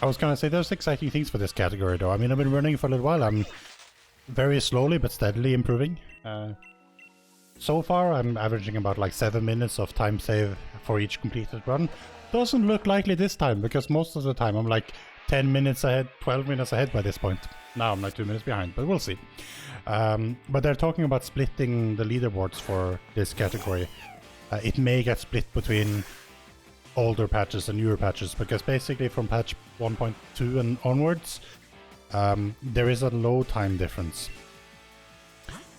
I was gonna say there's exciting things for this category though. I mean, I've been running for a little while. I'm very slowly but steadily improving. So far I'm averaging about like 7 minutes of time save for each completed run. Doesn't look likely this time, because most of the time I'm like 10 minutes ahead, 12 minutes ahead by this point. Now I'm like 2 minutes behind, but we'll see. But they're talking about splitting the leaderboards for this category. It may get split between older patches and newer patches, because basically from patch 1.2 and onwards, there is a load time difference.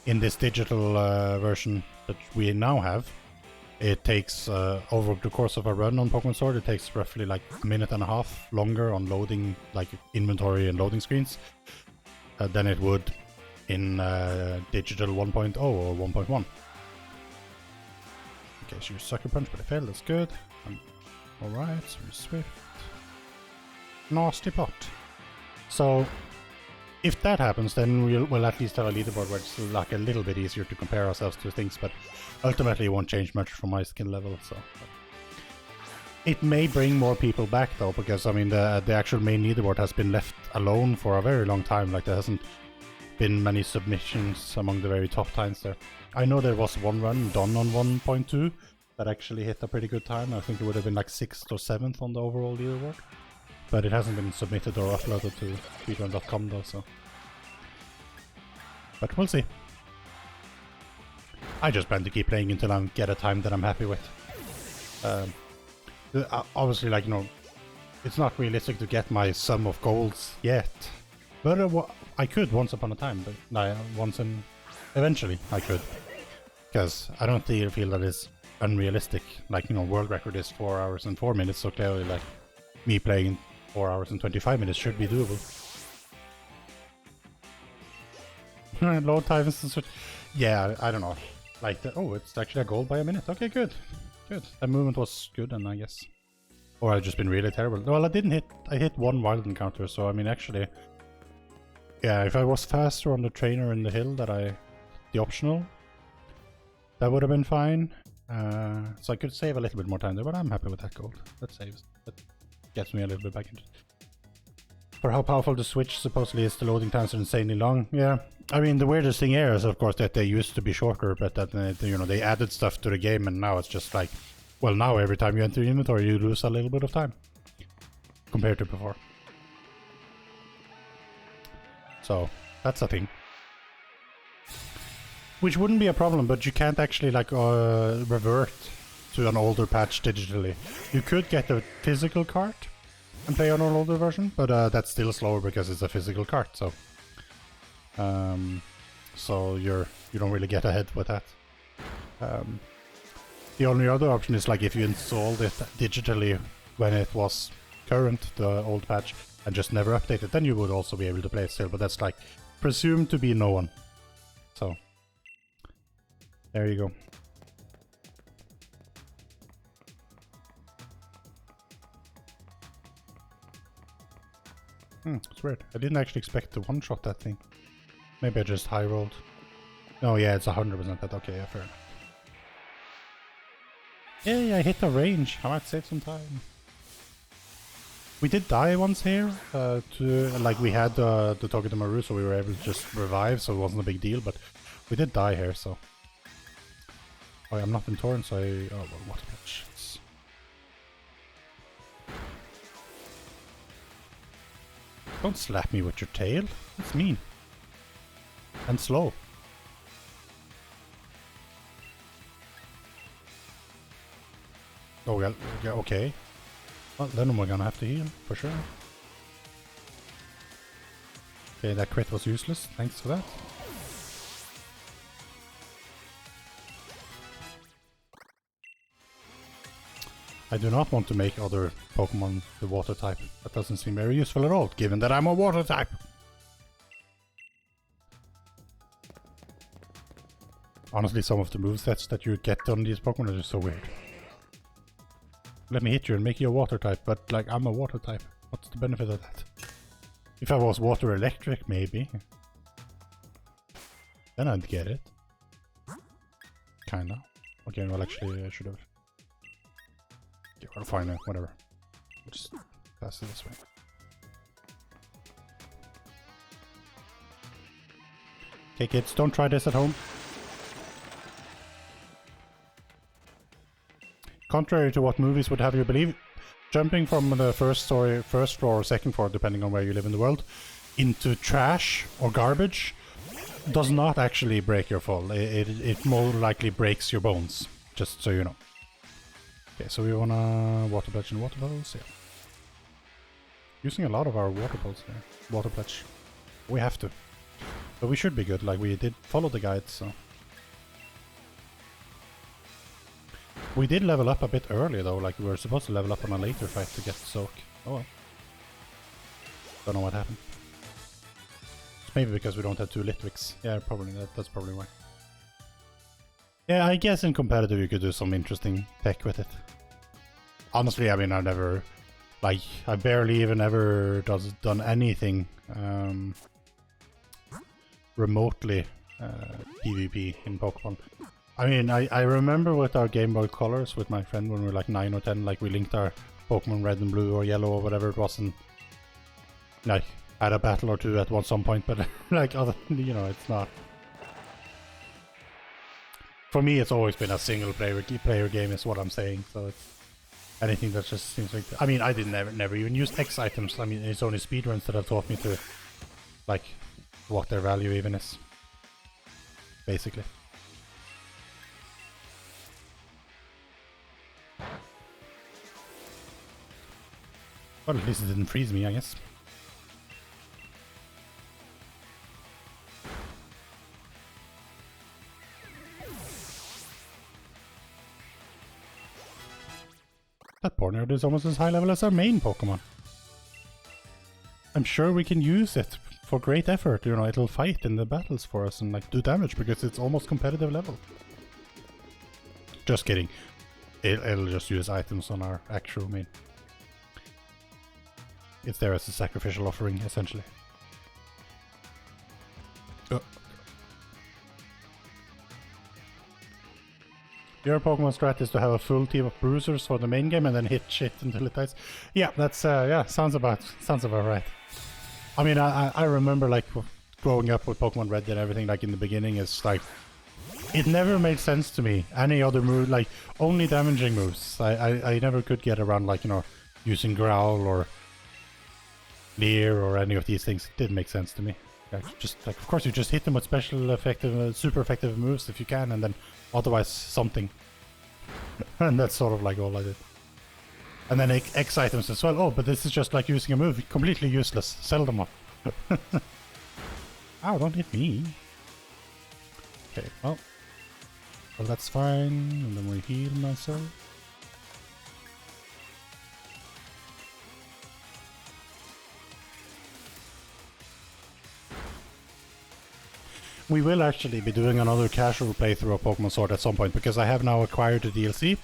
In this digital version that we now have, it takes, over the course of a run on Pokémon Sword, it takes roughly like a minute and a half longer on loading, like inventory and loading screens, than it would in digital 1.0 or 1.1. Okay, so you Sucker Punch, but I failed, that's good. Alright, so we're Swift. Nasty pot. So, if that happens, then we'll at least have a leaderboard where it's like a little bit easier to compare ourselves to things, but ultimately it won't change much from my skill level, so... It may bring more people back though, because I mean the actual main leaderboard has been left alone for a very long time. Like there hasn't been many submissions among the very top times there. I know there was one run done on 1.2 that actually hit a pretty good time. I think it would have been like 6th or 7th on the overall leaderboard. But it hasn't been submitted or uploaded to speedrun.com though, so... But we'll see. I just plan to keep playing until I get a time that I'm happy with. Obviously, like, you know, it's not realistic to get my sum of golds yet. But I could once upon a time, but eventually I could. Because I don't feel that it's unrealistic. Like, you know, world record is 4 hours and 4 minutes, so clearly, like, me playing 4 hours and 25 minutes should be doable. Load times and such. Yeah, I don't know. Like, oh, it's actually a gold by a minute. Okay, good. Good. That movement was good, and I guess. Or I've just been really terrible. Well, I hit one wild encounter, so I mean, actually... Yeah, if I was faster on the trainer in the hill the optional, that would have been fine. So I could save a little bit more time there, but I'm happy with that gold. That saves. That gets me a little bit back into it. For how powerful the Switch supposedly is, the loading times are insanely long. Yeah, I mean, the weirdest thing here is, of course, that they used to be shorter, but that, you know, they added stuff to the game, and now it's just like, well, now every time you enter your inventory, you lose a little bit of time compared to before. So, that's a thing. Which wouldn't be a problem, but you can't actually, like, revert to an older patch digitally. You could get a physical card and play on an older version, but that's still slower because it's a physical card, so... so you don't really get ahead with that. The only other option is, like, if you installed it digitally when it was current, the old patch, and just never updated, then you would also be able to play it still, but that's, like, presumed to be no one. So, there you go. It's weird. I didn't actually expect to one-shot that thing. Maybe I just high-rolled. Oh yeah, it's 100% that. Okay, yeah, fair enough. Yeah, I hit the range. I might save some time. We did die once here. Like we had the Togedemaru, so we were able to just revive, so it wasn't a big deal. But we did die here, so. Oh, I'm not in torrent, so I. Oh well, what a bitch. Don't slap me with your tail. That's mean. And slow. Oh, yeah, okay. Well, then we're gonna have to heal, for sure. Okay, that crit was useless. Thanks for that. I do not want to make other Pokemon the water type. That doesn't seem very useful at all, given that I'm a water type. Honestly, some of the movesets that you get on these Pokemon are just so weird. Let me hit you and make you a water type, but like, I'm a water type. What's the benefit of that? If I was water electric, maybe. Then I'd get it. Kinda. Okay, well actually I should have. Okay, well fine, whatever. We'll just pass it this way. Okay kids, don't try this at home. Contrary to what movies would have you believe, jumping from the first floor or second floor, depending on where you live in the world, into trash or garbage does not actually break your fall. It more likely breaks your bones, just so you know. Okay, so we wanna water pledge and water pulse, yeah. Using a lot of our water pulse here. Water pledge. We have to. But we should be good, like we did follow the guides, so. We did level up a bit earlier though, like we were supposed to level up on a later fight to get soak. Oh well. Don't know what happened. It's maybe because we don't have 2 Litwicks. Yeah, probably, that's probably why. Yeah, I guess in competitive you could do some interesting tech with it. Honestly, I mean, I've never, like, I barely even ever done anything remotely PvP in Pokemon. I mean, I remember with our Game Boy Colors with my friend when we were like 9 or 10, like we linked our Pokemon Red and Blue or Yellow or whatever it was, and like had a battle or two at some point, but like other, you know, it's not. For me, it's always been a single player game, is what I'm saying. So it's anything that just seems like. I mean, I never even used X items. I mean, it's only speedruns that have taught me to, like, what their value even is. Basically. Well, at least it didn't freeze me, I guess. That Borneo is almost as high level as our main Pokemon. I'm sure we can use it for great effort, you know, it'll fight in the battles for us and like do damage because it's almost competitive level. Just kidding. It'll just use items on our actual main. It's there as a sacrificial offering, essentially. Oh. Your Pokemon strat is to have a full team of bruisers for the main game and then hit shit until it dies. Yeah, that's yeah, sounds about right. I mean, I remember like growing up with Pokemon Red and everything, like in the beginning, it's like it never made sense to me. Any other move, like only damaging moves. I never could get around, like, you know, using Growl or Leer or any of these things. It didn't make sense to me. Like, just like, of course, you just hit them with special effective, super effective moves if you can, and then otherwise something. And that's sort of like all I did. And then X items as well. Oh, but this is just like using a move. Completely useless. Sell them off. Ow, don't hit me. Okay, well, that's fine. And then we heal myself. We will actually be doing another casual playthrough of Pokémon Sword at some point, because I have now acquired the DLC.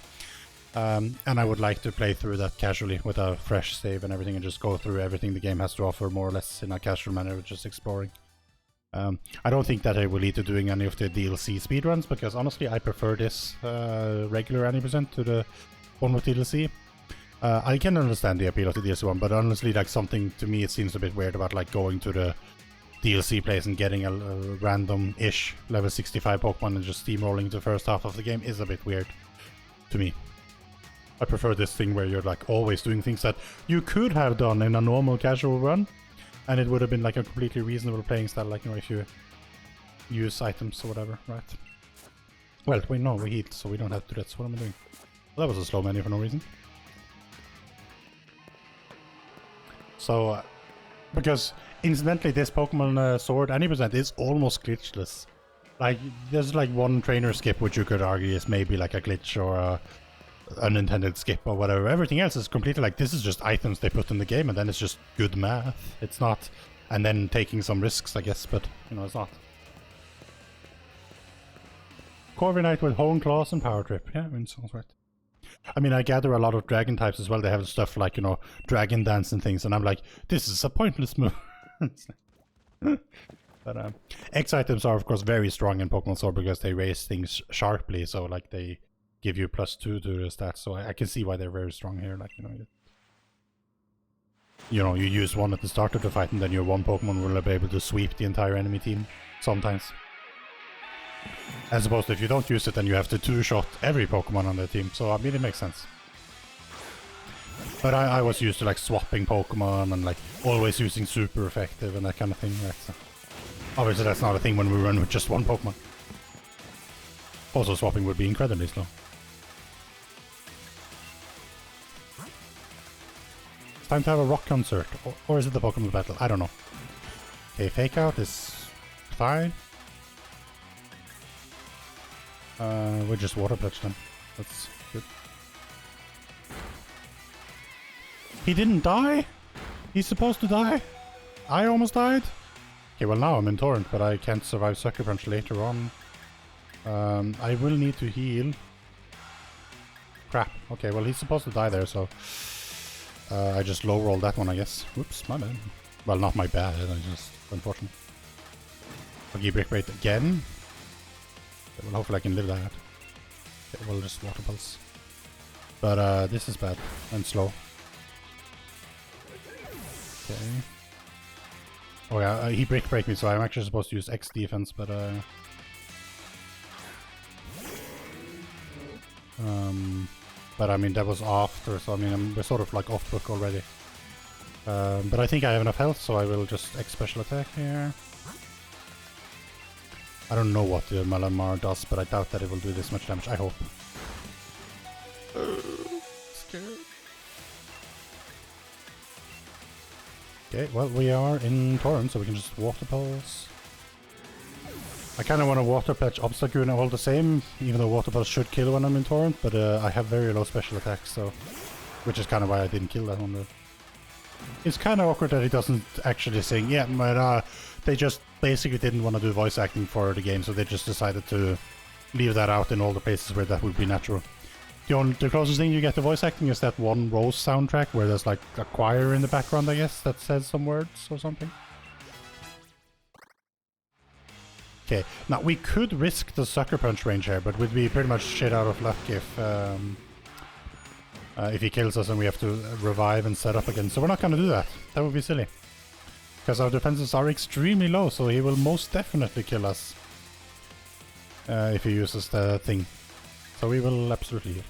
And I would like to play through that casually with a fresh save and everything and just go through everything the game has to offer more or less in a casual manner, just exploring. I don't think that I will lead to doing any of the DLC speedruns, because honestly I prefer this regular Any percent to the one with DLC. I can understand the appeal of the DLC one, but honestly, like, something to me it seems a bit weird about like going to the DLC place and getting a random-ish level 65 Pokemon and just steamrolling the first half of the game is a bit weird to me. I prefer this thing where you're like always doing things that you could have done in a normal casual run, and it would have been like a completely reasonable playing style, like, you know, if you use items or whatever, right? Well, wait, no, we healed, so we don't have to do that, so what am I doing? Well, that was a slow menu for no reason. So, because incidentally, this Pokemon Sword Any percent is almost glitchless. Like, there's like one trainer skip, which you could argue is maybe like a glitch or a unintended skip or whatever. Everything else is completely like, this is just items they put in the game, and then it's just good math. It's not, and then taking some risks, I guess, but, you know, it's not. Corviknight with Hone Claws and Power Trip. Yeah, I mean, sounds right. I mean, I gather a lot of dragon types as well. They have stuff like, you know, dragon dance and things, and I'm like, this is a pointless move. But X items are of course very strong in Pokemon Sword because they raise things sharply, so like they give you +2 to the stats, so I can see why they're very strong here. Like, you know, you use one at the start of the fight and then your one Pokemon will be able to sweep the entire enemy team sometimes. As opposed to if you don't use it, then you have to two-shot every Pokemon on the team, so I mean, it makes sense. But I was used to like swapping Pokemon and like always using super effective and that kind of thing, right? So obviously that's not a thing when we run with just one Pokemon. Also, swapping would be incredibly slow. It's time to have a rock concert, or is it the Pokemon battle? I don't know. Okay, Fake Out is fine. We'll just Water Pledge then. That's good. He didn't die? He's supposed to die? I almost died? Okay, well now I'm in Torrent, but I can't survive Sucker Punch later on. I will need to heal. Crap. Okay, well he's supposed to die there, so... I just low rolled that one, I guess. Whoops, my bad. Well, not my bad, I just... unfortunate. Okay, Brick Break again. Okay, well, hopefully I can live that. Okay, we'll just Water Pulse. But this is bad and slow. Okay. Oh yeah, he break me, so I'm actually supposed to use X defense, but I mean that was after, so I mean we're sort of like off book already. But I think I have enough health, so I will just X special attack here. I don't know what the Malamar does, but I doubt that it will do this much damage. I hope. Scared. Okay, well we are in Torrent, so we can just Water Pulse. I kind of want to Water Pledge Obstagoon all the same, even though Water Pulse should kill when I'm in Torrent, but I have very low special attacks, so... which is kind of why I didn't kill that one though. It's kind of awkward that he doesn't actually sing, yeah, but they just basically didn't want to do voice acting for the game, so they just decided to leave that out in all the places where that would be natural. The closest thing you get to voice acting is that one Rose soundtrack where there's like a choir in the background, I guess, that says some words or something. Okay, now we could risk the Sucker Punch range here, but we'd be pretty much shit out of luck if he kills us and we have to revive and set up again. So we're not going to do that. That would be silly. Because our defenses are extremely low, so he will most definitely kill us if he uses the thing. So we will absolutely heal.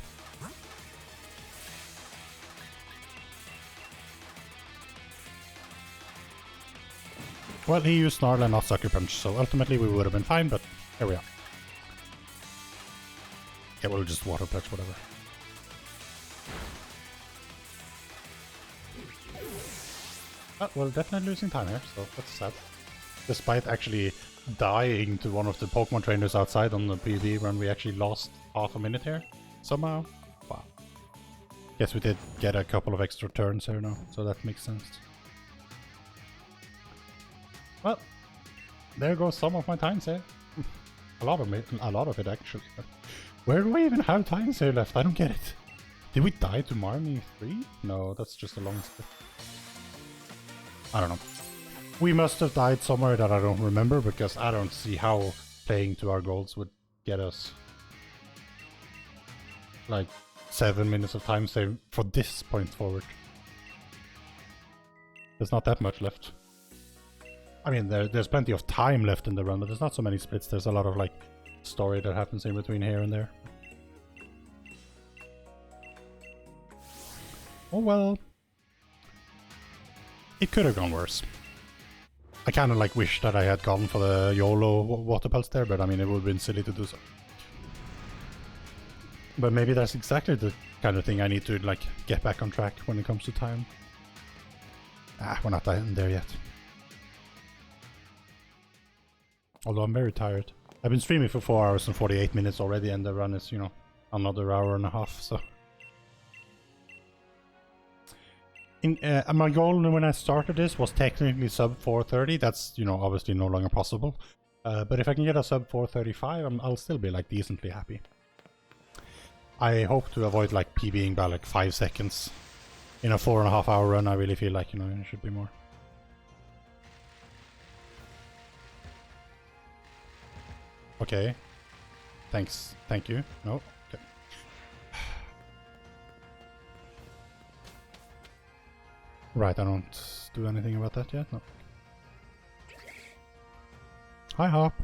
Well, he used Snarl and not Sucker Punch, so ultimately we would have been fine, but here we are. Yeah, we'll just Water Pledge, whatever. Oh, well, definitely losing time here, so that's sad. Despite actually dying to one of the Pokemon trainers outside on the PvP run, we actually lost half a minute here, somehow. Wow. Guess we did get a couple of extra turns here now, so that makes sense. Well, there goes some of my time save. A lot of it actually. Where do we even have time save left? I don't get it. Did we die to Marnie 3? No, that's just a long split. I don't know. We must have died somewhere that I don't remember, because I don't see how playing to our goals would get us like 7 minutes of time save for this point forward. There's not that much left. I mean, there's plenty of time left in the run, but there's not so many splits. There's a lot of like story that happens in between here and there. Oh well. It could have gone worse. I kind of like wish that I had gone for the YOLO water pulse there, but I mean, it would have been silly to do so. But maybe that's exactly the kind of thing I need to like get back on track when it comes to time. We're not there yet. Although I'm very tired. I've been streaming for 4 hours and 48 minutes already, and the run is, you know, another hour and a half, so... my goal when I started this was technically sub 430. That's, you know, obviously no longer possible. But if I can get a sub 435, I'll still be like decently happy. I hope to avoid like PBing by like 5 seconds. In a 4.5 hour run, I really feel like, you know, it should be more. Okay. Thanks. Thank you. No. Okay. Right, I don't do anything about that yet. No. Hi, Hop.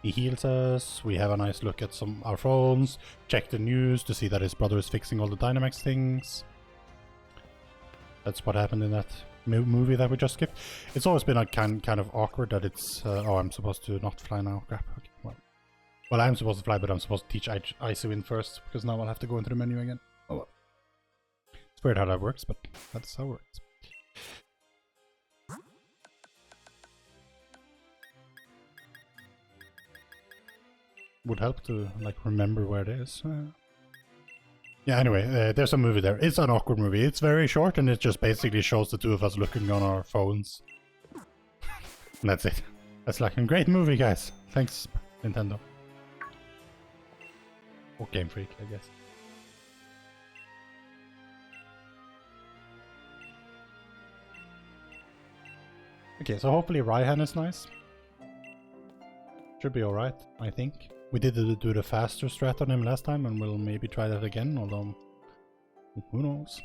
He heals us, we have a nice look at our phones, check the news to see that his brother is fixing all the Dynamax things. That's what happened in that movie that we just skipped. It's always been like kind of awkward that it's... oh, I'm supposed to not fly now. Crap. Okay, well, I'm supposed to fly, but I'm supposed to teach Icewind first, because now I'll have to go into the menu again. Oh well. It's weird how that works, but that's how it works. Would help to like remember where it is. Yeah, anyway, there's a movie there. It's an awkward movie. It's very short, and it just basically shows the two of us looking on our phones. And that's it. That's like a great movie, guys. Thanks, Nintendo. Or Game Freak, I guess. Okay, so hopefully Raihan is nice. Should be alright, I think. We did do the faster strat on him last time, and we'll maybe try that again, although who knows.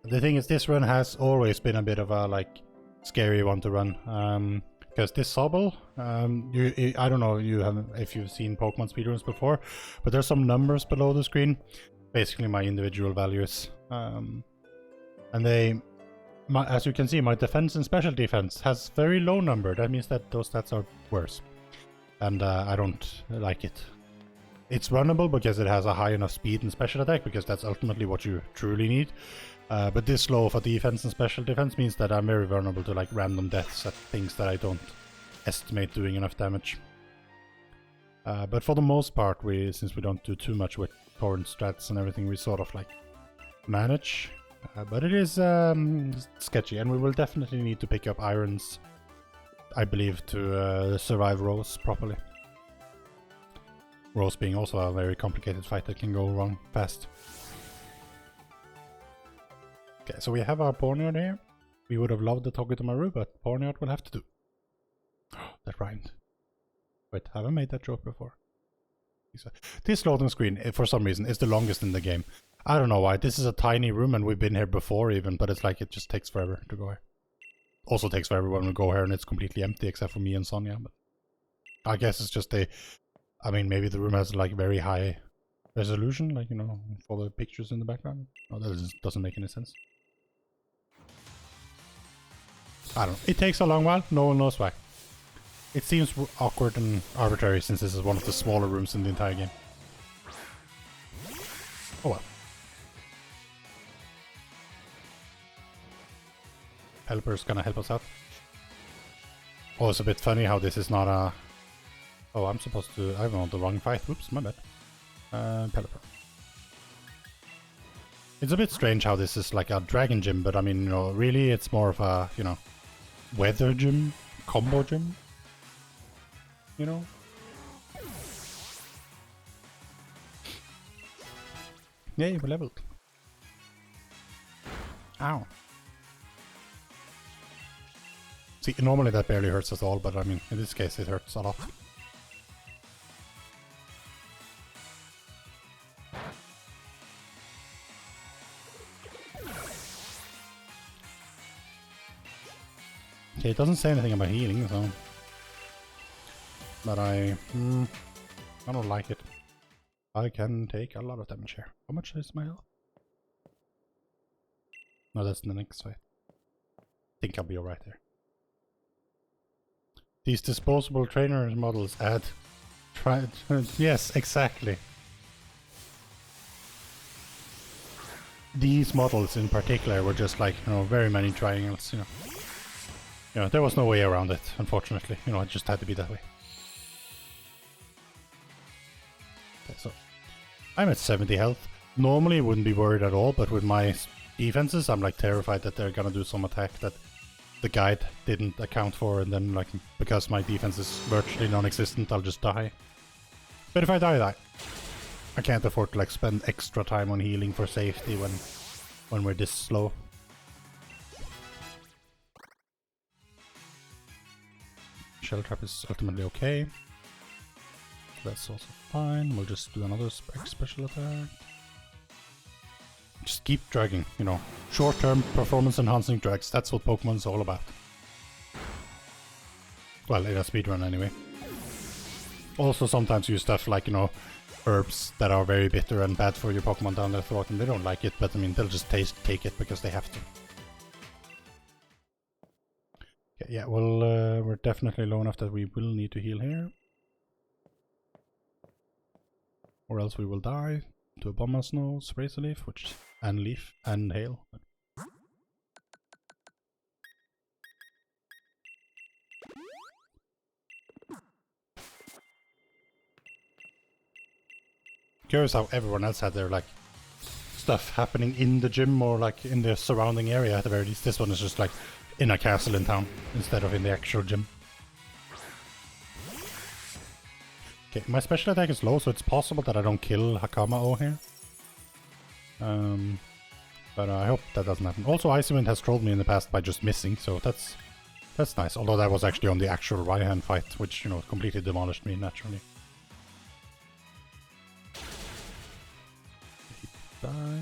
The thing is, this run has always been a bit of a like scary one to run, because this Sobble, I don't know if you've seen Pokemon speedruns before, but there's some numbers below the screen, basically my individual values, and as you can see, my defense and special defense has very low number. That means that those stats are worse. And I don't like it. It's runnable because it has a high enough speed and special attack, because that's ultimately what you truly need. But this low for defense and special defense means that I'm very vulnerable to like random deaths at things that I don't estimate doing enough damage. But for the most part, since we don't do too much with torrent strats and everything, we sort of like manage. But it is sketchy, and we will definitely need to pick up irons, I believe, to survive Rose properly. Rose being also a very complicated fight that can go wrong fast. Okay, so we have our Pawniard here. We would have loved the Togedemaru, but Pawniard will have to do. That rhymed. Wait, have I made that joke before? This loading screen, for some reason, is the longest in the game. I don't know why. This is a tiny room, and we've been here before even, but it's like it just takes forever to go here. Also takes forever when we go here and it's completely empty except for me and Sonia, but I guess it's just I mean, maybe the room has like very high resolution, like, you know, for the pictures in the background. Oh, that doesn't make any sense. I don't know. It takes a long while, no one knows why. It seems awkward and arbitrary since this is one of the smaller rooms in the entire game. Oh well. Pelipper's gonna help us out. Oh, it's a bit funny how this is not a... Oh, I'm supposed to... I'm on the wrong fight. Whoops, my bad. Pelipper. It's a bit strange how this is like a dragon gym, but I mean, you know, really it's more of a, you know, weather gym, combo gym, you know? Yay, we're leveled. Ow. See, normally that barely hurts at all, but I mean, in this case it hurts a lot. Okay, it doesn't say anything about healing, so... But I don't like it. I can take a lot of damage here. How much is my health? No, that's the next fight. I think I'll be alright there. These disposable trainer models add... yes, exactly. These models in particular were just like, you know, very many triangles, you know. You know, there was no way around it, unfortunately. You know, it just had to be that way. Okay, so I'm at 70 health. Normally wouldn't be worried at all, but with my defenses, I'm like terrified that they're gonna do some attack that the guide didn't account for, and then like because my defense is virtually non-existent, I'll just die. But if I die, I can't afford to like spend extra time on healing for safety when we're this slow. Shell trap is ultimately okay. That's also fine. We'll just do another special attack. Just keep dragging, you know. Short-term performance enhancing drags. That's what Pokemon's all about. Well, in a speedrun anyway. Also sometimes use stuff like, you know, herbs that are very bitter and bad for your Pokemon down their throat, and they don't like it, but I mean, they'll just take it because they have to. Okay, yeah, well, we're definitely low enough that we will need to heal here. Or else we will die to a Bomb Snow, Razor Leaf, and Leaf, and Hail. Curious how everyone else had their, like, stuff happening in the gym or, like, in the surrounding area at the very least. This one is just, like, in a castle in town instead of in the actual gym. Okay, my special attack is low, so it's possible that I don't kill Hakama-O here. But I hope that doesn't happen. Also, Icy Wind has trolled me in the past by just missing, so that's nice. Although that was actually on the actual Raihan fight, which, you know, completely demolished me naturally. Die.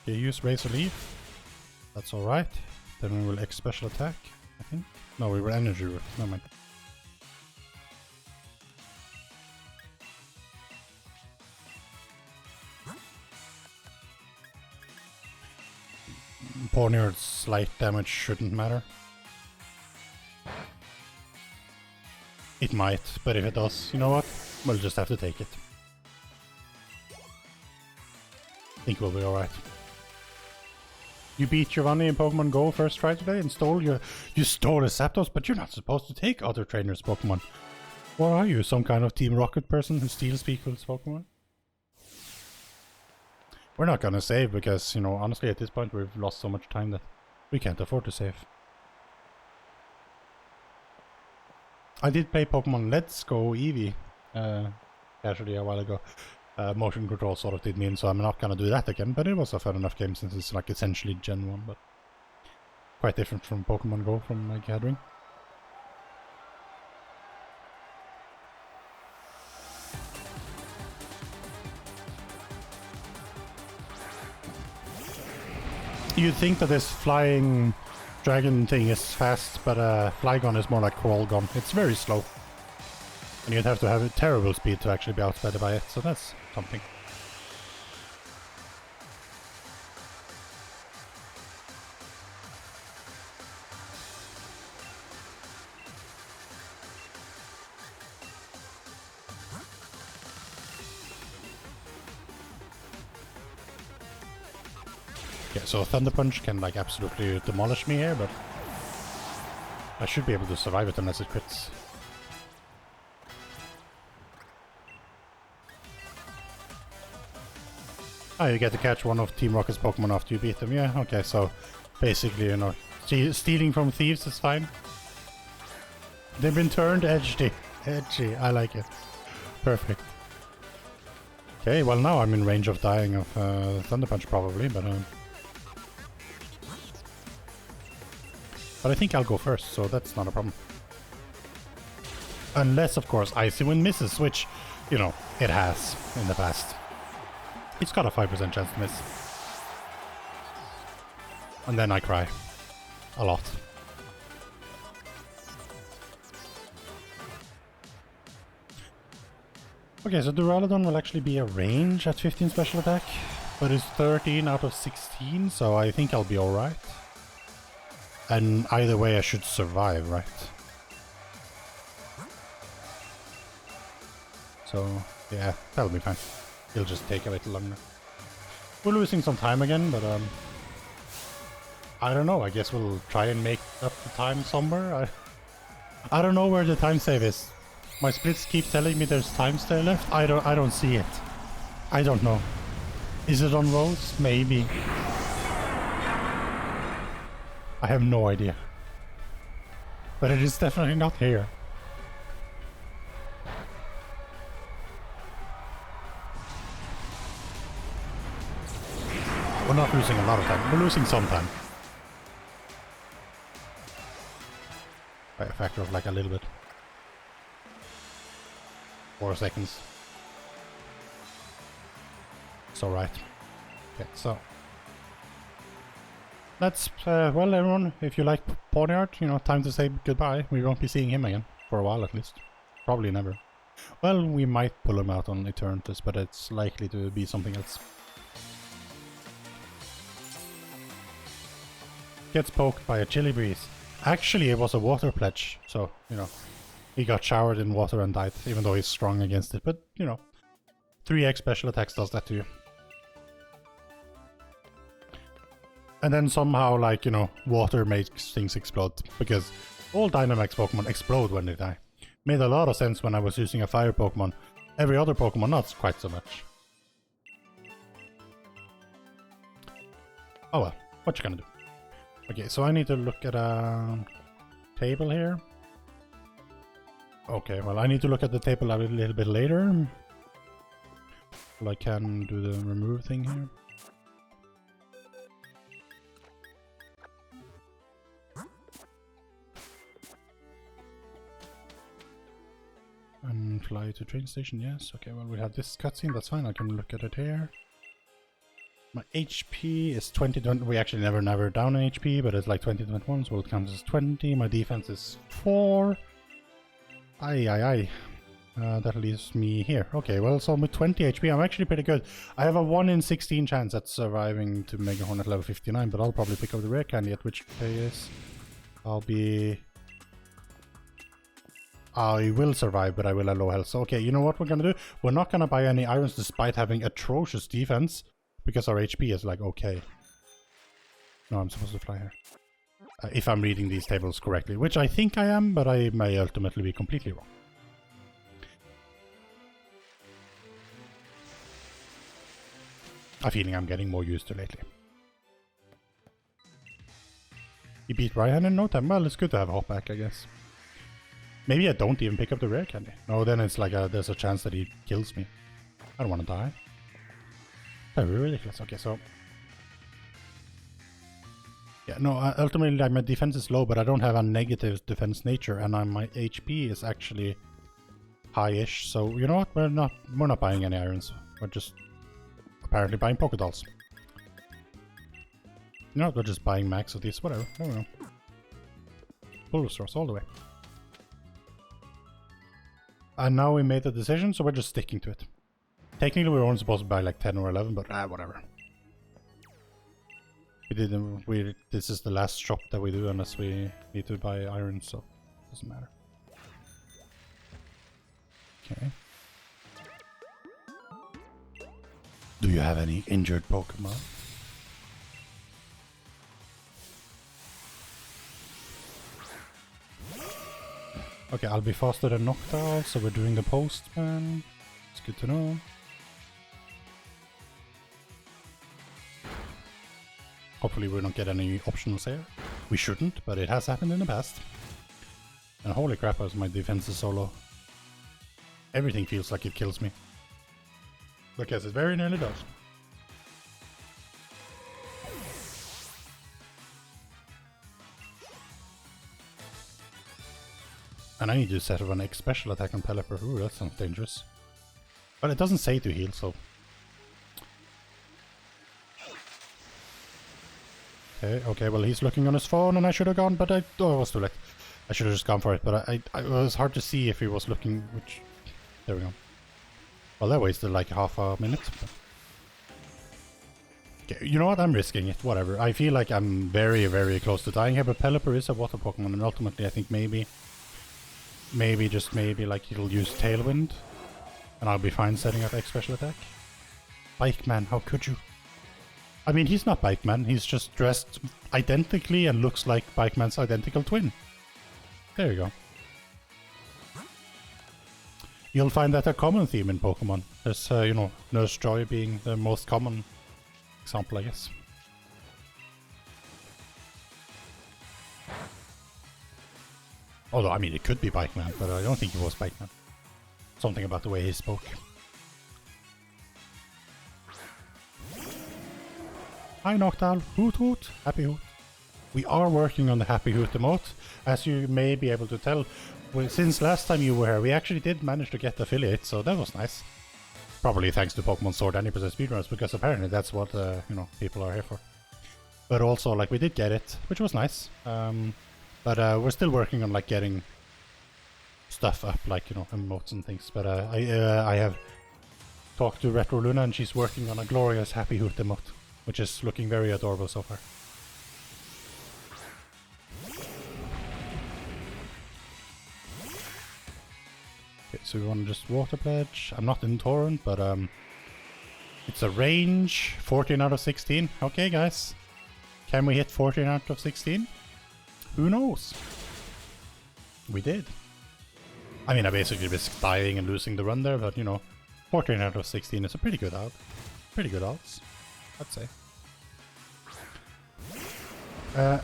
Okay, use Razor Leaf. That's alright. Then we will X special attack, I think. No, we were energy root. Never mind. Ponyard's slight damage shouldn't matter. It might, but if it does, you know what? We'll just have to take it. I think we'll be alright. You beat Giovanni in Pokemon Go first try today and you stole a Zapdos, but you're not supposed to take other trainers' Pokemon. What are you, some kind of Team Rocket person who steals people's Pokemon? We're not gonna save because, you know, honestly at this point we've lost so much time that we can't afford to save. I did play Pokemon Let's Go Eevee casually a while ago. Motion control sort of did me in, so I'm not gonna do that again, but it was a fun enough game since it's like essentially Gen 1, but quite different from Pokemon Go from my gathering. You'd think that this flying dragon thing is fast, but Flygon is more like Crawlgon. It's very slow. And you'd have to have a terrible speed to actually be outsped by it, so that's something. Yeah, so Thunder Punch can like absolutely demolish me here, but I should be able to survive it unless it crits. Oh, you get to catch one of Team Rocket's Pokemon after you beat them. Yeah, okay, so basically, you know, stealing from thieves is fine. They've been turned edgy. Edgy, I like it. Perfect. Okay, well now I'm in range of dying of Thunder Punch probably, but I think I'll go first, so that's not a problem. Unless, of course, Icy Wind misses, which, you know, it has in the past. It's got a 5% chance to miss. And then I cry. A lot. Okay, so Duraludon will actually be a range at 15 special attack, but it's 13 out of 16, so I think I'll be alright. And either way I should survive, right? So, yeah, that'll be fine. It'll just take a little longer. We're losing some time again, but I don't know, I guess we'll try and make up the time somewhere. I don't know where the time save is. My splits keep telling me there's time still left. I don't see it. I don't know. Is it on Rose? Maybe. I have no idea. But it is definitely not here. We're not losing a lot of time. We're losing some time. By a factor of like a little bit. 4 seconds. It's alright. Okay, so. That's, well everyone, if you like Ponyard, you know, time to say goodbye. We won't be seeing him again. For a while at least. Probably never. Well, we might pull him out on Eternatus, but it's likely to be something else. Gets poked by a chilly breeze. Actually, it was a water pledge, so, you know, he got showered in water and died, even though he's strong against it. But, you know, 3x special attacks does that to you. And then somehow, like, you know, water makes things explode, because all Dynamax Pokemon explode when they die. Made a lot of sense when I was using a fire Pokemon. Every other Pokemon, not quite so much. Oh well, what you gonna do? Okay, so I need to look at a table here. Okay, well I need to look at the table a little bit later. Well, I can do the remove thing here. And fly to train station, yes. Okay, well we have this cutscene, that's fine, I can look at it here. My HP is 20, we actually never down an HP, but it's like 20 to 21, so it counts as 20. My defense is 4. Aye. That leaves me here. Okay, well, so with 20 HP, I'm actually pretty good. I have a 1 in 16 chance at surviving to Mega Hornet level 59, but I'll probably pick up the rare candy at which phase I will survive, but I will have low health. So, okay, you know what we're gonna do? We're not gonna buy any irons despite having atrocious defense. Because our HP is like, okay. No, I'm supposed to fly here. If I'm reading these tables correctly, which I think I am, but I may ultimately be completely wrong. A feeling I'm getting more used to lately. He beat Ryan in no time. Well, it's good to have a hop back, I guess. Maybe I don't even pick up the rare candy. No, then it's like there's a chance that he kills me. I don't want to die. That would be ridiculous. Okay, so yeah, no. Ultimately, like, my defense is low, but I don't have a negative defense nature, and my HP is actually high-ish. So you know what? We're not buying any irons. We're just apparently buying Pokédolls. You know what? We're just buying max of these. Whatever. I don't know. Bulbasaur's all the way. And now we made the decision, so we're just sticking to it. Technically, we were only supposed to buy like 10 or 11, but whatever. We didn't. This is the last shop that we do unless we need to buy iron, so it doesn't matter. Okay. Do you have any injured Pokemon? Okay, I'll be faster than Noctowl, so we're doing the postman. It's good to know. Hopefully we don't get any optionals here. We shouldn't, but it has happened in the past. And holy crap, as my defense is so low. Everything feels like it kills me. Because it very nearly does. And I need to set up an X special attack on Pelipper. Ooh, that sounds dangerous. But it doesn't say to heal, so... Okay, well he's looking on his phone and I should have gone, but I... Oh, it was too late. I should have just gone for it, but it was hard to see if he was looking, which... There we go. Well, that wasted like half a minute. But... Okay, you know what? I'm risking it, whatever. I feel like I'm very, very close to dying here, but Pelipper is a water Pokemon, and ultimately I think maybe, like it'll use Tailwind, and I'll be fine setting up X special attack. Bike Man, how could you? I mean, he's not Bike Man, he's just dressed identically and looks like Bike Man's identical twin. There you go. You'll find that a common theme in Pokemon. There's, you know, Nurse Joy being the most common example, I guess. Although, I mean, it could be Bike Man, but I don't think it was Bike Man. Something about the way he spoke. Hi Noctowl, hoot hoot, happy hoot. We are working on the happy hoot emote. As you may be able to tell, since last time you were here, we actually did manage to get affiliate, so that was nice. Probably thanks to Pokémon Sword Any speedrunners, because apparently that's what, you know, people are here for. But also, like, we did get it, which was nice. But we're still working on, like, getting stuff up, like, you know, emotes and things. But I have talked to Retro Luna, and she's working on a glorious happy hoot emote, which is looking very adorable so far. Okay, so we want to just Water Pledge. I'm not in Torrent, but it's a range 14 out of 16. Okay, guys. Can we hit 14 out of 16? Who knows? We did. I mean, I basically risked dying and losing the run there, but you know, 14 out of 16 is a pretty good out. Pretty good odds, I'd say.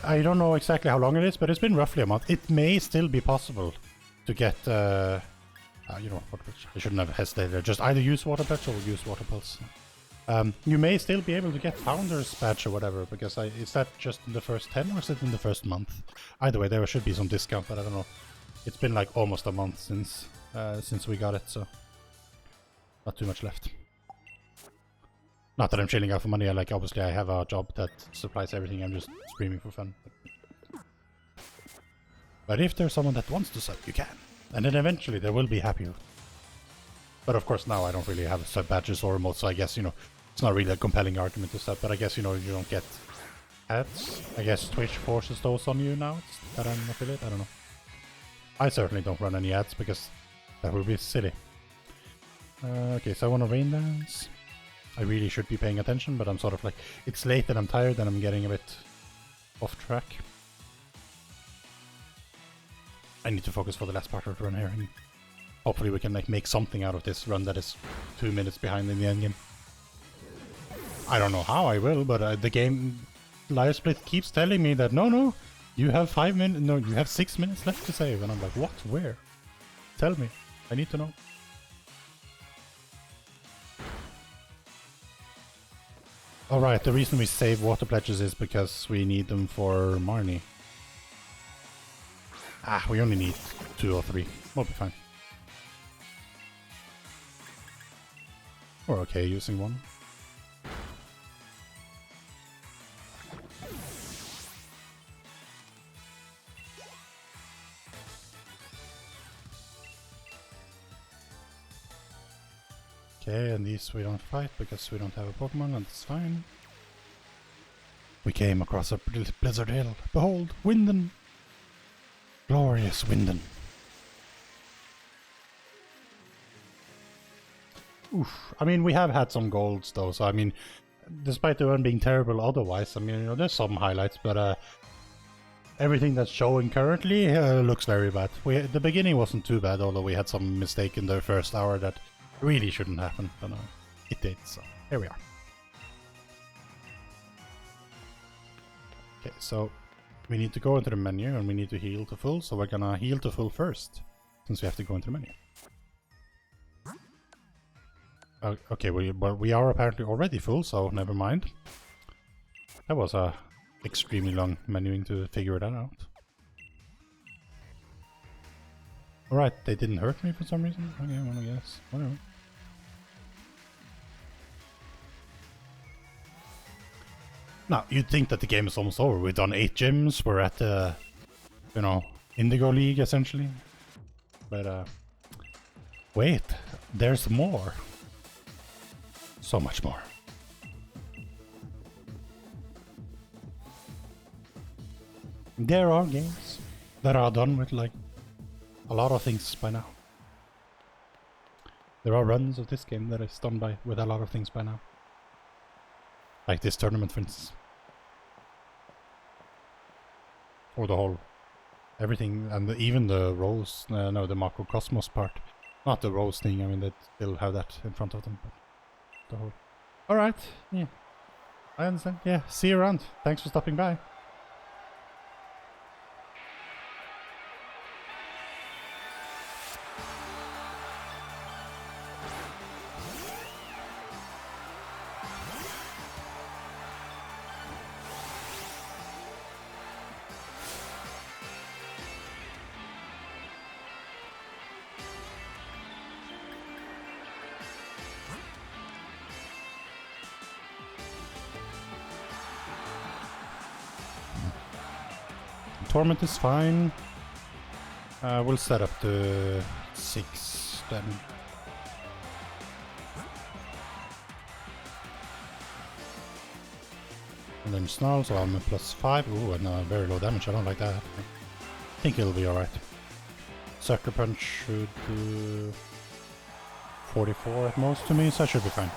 I don't know exactly how long it is, but it's been roughly a month. It may still be possible to get, you know, I shouldn't have hesitated. Just either use Water Pledge or use Water Pulse. You may still be able to get Founder's Badge or whatever, because is that just in the first 10 or is it in the first month? Either way, there should be some discount, but I don't know. It's been like almost a month since we got it, so not too much left. Not that I'm chilling out for money. Like, obviously I have a job that supplies everything. I'm just streaming for fun. But if there's someone that wants to sub, you can. And then eventually there will be happy. But of course now I don't really have sub badges or emotes, so I guess, you know, it's not really a compelling argument to sub, but I guess, you know, you don't get ads. I guess Twitch forces those on you now that I'm an affiliate. I don't know. I certainly don't run any ads because that would be silly. Okay, so I want to rain dance. I really should be paying attention, but I'm sort of like, it's late and I'm tired and I'm getting a bit off track. I need to focus for the last part of the run here, and hopefully we can like make something out of this run that is 2 minutes behind in the endgame. I don't know how I will, but the game Live Split keeps telling me that no, you have 5 minutes, no, you have 6 minutes left to save, and I'm like, what? Where? Tell me. I need to know. Alright, the reason we save Water Pledges is because we need them for Marnie. Ah, we only need 2 or 3. We'll be fine. We're okay using 1. Okay, and these we don't fight because we don't have a Pokemon, and it's fine. We came across a blizzard hill. Behold, Winden! Glorious Winden. Oof. I mean, we have had some golds though, so I mean, despite the one being terrible otherwise, I mean, you know, there's some highlights, but everything that's showing currently looks very bad. The beginning wasn't too bad, although we had some mistake in the first hour that really shouldn't happen, but it did, so here we are. Okay, so we need to go into the menu and we need to heal to full, so we're gonna heal to full first, since we have to go into the menu. Okay, but we are apparently already full, so never mind. That was a extremely long menuing to figure that out. Alright, they didn't hurt me for some reason? Okay, well, I guess. Whatever. Now, you'd think that the game is almost over. We've done 8 gyms, we're at the, you know, Indigo League, essentially. But, wait, there's more. So much more. There are games that are done with, like, a lot of things by now. There are runs of this game that is done with a lot of things by now. Like this tournament, for instance. Or the whole... everything, and even the Rose... no, the Macrocosmos part. Not the Rose thing, I mean, they still have that in front of them. But the whole... Alright, yeah. I understand. Yeah, see you around. Thanks for stopping by. Torment is fine. We'll set up to 6 then. And then Snarl, so I'm at +5. Ooh, and very low damage. I don't like that. I think it'll be alright. Sucker Punch should do 44 at most to me, so I should be fine.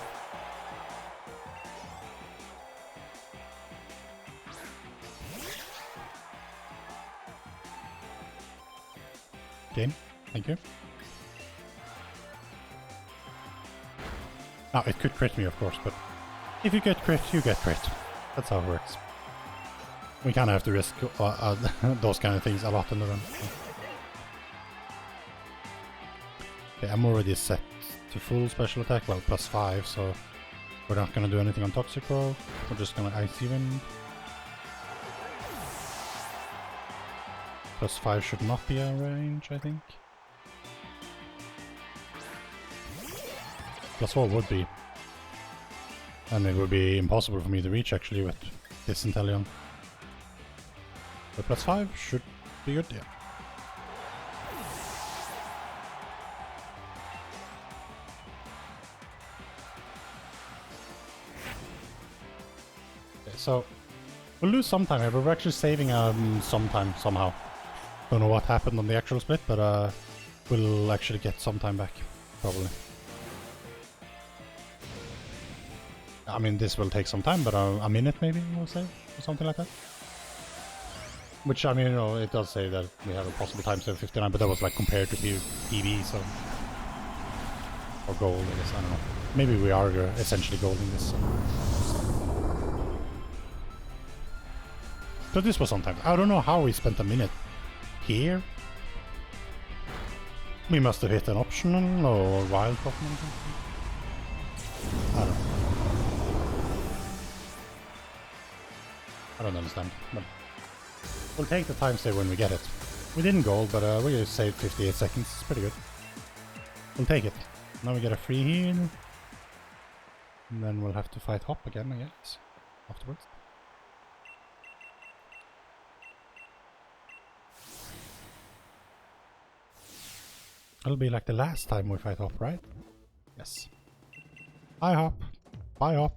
Game, thank you. Now, it could crit me, of course, but if you get crit, you get crit. That's how it works. We kind of have to risk those kind of things a lot in the run. Okay, I'm already set to full special attack, well, +5, so we're not going to do anything on Toxicroak. We're just going to Icy Wind. +5 should not be a range, I think. +4 would be. And it would be impossible for me to reach, actually, with this Inteleon. But +5 should be good, yeah. Okay, so we'll lose some time here, but we're actually saving some time somehow. Don't know what happened on the actual split, but we'll actually get some time back, probably. I mean, this will take some time, but a minute maybe, we'll say, or something like that. Which, I mean, you know, it does say that we have a possible time save 59, but that was like compared to PB, so... Or gold, I guess, I don't know. Maybe we are essentially golding this. So this was sometimes. I don't know how we spent a minute here. We must have hit an optional or wild Pokemon or something. I don't know. I don't understand, but we'll take the time save when we get it. We didn't gold, but we saved 58 seconds. It's pretty good. We'll take it. Now we get a free heal. And then we'll have to fight Hop again, I guess, afterwards. It'll be like the last time we fight Hop, right? Yes. Hi Hop. Bye Hop.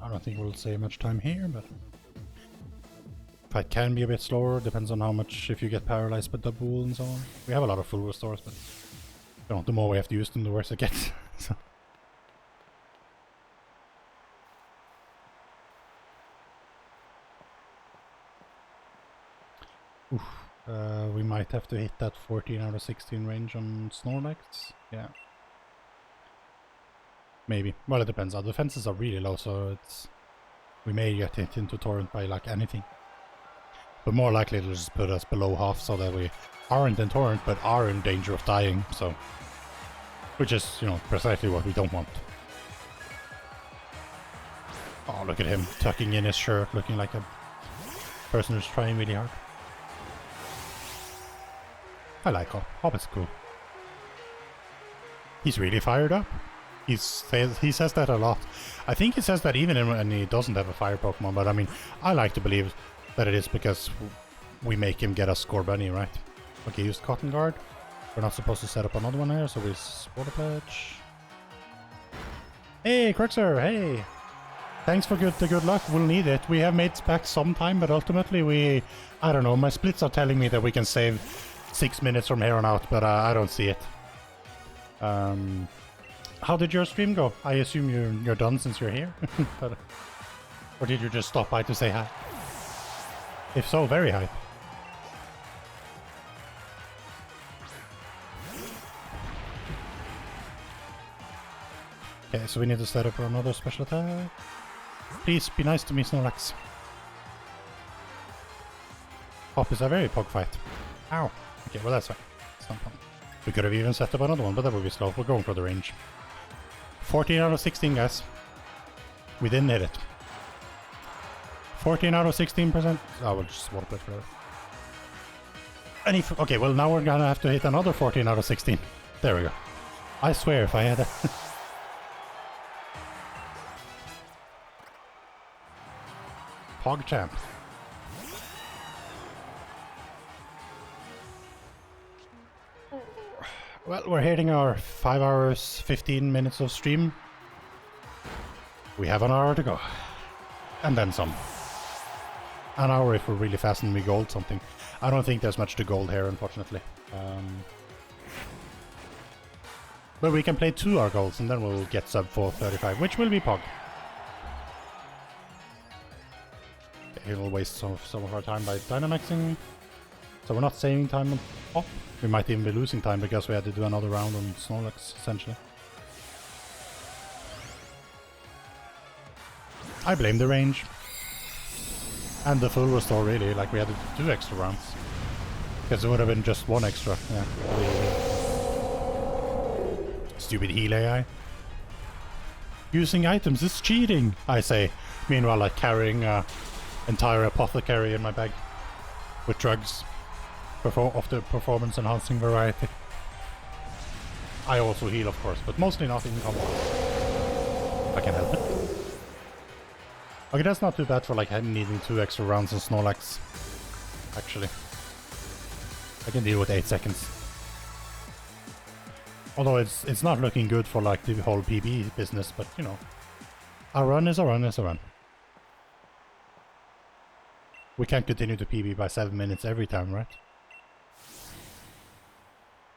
I don't think we'll save much time here, but fight can be a bit slower, depends on how much, if you get paralyzed by double and so on. We have a lot of full restores, but you know, the more we have to use them, the worse it gets. So. We might have to hit that 14 out of 16 range on Snorlax. Yeah. Maybe. Well, it depends. Our defenses are really low, so we may get hit into torrent by like anything. But more likely it'll just put us below half so that we aren't in torrent but are in danger of dying, so which is, you know, precisely what we don't want. Oh, look at him tucking in his shirt, looking like a person who's trying really hard. I like Hop. Hop is cool. He's really fired up. He says that a lot. I think he says that even when he doesn't have a fire Pokemon, but I mean, I like to believe that it is because we make him get a Sword Any, right? Okay, use Cotton Guard. We're not supposed to set up another one here, so we Water Pledge. Hey, Crixer, hey! Thanks for the good luck, we'll need it. We have made specs sometime, but ultimately I don't know, my splits are telling me that we can save 6 minutes from here on out, but I don't see it. How did your stream go? I assume you're done since you're here? But, or did you just stop by to say hi? If so, very hype. Okay, so we need to set up for another special attack. Please, be nice to me, Snorlax. Hop is a very pog fight. Ow. Okay, well that's fine. It's not fun. We could have even set up another one, but that would be slow. We're going for the range. 14 out of 16, guys. We didn't hit it. 14 out of 16%. I will just Water Pledge for that. Okay, well now we're gonna have to hit another 14 out of 16. There we go. I swear if I had a... PogChamp. Well, we're hitting our 5 hours, 15 minutes of stream. We have an hour to go. And then some. An hour if we're really fast and we gold something. I don't think there's much to gold here, unfortunately. But we can play 2 hour golds and then we'll get sub 435, which will be Pog. Okay, we'll waste some of our time by Dynamaxing. So we're not saving time on Pop. We might even be losing time because we had to do another round on Snorlax, essentially. I blame the range. And the full restore, really. Like, we had to do 2 extra rounds. Because it would have been just 1 extra. Yeah. Stupid heal AI. Using items is cheating, I say. Meanwhile, like, carrying an entire apothecary in my bag. With drugs. Of the performance enhancing variety. I also heal, of course, but mostly not in combat. If I can help it. Okay, that's not too bad for like needing 2 extra rounds on Snorlax. Actually. I can deal with 8 seconds. Although it's not looking good for like the whole PB business, but you know. A run is a run is a run. We can't continue to PB by 7 minutes every time, right?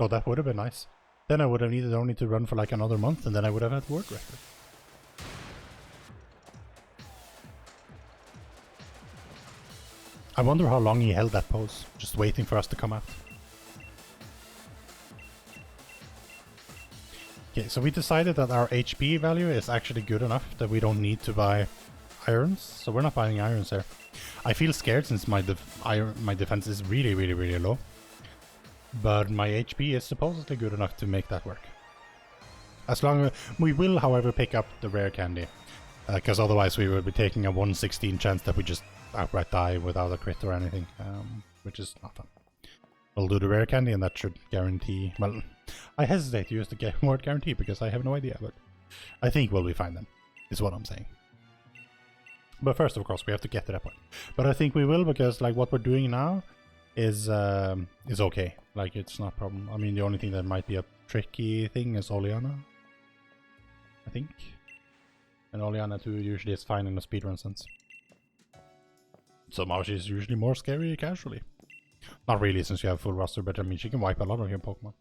Oh, that would have been nice. Then I would have needed only to run for like another month and then I would have had work record. I wonder how long he held that pose, just waiting for us to come out. Okay, so we decided that our HP value is actually good enough that we don't need to buy irons, so we're not buying irons here. I feel scared since my defense is really low. But my HP is supposedly good enough to make that work. As long as we will, however, pick up the rare candy, because otherwise we would be taking a 1/16 chance that we just outright die without a crit or anything, which is not fun. We'll do the rare candy, and that should guarantee. Well, I hesitate to use the word guarantee because I have no idea, but I think we'll be fine then. Is what I'm saying. But first, of course, we have to get to that point. But I think we will because, like, what we're doing now is okay. Like, it's not a problem. I mean, the only thing that might be a tricky thing is Oleana, I think. And Oleana 2 usually is fine in a speedrun sense. So Maoshi is usually more scary casually. Not really, since you have full roster, but I mean, she can wipe a lot of your Pokemon.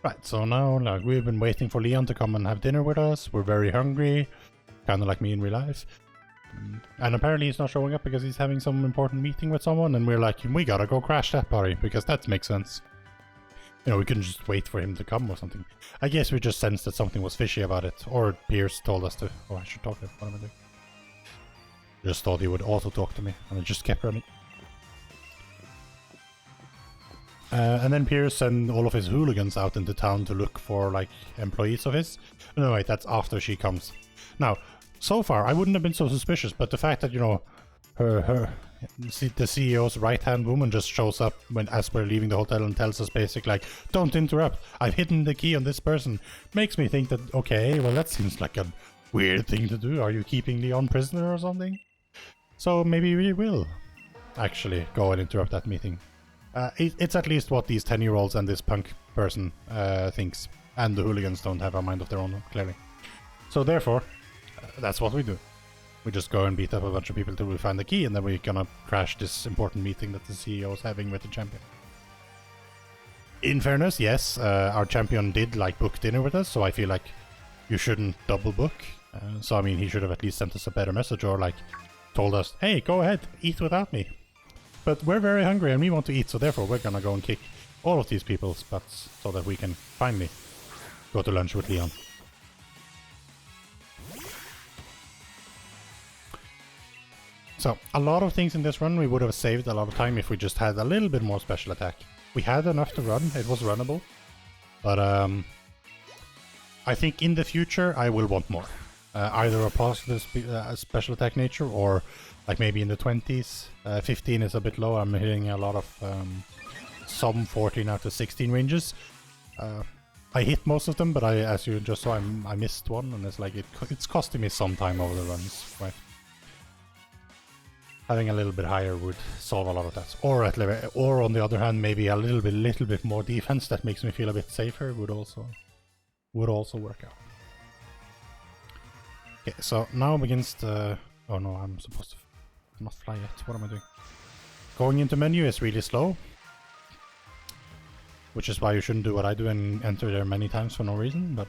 Right, so now, like, we've been waiting for Leon to come and have dinner with us. We're very hungry, kind of like me in real life. And apparently he's not showing up because he's having some important meeting with someone, and we're like, we gotta go crash that party, because that makes sense. You know, we couldn't just wait for him to come or something. I guess we just sensed that something was fishy about it, or Pierce told us to. Oh, I should talk to him. What am I doing? Just thought he would also talk to me, and I just kept running. And then Pierce and all of his hooligans out into town to look for, like, employees of his. No, wait, that's after she comes. Now, so far, I wouldn't have been so suspicious, but the fact that, you know, the CEO's right-hand woman just shows up as we're leaving the hotel and tells us basically, like, don't interrupt, I've hidden the key on this person, makes me think that, okay, well, that seems like a weird thing to do. Are you keeping Leon prisoner or something? So maybe we will actually go and interrupt that meeting. It's at least what these 10-year-olds and this punk person thinks. And the hooligans don't have a mind of their own, clearly. So therefore, that's what we do. We just go and beat up a bunch of people till we find the key, and then we're gonna crash this important meeting that the CEO is having with the champion. In fairness, yes, our champion did, like, book dinner with us, so I feel like you shouldn't double book. So, I mean, he should have at least sent us a better message, or, like, told us, hey, go ahead, eat without me. But we're very hungry and we want to eat, so therefore we're gonna go and kick all of these people's butts so that we can finally go to lunch with Leon. So, a lot of things in this run we would have saved a lot of time if we just had a little bit more special attack. We had enough to run, it was runnable. But I think in the future I will want more. Either a positive special attack nature, or like maybe in the 20s. 15 is a bit low. I'm hitting a lot of some 14 out of 16 ranges. I hit most of them, but as you just saw, I missed one, and it's like it's costing me some time over the runs, right? Having a little bit higher would solve a lot of that. Or on the other hand, maybe a little bit more defense that makes me feel a bit safer would also work out. Okay, so now begins the... Oh no, I'm supposed to not fly yet. What am I doing? Going into menu is really slow. Which is why you shouldn't do what I do and enter there many times for no reason, but...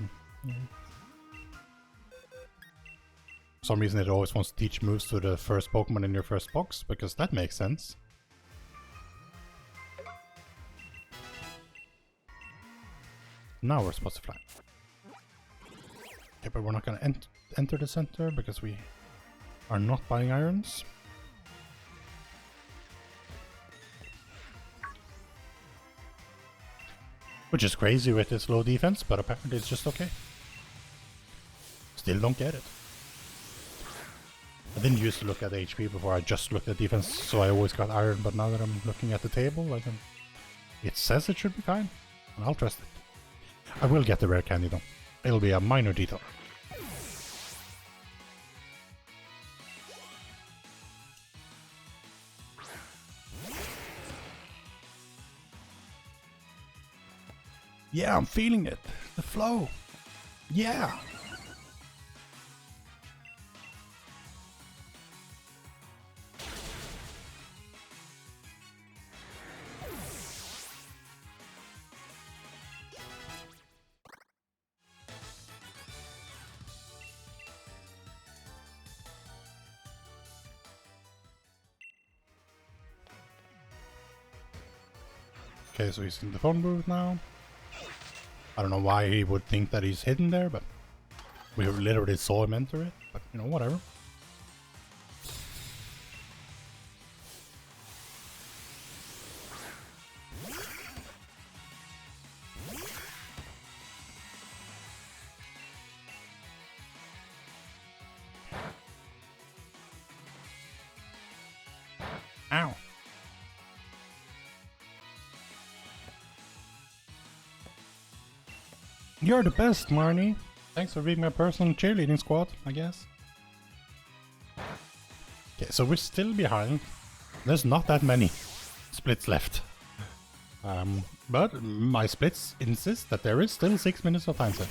For some reason it always wants to teach moves to the first Pokemon in your first box, because that makes sense. Now we're supposed to fly. Okay, but we're not gonna enter the center because we are not buying irons. Which is crazy with this low defense, but apparently it's just okay. Still don't get it. I didn't used to look at HP before, I just looked at defense, so I always got iron, but now that I'm looking at the table, it says it should be fine, and I'll trust it. I will get the rare candy though. It'll be a minor detail. Yeah, I'm feeling it. The flow. Yeah. Okay, so he's in the phone booth now. I don't know why he would think that he's hidden there, but we literally saw him enter it, but you know, whatever. Ow. You're the best, Marnie. Thanks for being my personal cheerleading squad, I guess. Okay, so we're still behind. There's not that many splits left. But my splits insist that there is still 6 minutes of time set.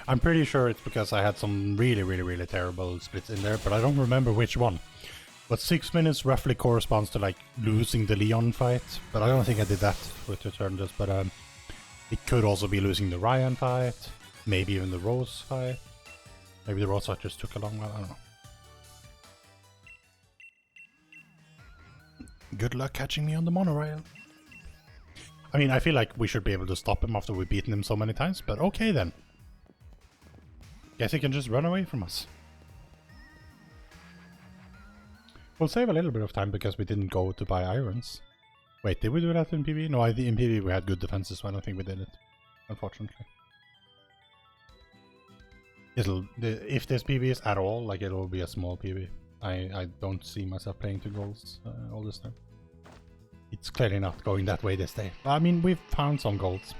I'm pretty sure it's because I had some really terrible splits in there, but I don't remember which one. But 6 minutes roughly corresponds to like losing the Leon fight, but I don't think I did that with Returnedust, but it could also be losing the Ryan fight, maybe even the Rose fight. Maybe the road side just took a long while, I don't know. Good luck catching me on the monorail. I mean, I feel like we should be able to stop him after we've beaten him so many times, but okay then. Guess he can just run away from us. We'll save a little bit of time because we didn't go to buy irons. Wait, did we do that in PvE? No, in PvE we had good defenses, so I don't think we did it, unfortunately. If there's PvEs at all, like it'll be a small PvE. I don't see myself playing to goals all this time. It's clearly not going that way this day. I mean, we've found some goals.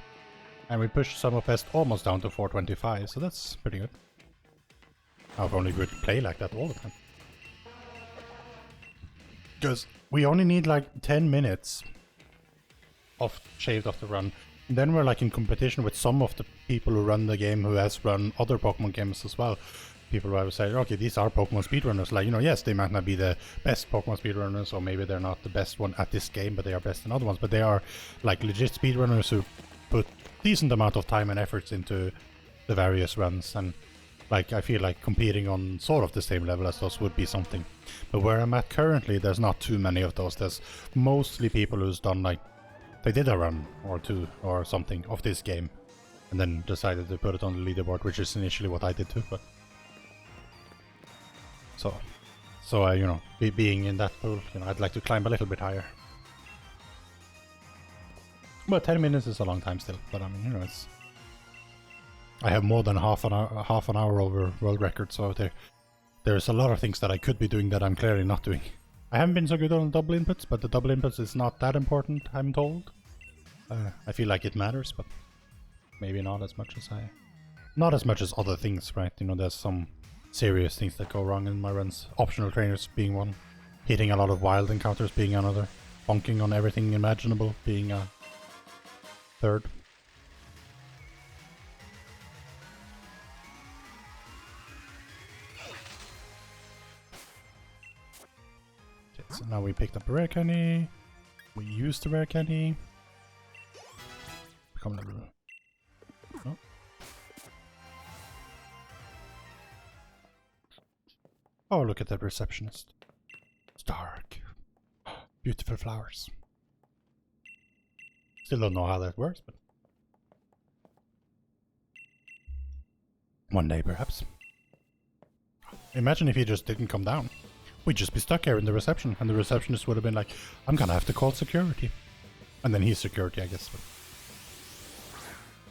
And we pushed Summerfest almost down to 425, so that's pretty good. I've only good play like that all the time. Because we only need like 10 minutes of shaved off the run. And then we're like in competition with some of the people who run the game who has run other Pokemon games as well. People who have said, okay, these are Pokemon speedrunners. Like, you know, yes, they might not be the best Pokemon speedrunners, or maybe they're not the best one at this game, but they are best in other ones. But they are like legit speedrunners who put decent amount of time and efforts into the various runs. And like, I feel like competing on sort of the same level as those would be something. But where I'm at currently, there's not too many of those. There's mostly people who's done like, they did a run or two or something of this game, and then decided to put it on the leaderboard, which is initially what I did too. But so you know, being in that pool, you know, I'd like to climb a little bit higher. But 10 minutes is a long time still. But I mean, you know, it's, I have more than half an hour over world record, so there's a lot of things that I could be doing that I'm clearly not doing. I haven't been so good on double inputs, but the double inputs is not that important, I'm told. I feel like it matters, but maybe not as much as other things, right? You know, there's some serious things that go wrong in my runs. Optional trainers being one, hitting a lot of wild encounters being another, bonking on everything imaginable being a third. So now we picked up a rare candy. We used the rare candy. Become level. No. Oh, look at that receptionist. It's dark. Beautiful flowers. Still don't know how that works, but one day perhaps. Imagine if he just didn't come down. We'd just be stuck here in the reception, and the receptionist would have been like, I'm gonna have to call security. And then he's security, I guess. But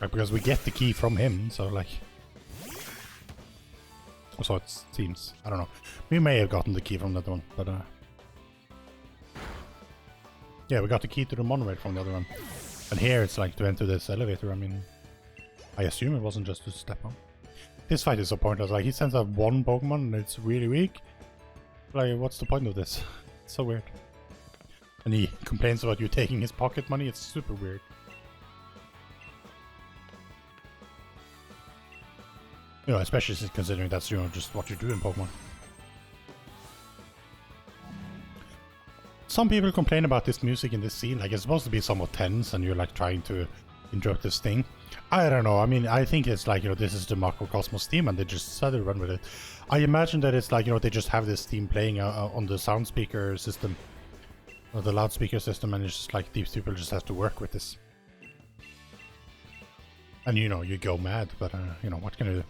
right, because we get the key from him, so like... So it seems. I don't know. We may have gotten the key from that one, but yeah, we got the key to the monorail from the other one. And here it's like to enter this elevator, I mean... I assume it wasn't just to step on. This fight is so pointless, like he sends out one Pokemon and it's really weak. Like, what's the point of this? It's so weird. And he complains about you taking his pocket money. It's super weird. You know, especially considering that's, you know, just what you do in Pokemon. Some people complain about this music in this scene. Like, it's supposed to be somewhat tense and you're like trying to interrupt this thing. I don't know. I mean, I think it's like, you know, this is the Macrocosmos theme and they just decided to run with it. I imagine that it's like, you know, they just have this theme playing on the sound speaker system, or the loudspeaker system, and it's just like these people just have to work with this. And you know, you go mad, but you know, what can you do?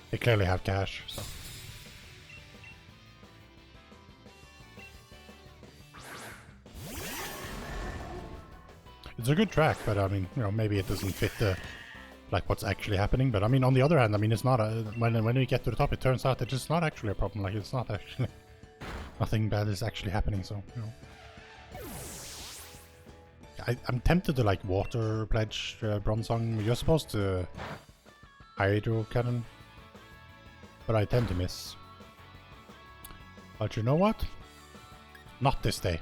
They clearly have cash, so. It's a good track, but I mean, you know, maybe it doesn't fit the, like, what's actually happening. But I mean, on the other hand, I mean, it's not a, when we get to the top, it turns out that it's not actually a problem. Like, it's not actually, nothing bad is actually happening, so, you know. I'm tempted to, like, water pledge Bronzong. You're supposed to hydro cannon, but I tend to miss. But you know what? Not this day.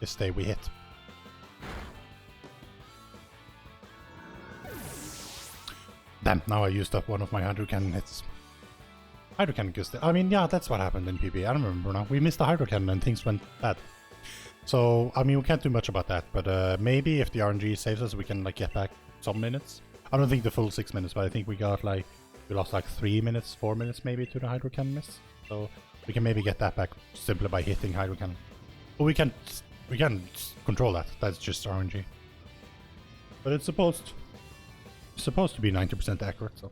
This day we hit. Damn, now I used up one of my Hydro Cannon hits. Hydro Cannon goes I mean, yeah, that's what happened in PB. I don't remember now. We missed the Hydro Cannon and things went bad. So, I mean, we can't do much about that, but maybe if the RNG saves us, we can, like, get back some minutes. I don't think the full 6 minutes, but I think we got, like, We lost like 3 minutes, 4 minutes maybe to the Hydro Cannon miss. So we can maybe get that back simply by hitting Hydro Cannon. But we can control that. That's just RNG. But it's supposed to be 90% accurate, so.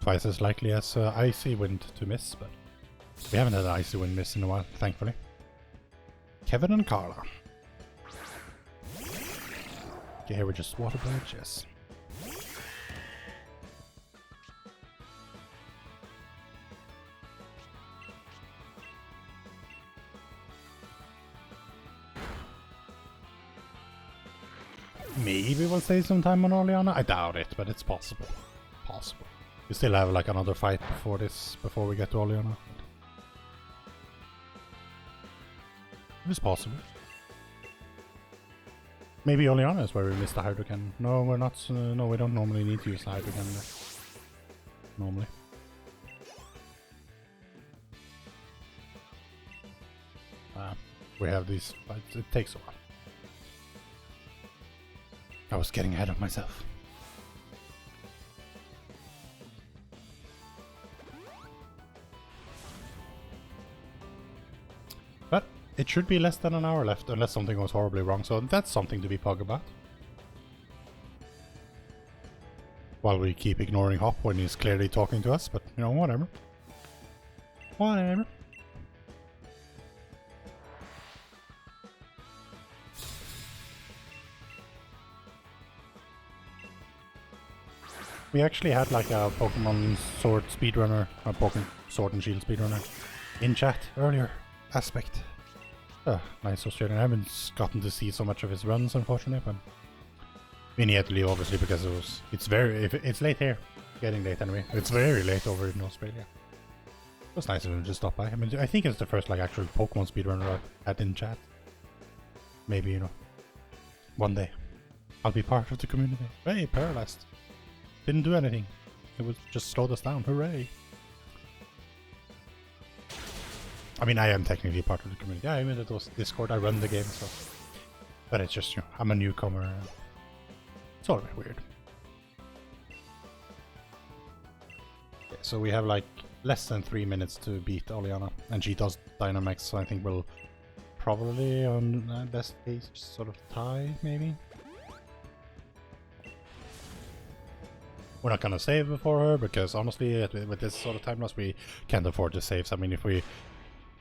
Twice as likely as Icy Wind to miss, but we haven't had an Icy Wind miss in a while, thankfully. Kevin and Carla. Okay, here we just water bridge, yes. Maybe we'll save some time on Oleana. I doubt it, but it's possible. Possible. We still have like another fight before we get to Oleana. It's possible. Maybe Oleana is where we missed the Hydro Cannon. No, we're not. No, we don't normally need to use the Hydro Cannon there. Normally. We have these fights. It takes a while. I was getting ahead of myself. But it should be less than an hour left unless something goes horribly wrong, so that's something to be pog about. While we keep ignoring Hop when he's clearly talking to us, but you know, whatever. Whatever. We actually had like a Pokemon Sword speedrunner, a Pokemon Sword and Shield speedrunner in chat earlier. Aspect. Nice Australian. I haven't gotten to see so much of his runs, unfortunately, but I mean, he had to leave obviously because it's late here. Getting late anyway. It's very late over in Australia. It was nice of him to stop by. I mean, I think it's the first like actual Pokemon speedrunner I've had in chat. Maybe, you know, one day I'll be part of the community. Hey, Paralyzed. Didn't do anything. It was just slowed us down. Hooray! I mean, I am technically part of the community. Yeah, I mean, it was Discord. I run the game, so. But it's just, you know, I'm a newcomer. It's all a bit weird. Okay, so we have like less than 3 minutes to beat Oleana, and she does Dynamax, so I think we'll probably, on best case, sort of tie, maybe. We're not gonna save before her because honestly, with this sort of time loss, we can't afford to save. So, I mean, if we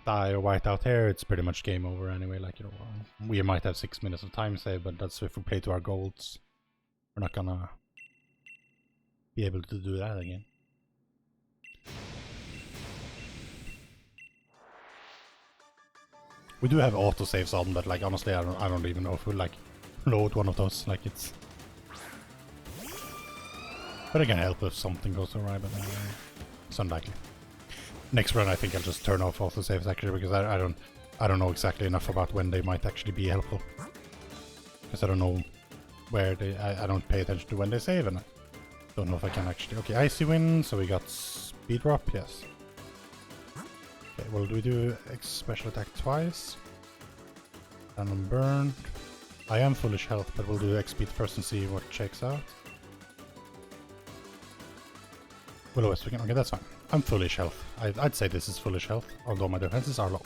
die or white out here, it's pretty much game over anyway. Like, you know, we might have 6 minutes of time save, but that's if we play to our goals. We're not gonna be able to do that again. We do have autosaves on, but like honestly, I don't even know if we'll like load one of those. Like it's. But it can help if something goes awry, but it's unlikely. Next run, I think I'll just turn off autosaves actually, because I don't know exactly enough about when they might actually be helpful. Because I don't know where they. I don't pay attention to when they save, and I don't know if I can actually. Okay, Icy Wind. So we got Speed Drop. Yes. Okay. Well, do we do special attack twice? And I'm burned. I am Foolish Health, but we'll do X speed first and see what checks out. Will West again. Okay, that's fine. I'm Foolish Health. I'd say this is Foolish Health, although my defenses are low.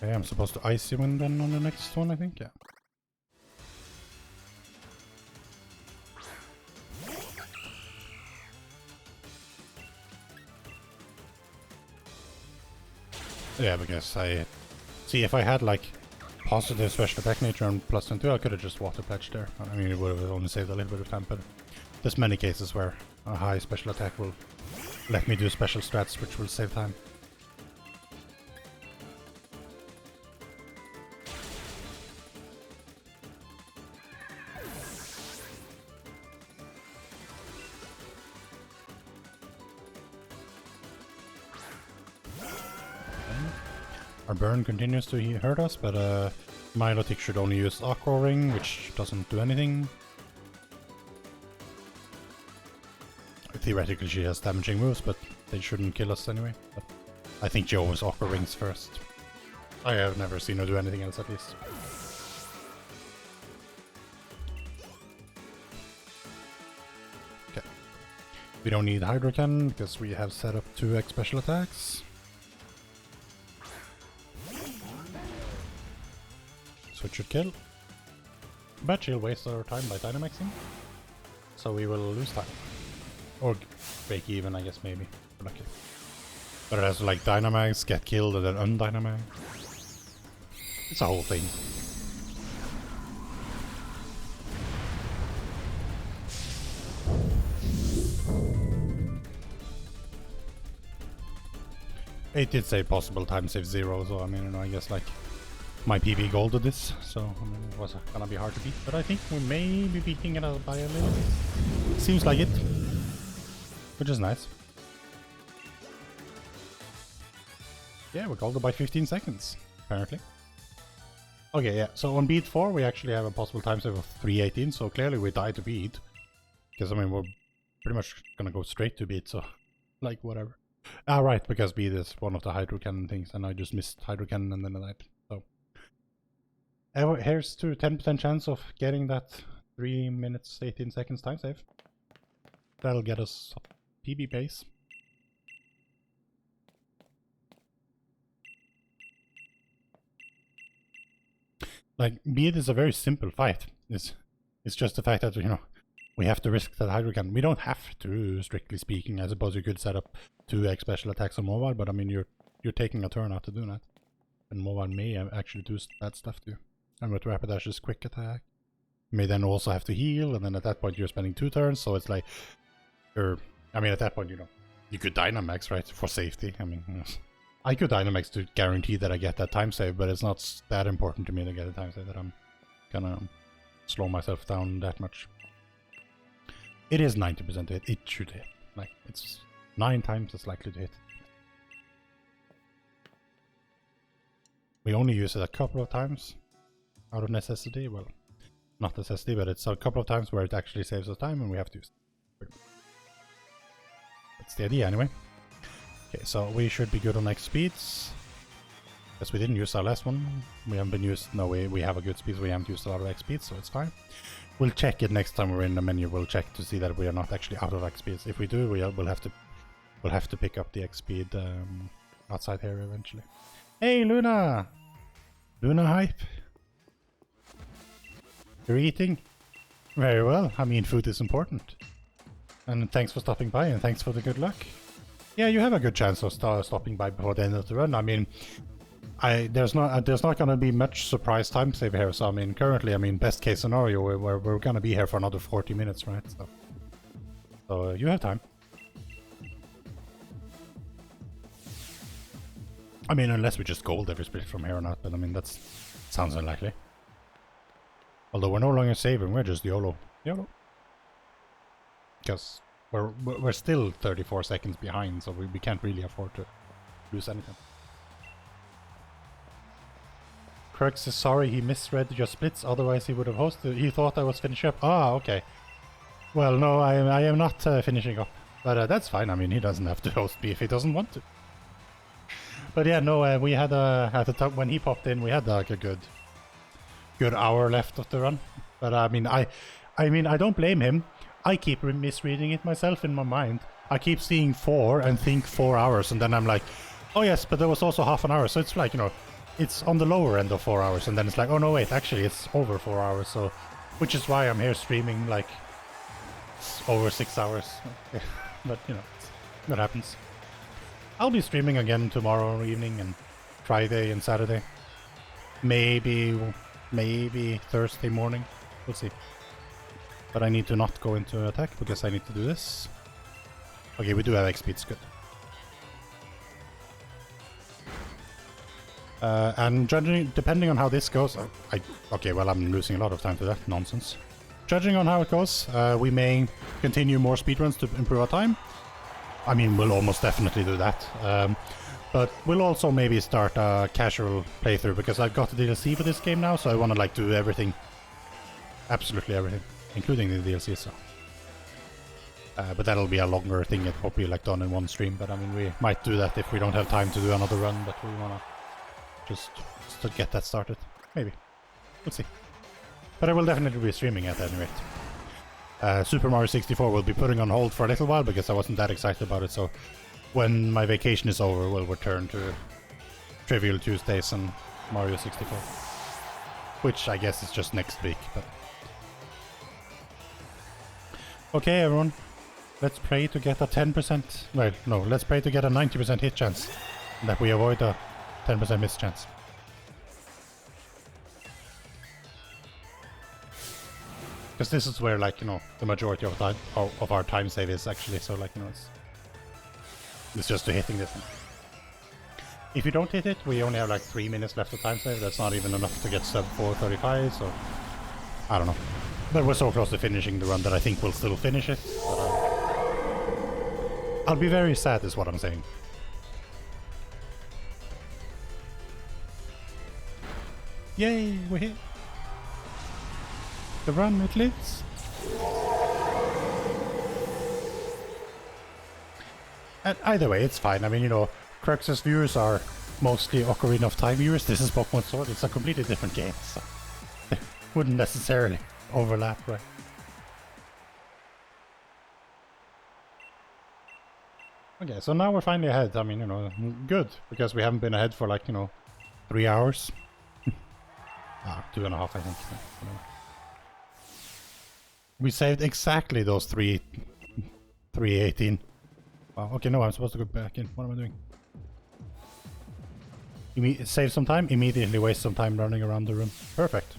Okay, I'm supposed to Icy Wind then on the next one, I think, yeah. Yeah, because I see if I had like positive special attack nature and +2, I could have just water pledged there. I mean, it would have only saved a little bit of time, but there's many cases where a high special attack will let me do special strats, which will save time. Our burn continues to hurt us, but Milotic should only use Aqua Ring, which doesn't do anything. theoretically she has damaging moves, but they shouldn't kill us anyway. But I think she always Aqua Rings first. I have never seen her do anything else, at least. Okay. We don't need Hydro Cannon because we have set up 2x special attacks. So it should kill. But she'll waste our time by Dynamaxing. So we will lose time. Or break even, I guess, maybe. We're lucky. But it has to like Dynamax, get killed, and then undynamax. It's a whole thing. It did say possible time save 0, so I mean, you know, I guess like my PB golded this, so I mean, it was gonna be hard to beat. But I think we may be beating it by a little. Seems like it, which is nice. Yeah, we golded by 15 seconds, apparently. Okay, yeah, so on beat 4 we actually have a possible time save of 3:18, so clearly we died to beat. Because I mean, we're pretty much gonna go straight to beat, so like whatever. Ah, right, because beat is one of the Hydro Cannon things, and I just missed Hydro Cannon and then I died. So here's to 10% chance of getting that 3 minutes 18 seconds time save. That'll get us PB base. Like, beat is a very simple fight. It's just the fact that, you know, we have to risk that Hydro Cannon. We don't have to, strictly speaking. I suppose you could set up 2x special attacks on mobile, but I mean, you're taking a turn out to do that. And mobile may actually do bad stuff too. And with Rapidash's quick attack, you may then also have to heal, and then at that point you're spending 2 turns, so it's like, I mean, at that point, you know, you could Dynamax, right, for safety. I mean, you know, I could Dynamax to guarantee that I get that time save, but it's not that important to me to get a time save that I'm gonna slow myself down that much. It is 90% hit. It should hit. Like, it's 9 times as likely to hit. We only use it a couple of times out of necessity. Well, not necessity, but it's a couple of times where it actually saves us time and we have to use it. That's the idea anyway. Okay, so we should be good on X speeds. Because we didn't use our last one. We haven't been used. No, we have a good speed, so we haven't used a lot of X speeds, so it's fine. We'll check it next time we're in the menu. We'll check to see that we are not actually out of X speeds. If we do, we'll have to pick up the X speed outside here eventually. Hey, Luna! Luna hype. You're eating? Very well. I mean, food is important. And thanks for stopping by, and thanks for the good luck. Yeah, you have a good chance of stopping by before the end of the run. I mean, there's not gonna be much surprise time save here. So I mean, currently, I mean, best case scenario, we're gonna be here for another 40 minutes, right? So you have time. I mean, unless we just gold every split from here on out, but I mean, that sounds unlikely. Although we're no longer saving, we're just YOLO. YOLO. Because we're still 34 seconds behind, so we can't really afford to lose anything. Crux is sorry he misread your splits, otherwise he would have hosted. He thought I was finishing up. Ah, okay. Well, no, I am not finishing up. But that's fine, I mean, he doesn't have to host me if he doesn't want to. But yeah, no, we had at the time when he popped in, we had like a good hour left of the run. But I mean, I don't blame him. I keep misreading it myself in my mind. I keep seeing 4 and think 4 hours, and then I'm like, oh yes, but there was also half an hour. So it's like, you know, it's on the lower end of 4 hours, and then it's like, oh no, wait, actually it's over 4 hours. So, which is why I'm here streaming like over 6 hours. But you know, that happens. I'll be streaming again tomorrow evening and Friday and Saturday. Maybe Thursday morning. We'll see. But I need to not go into attack because I need to do this. Okay, we do have X speeds, good. And depending on how this goes, okay, well, I'm losing a lot of time to that nonsense. Judging on how it goes, we may continue more speedruns to improve our time. I mean, we'll almost definitely do that. But we'll also maybe start a casual playthrough because I've got the DLC for this game now, so I want to like do everything. Absolutely everything, including the DLC, so. But that'll be a longer thing. It won't be like done in one stream. But I mean, we might do that if we don't have time to do another run. But we wanna just to get that started. Maybe. We'll see. But I will definitely be streaming at any rate. Super Mario 64 will be putting on hold for a little while because I wasn't that excited about it. So when my vacation is over, we'll return to Trivial Tuesdays and Mario 64. Which I guess is just next week. But okay, everyone. Let's pray to get a 10%... Well, no, let's pray to get a 90% hit chance. And that we avoid a 10% miss chance. Because this is where, like, you know, the majority of our time save is actually, so, like, you know, it's just to hitting this one. If you don't hit it, we only have, like, 3 minutes left of time save. That's not even enough to get sub 435, so... I don't know. But we're so close to finishing the run that I think we'll still finish it. But, I'll be very sad, is what I'm saying. Yay, we hit! The run, it lives. And either way, it's fine. I mean, you know, Crux's viewers are mostly Ocarina of Time viewers. This is Pokémon Sword. It's a completely different game, so they wouldn't necessarily overlap, right? Okay, so now we're finally ahead. I mean, you know, good, because we haven't been ahead for, like, you know, 3 hours. 2.5, I think. You know. We saved exactly those 318. Wow, okay, no, I'm supposed to go back in. What am I doing? Save some time, immediately waste some time running around the room. Perfect.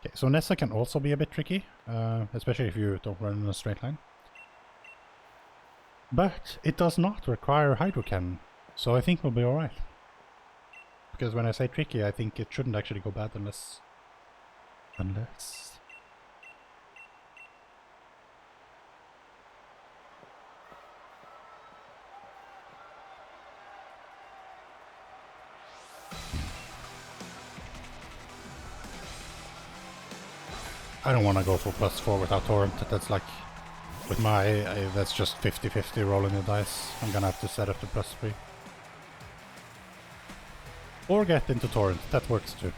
Okay, so Nessa can also be a bit tricky, especially if you don't run in a straight line. But it does not require Hydro Cannon, so I think we'll be alright. Because when I say tricky, I think it shouldn't actually go bad unless... I don't want to go for +4 without Torrent. That's like... With my... that's just 50-50 rolling the dice. I'm gonna have to set up the +3. Or get into Torrent. That works too.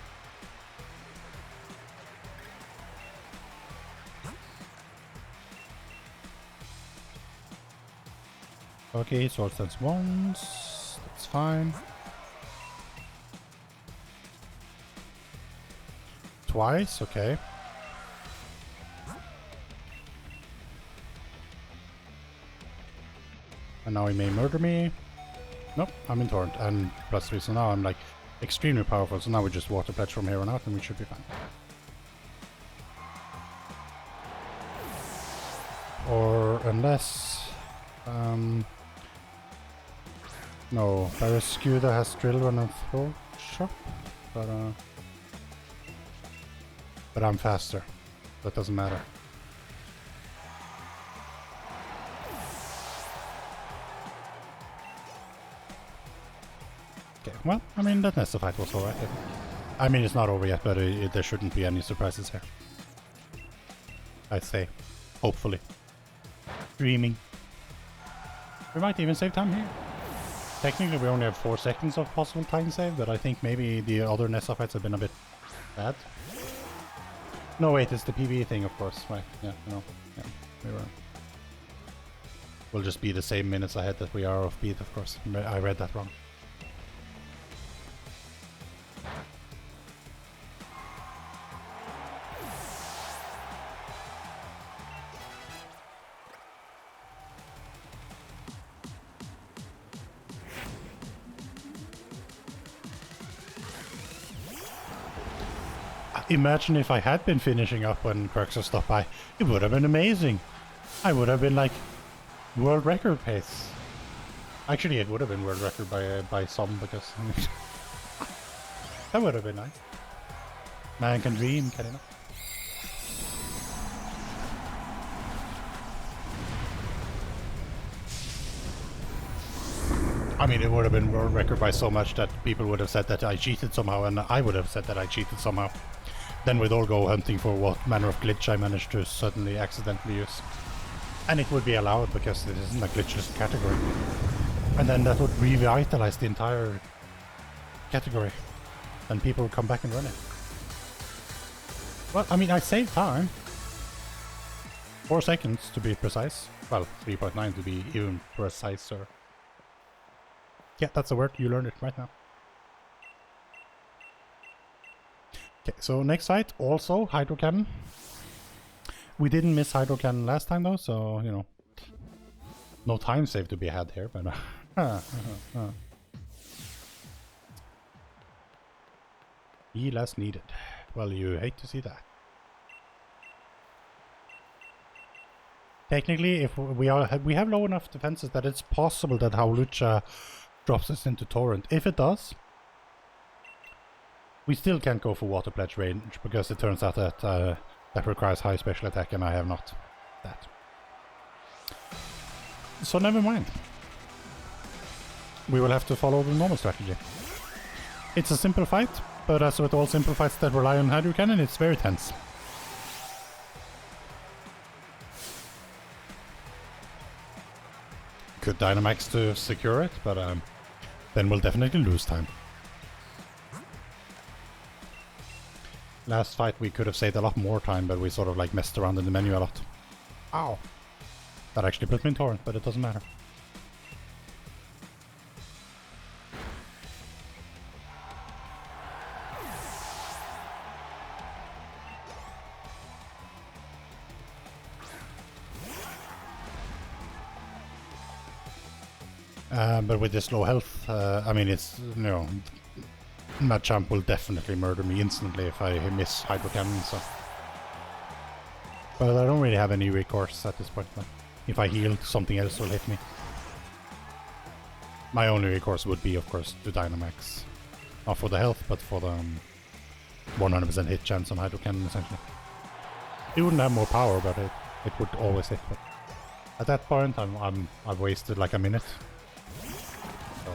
Okay, Sword Stance once. That's fine. Twice, okay. And now he may murder me. Nope, I'm in Torrent and +3, so now I'm like extremely powerful. So now we just Water Pledge from here on out and we should be fine. Or unless... no, Barrascuda has Drill Run and Throat Shot, but I'm faster. That doesn't matter. Okay, well, I mean, that Nessa fight was alright, I think. I mean, it's not over yet, but there shouldn't be any surprises here. I'd say. Hopefully. Dreaming. We might even save time here. Technically, we only have 4 seconds of possible time save, but I think maybe the other Nessa fights have been a bit bad. No, wait, it's the PvE thing, of course. Right, yeah, no. Yeah, we were. We'll just be the same minutes ahead that we are of beat, of course. I read that wrong. Imagine if I had been finishing up when Quirks stopped by. It would have been amazing. I would have been like world record pace. Actually, it would have been world record by some, because that would have been nice. Man can dream, can he not? I mean, it would have been world record by so much that people would have said that I cheated somehow, and I would have said that I cheated somehow. Then we'd all go hunting for what manner of glitch I managed to suddenly accidentally use. And it would be allowed because it isn't a glitchless category. And then that would revitalize the entire category. And people would come back and run it. Well, I mean, I saved time. 4 seconds to be precise. Well, 3.9 to be even preciser. Yeah, that's a word. You learned it right now. Okay, so next fight, also Hydro Cannon. We didn't miss Hydro Cannon last time though, so, you know, no time save to be had here, but heal as needed. Well, you hate to see that. Technically, if we have low enough defenses that it's possible that Howlucha drops us into Torrent. If it does, we still can't go for Water Pledge range because it turns out that that requires high special attack and I have not that. So never mind. We will have to follow the normal strategy. It's a simple fight, but as with all simple fights that rely on Hydro Cannon, it's very tense. Could Dynamax to secure it, but then we'll definitely lose time. Last fight we could have saved a lot more time, but we sort of like messed around in the menu a lot. Ow! That actually put me in Torrent, but it doesn't matter. But with this low health, I mean, it's, you know, Machamp will definitely murder me instantly if I miss Hydro Cannon, so. But I don't really have any recourse at this point. If I heal, something else will hit me. My only recourse would be, of course, to Dynamax. Not for the health, but for the 100% hit chance on Hydro Cannon, essentially. It wouldn't have more power, but it would always hit. But at that point, I've wasted like a minute. So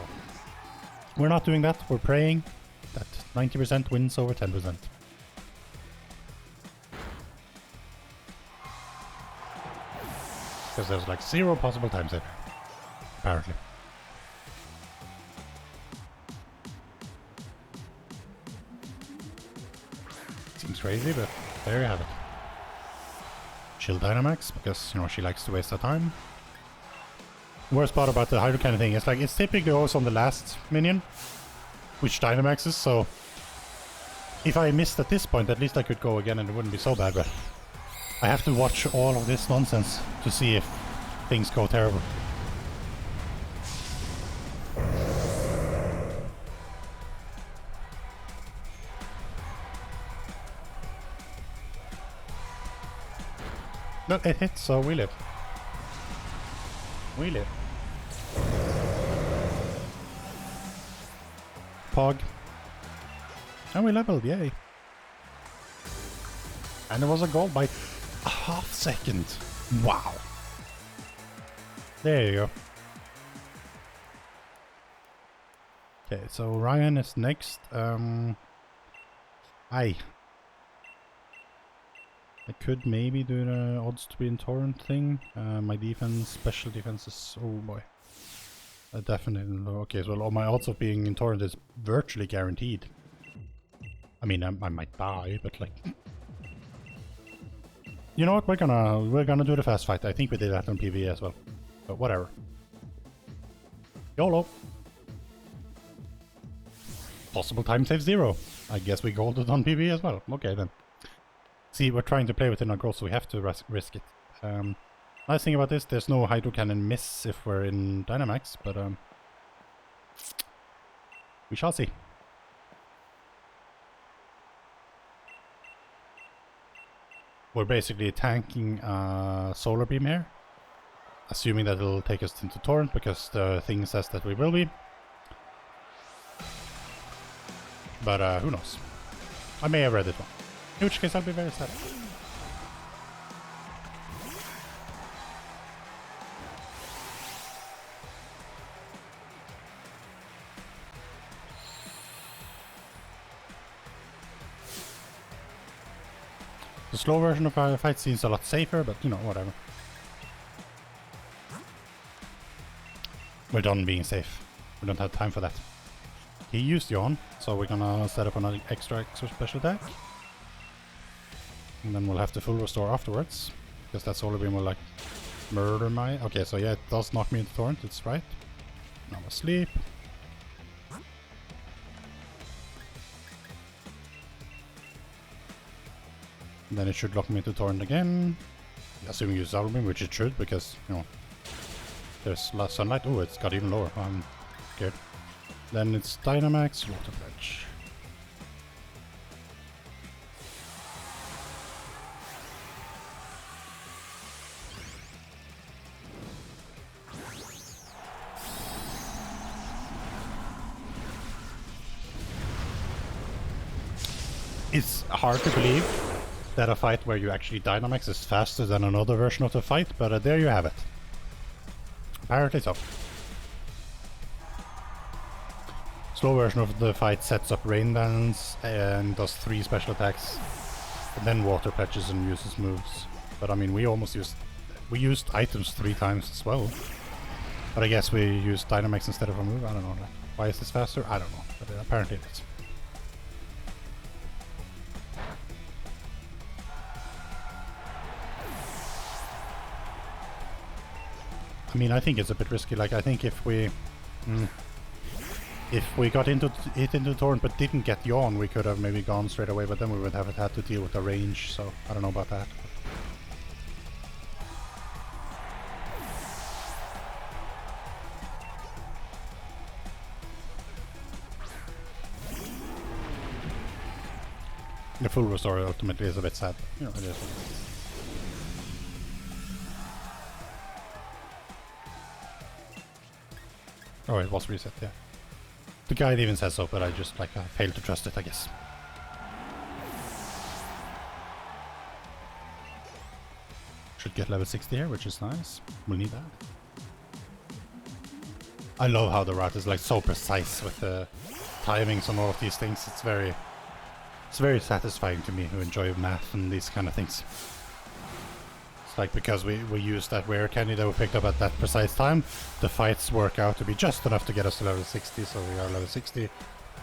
we're not doing that. We're praying that 90% wins over 10%. Because there's like 0 possible time save, apparently. Seems crazy, but there you have it. Chill Dynamax, because, you know, she likes to waste her time. Worst part about the Hydro Cannon thing is, like, it's typically always on the last minion, which Dynamaxes, so if I missed at this point, at least I could go again and it wouldn't be so bad, but I have to watch all of this nonsense to see if things go terrible. Look, it hit, so we live. We live. Pog. And we leveled, yay. And it was a goal by a half second. Wow. There you go. Okay, so Ryan is next. I could maybe do the odds to be in Torrent thing. My defense, special defense is, oh boy. Definitely low. Okay, so all my odds of being in Torrent is virtually guaranteed. I mean, I might die, but like, you know what? We're gonna do the fast fight. I think we did that on PvE as well, but whatever. YOLO. Possible time save 0. I guess we golded on PvE as well. Okay then. See, we're trying to play within our goals, so we have to risk it. Nice thing about this, there's no Hydro Cannon miss if we're in Dynamax, but we shall see. We're basically tanking Solar Beam here, assuming that it'll take us into Torrent, because the thing says that we will be. But who knows? I may have read it wrong. In which case I'll be very sad. The slow version of our fight seems a lot safer, but you know, whatever. We're done being safe. We don't have time for that. He used Yawn, so we're gonna set up another extra special attack. And then we'll have the full restore afterwards. Because that Solar Beam will like murder my... Okay, so yeah, it does knock me into Torrent, it's right. Now I'm asleep. And then it should lock me into Torrent again. Assuming you use Solar Beam, which it should, because, you know, there's less sunlight. Oh, it's got even lower. I'm scared. Then it's Dynamax, Water Pledge. It's hard to believe that a fight where you actually Dynamax is faster than another version of the fight, but there you have it. Apparently so. Slow version of the fight sets up Rain Dance and does 3 special attacks, and then Water Pledges and uses moves. But I mean, we used items 3 times as well. But I guess we used Dynamax instead of a move. I don't know. Like, why is this faster? I don't know. But apparently it is. I mean, I think it's a bit risky. Like, I think if we got into Torrent but didn't get Yawn, we could have maybe gone straight away, but then we would have had to deal with the range, so I don't know about that. The full restore ultimately is a bit sad. You know, it is. Oh, it was reset, yeah. The guide even says so, but I just like failed to trust it, I guess. Should get level 60 here, which is nice. We'll need that. I love how the route is like so precise with the timings on all of these things. It's very satisfying to me who enjoy math and these kind of things. It's like because we use that rare candy that we picked up at that precise time, the fights work out to be just enough to get us to level 60, so we are level 60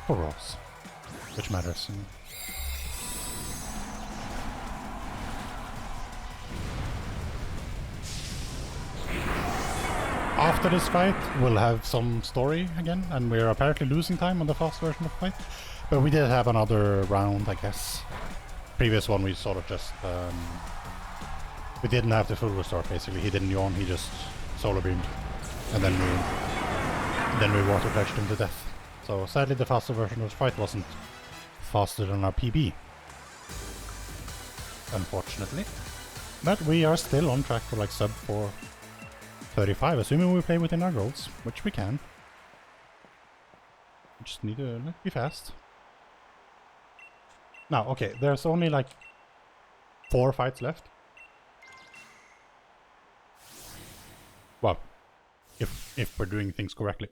for rolls, which matters. After this fight, we'll have some story again, and we're apparently losing time on the fast version of the fight. But we did have another round, I guess. Previous one we sort of just... we didn't have the full restore, basically. He didn't Yawn, he just Solar Beamed. And then we Water Pledged him to death. So sadly the faster version of the fight wasn't faster than our PB. Unfortunately. But we are still on track for like sub 4:35, assuming we play within our goals, which we can. We just need to be fast. Now, okay, there's only like 4 fights left. Well, if we're doing things correctly.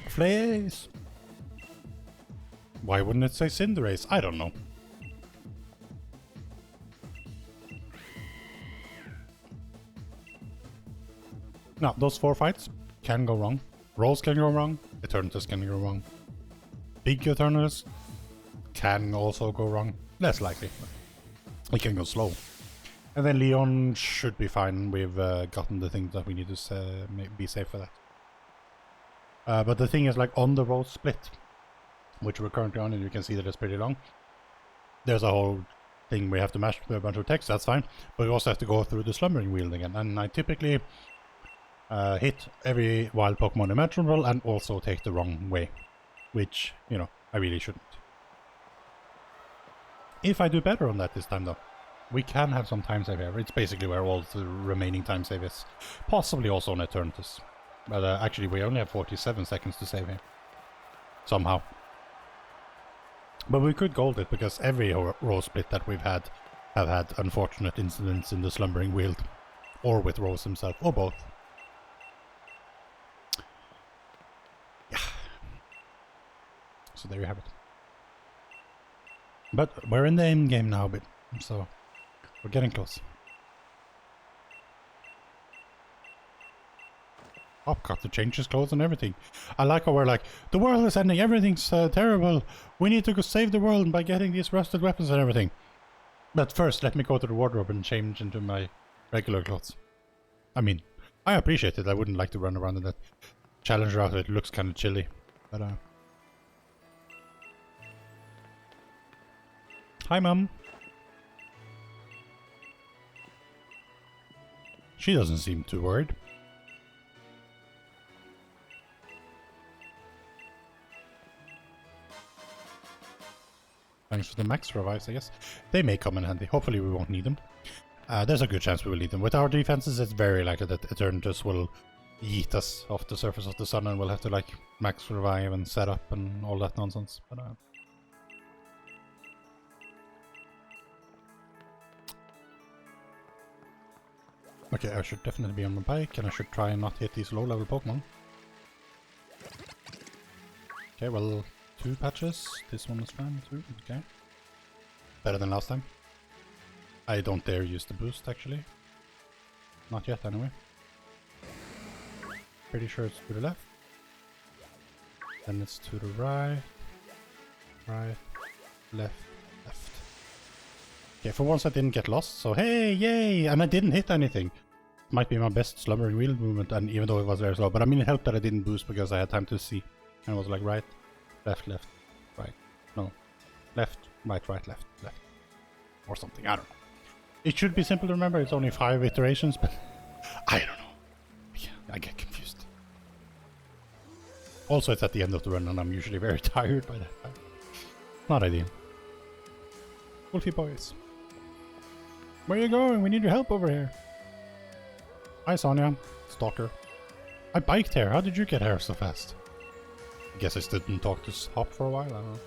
Flays! Why wouldn't it say Cinderace? I don't know. Now, those 4 fights can go wrong. Rolls can go wrong. Eternatus can go wrong. Big Eternatus can also go wrong. Less likely. It can go slow. And then Leon should be fine. We've gotten the things that we need to be safe for that. But the thing is, like, on the road split, which we're currently on, and you can see that it's pretty long, there's a whole thing we have to mash with a bunch of text, that's fine. But we also have to go through the slumbering wheel again. And I typically hit every wild Pokemon imaginable and also take the wrong way. Which, you know, I really shouldn't. If I do better on that this time, though, we can have some time save here. It's basically where all the remaining time save is. Possibly also on Eternatus. But actually, we only have 47 seconds to save here. Somehow. But we could gold it, because every row split that we've had have had unfortunate incidents in the slumbering wheel. Or with Rose himself, or both. Yeah. So there you have it. But we're in the end game now, so We're getting close. Hop got to change his clothes and everything. I like how we're like, the world is ending, everything's terrible. We need to go save the world by getting these rusted weapons and everything. But first, let me go to the wardrobe and change into my regular clothes. I mean, I appreciate it. I wouldn't like to run around in that Challenger outfit. It looks kind of chilly. But, hi, Mum. She doesn't seem too worried. Thanks for the max revives, I guess. They may come in handy. Hopefully we won't need them. There's a good chance we will need them. With our defenses, it's very likely that Eternatus will yeet us off the surface of the sun and we'll have to, like, max revive and set up and all that nonsense. But, okay, I should definitely be on my bike and I should try and not hit these low-level Pokemon. Okay, well, 2 patches. This one is fine too. Okay. Better than last time. I don't dare use the boost actually. Not yet anyway. Pretty sure it's to the left. Then it's to the right. Right. Left. Left. Okay, for once I didn't get lost, so hey, yay! And I didn't hit anything. Might be my best slumbering wheel movement, and even though it was very slow. But I mean, it helped that I didn't boost because I had time to see. And it was like right, left, left, right. No. Left, right, right, left, left. Or something, I don't know. It should be simple to remember, it's only 5 iterations, but I don't know. Yeah, I get confused. Also, it's at the end of the run and I'm usually very tired by that time. Not ideal. Wolfie boys. Where are you going? We need your help over here. Hi Sonia. Stalker. I biked here. How did you get here so fast? I guess I still didn't talk to Hop for a while, I don't know.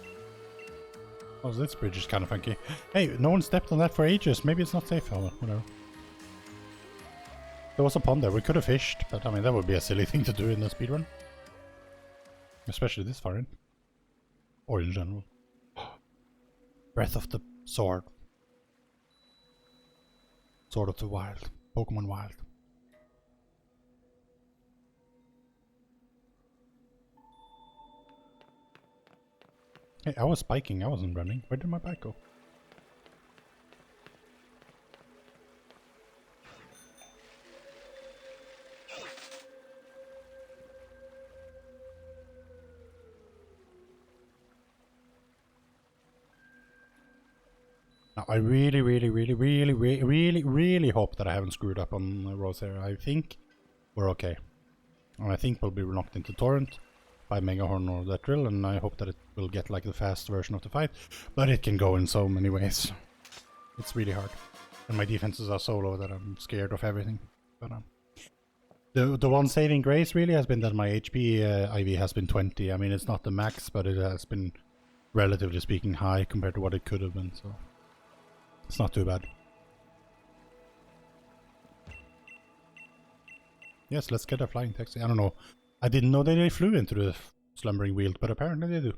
Oh, this bridge is kind of funky. Hey, no one stepped on that for ages. Maybe it's not safe. Oh, whatever. There was a pond there. We could have fished, but I mean, that would be a silly thing to do in a speedrun. Especially this far in. Or in general. Breath of the Sword. Sword of the Wild. Pokemon Wild. Hey, I was biking, I wasn't running. Where did my bike go? Now, I really hope that I haven't screwed up on the roads here. I think we're okay. And I think we'll be knocked into Torrent by Megahorn or that drill, and I hope that it will get like the fast version of the fight, but it can go in so many ways. It's really hard, and my defenses are so low that I'm scared of everything. But the one saving grace really has been that my HP IV has been 20. I mean, it's not the max, but it has been relatively speaking high compared to what it could have been, so it's not too bad. Yes, let's get a flying taxi. I don't know. I didn't know that they flew into the slumbering weald, but apparently they do.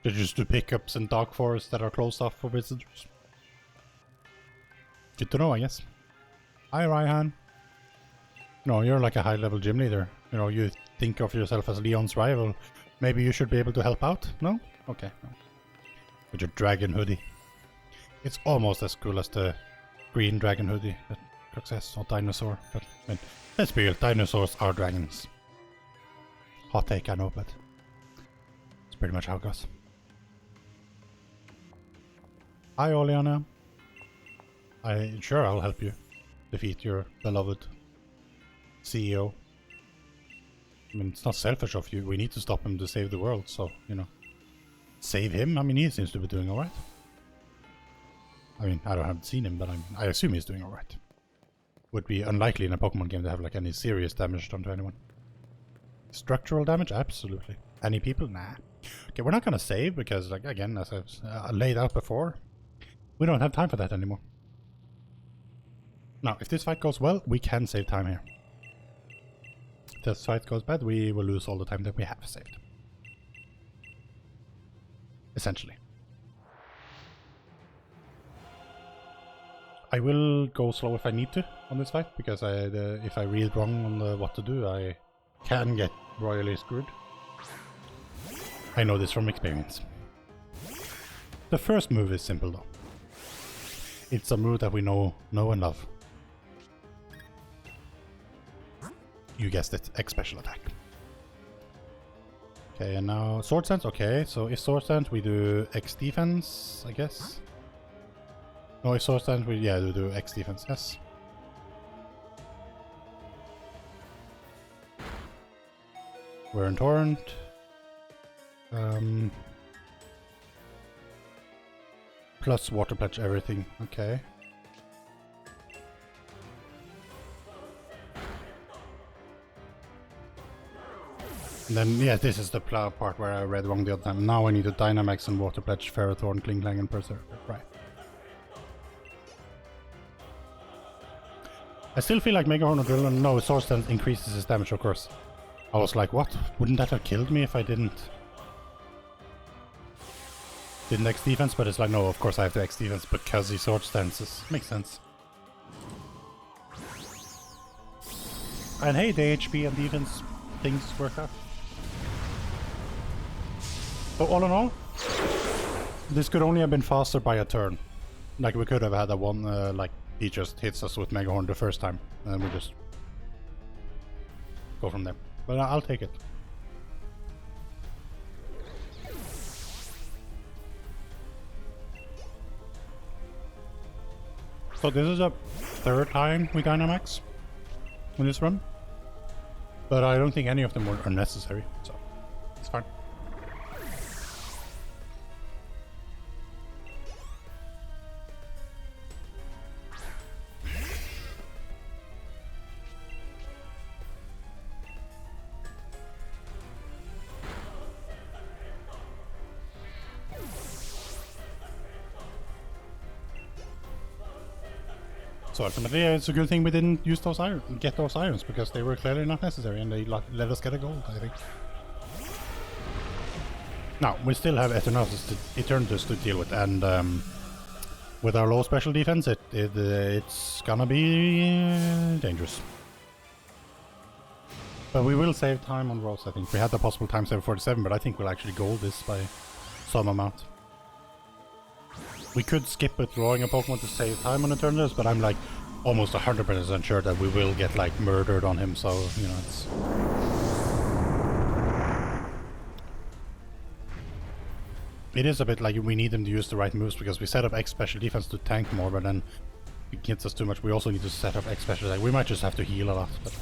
They just do pickups in dark forests that are closed off for visitors. Good to know, I guess. Hi, Raihan. No, you're like a high-level gym leader. You know, you think of yourself as Leon's rival. Maybe you should be able to help out? No? Okay. No. With your dragon hoodie. It's almost as cool as the green dragon hoodie that Crux has, or dinosaur. But I mean, let's be real, dinosaurs are dragons. Hot take, I know, but it's pretty much how it goes. Hi, Oleana. Sure, I'll help you defeat your beloved CEO. I mean, it's not selfish of you. We need to stop him to save the world, so, you know. Save him? I mean, he seems to be doing alright. I mean, I haven't seen him, but I assume he's doing alright. Would be unlikely in a Pokemon game to have, like, any serious damage done to anyone. Structural damage? Absolutely. Any people? Nah. Okay, we're not gonna save because, like, again, as I've laid out before, we don't have time for that anymore. Now, if this fight goes well, we can save time here. If this fight goes bad, we will lose all the time that we have saved. Essentially. I will go slow if I need to on this fight, because if I read wrong on what to do, I can get royally screwed. I know this from experience. The first move is simple though. It's a move that we know and love. You guessed it, X special attack. Okay, and now sword stance. Okay, so if sword stance we do X defense, I guess. No, if sword stance we do X defense, yes. We're in torrent. Plus water pledge everything. Okay. And then, yeah, this is the part where I read wrong the other time. Now I need a Dynamax and Water Pledge, Ferrothorn, Klinklang, and Berserker. Right. I still feel like Mega Horn or Drill, and no, Sword Stance increases his damage, of course. I was like, what? Wouldn't that have killed me if I didn't X defense? But it's like, no, of course I have to X defense because he Sword Stances. Makes sense. And hey, the HP and defense things work out. So all in all, this could only have been faster by a turn. Like we could have had a one, like he just hits us with Mega Horn the first time, and then we just go from there. But I'll take it. So this is a third time we Dynamax in this run, but I don't think any of them are necessary, so it's fine. So ultimately, it's a good thing we didn't use those get those irons, because they were clearly not necessary, and they let us get a gold, I think. Now, we still have Eternatus to deal with, and with our low special defense, it's gonna be dangerous. But we will save time on rolls, I think. We had the possible time save 47, but I think we'll actually gold this by some amount. We could skip it drawing a Pokemon to save time on Eternatus, but I'm like almost 100% sure that we will get like murdered on him, so you know it's... It is a bit like we need him to use the right moves, because we set up X special defense to tank more, but then it gets us too much. We also need to set up X special attack. We might just have to heal a lot, but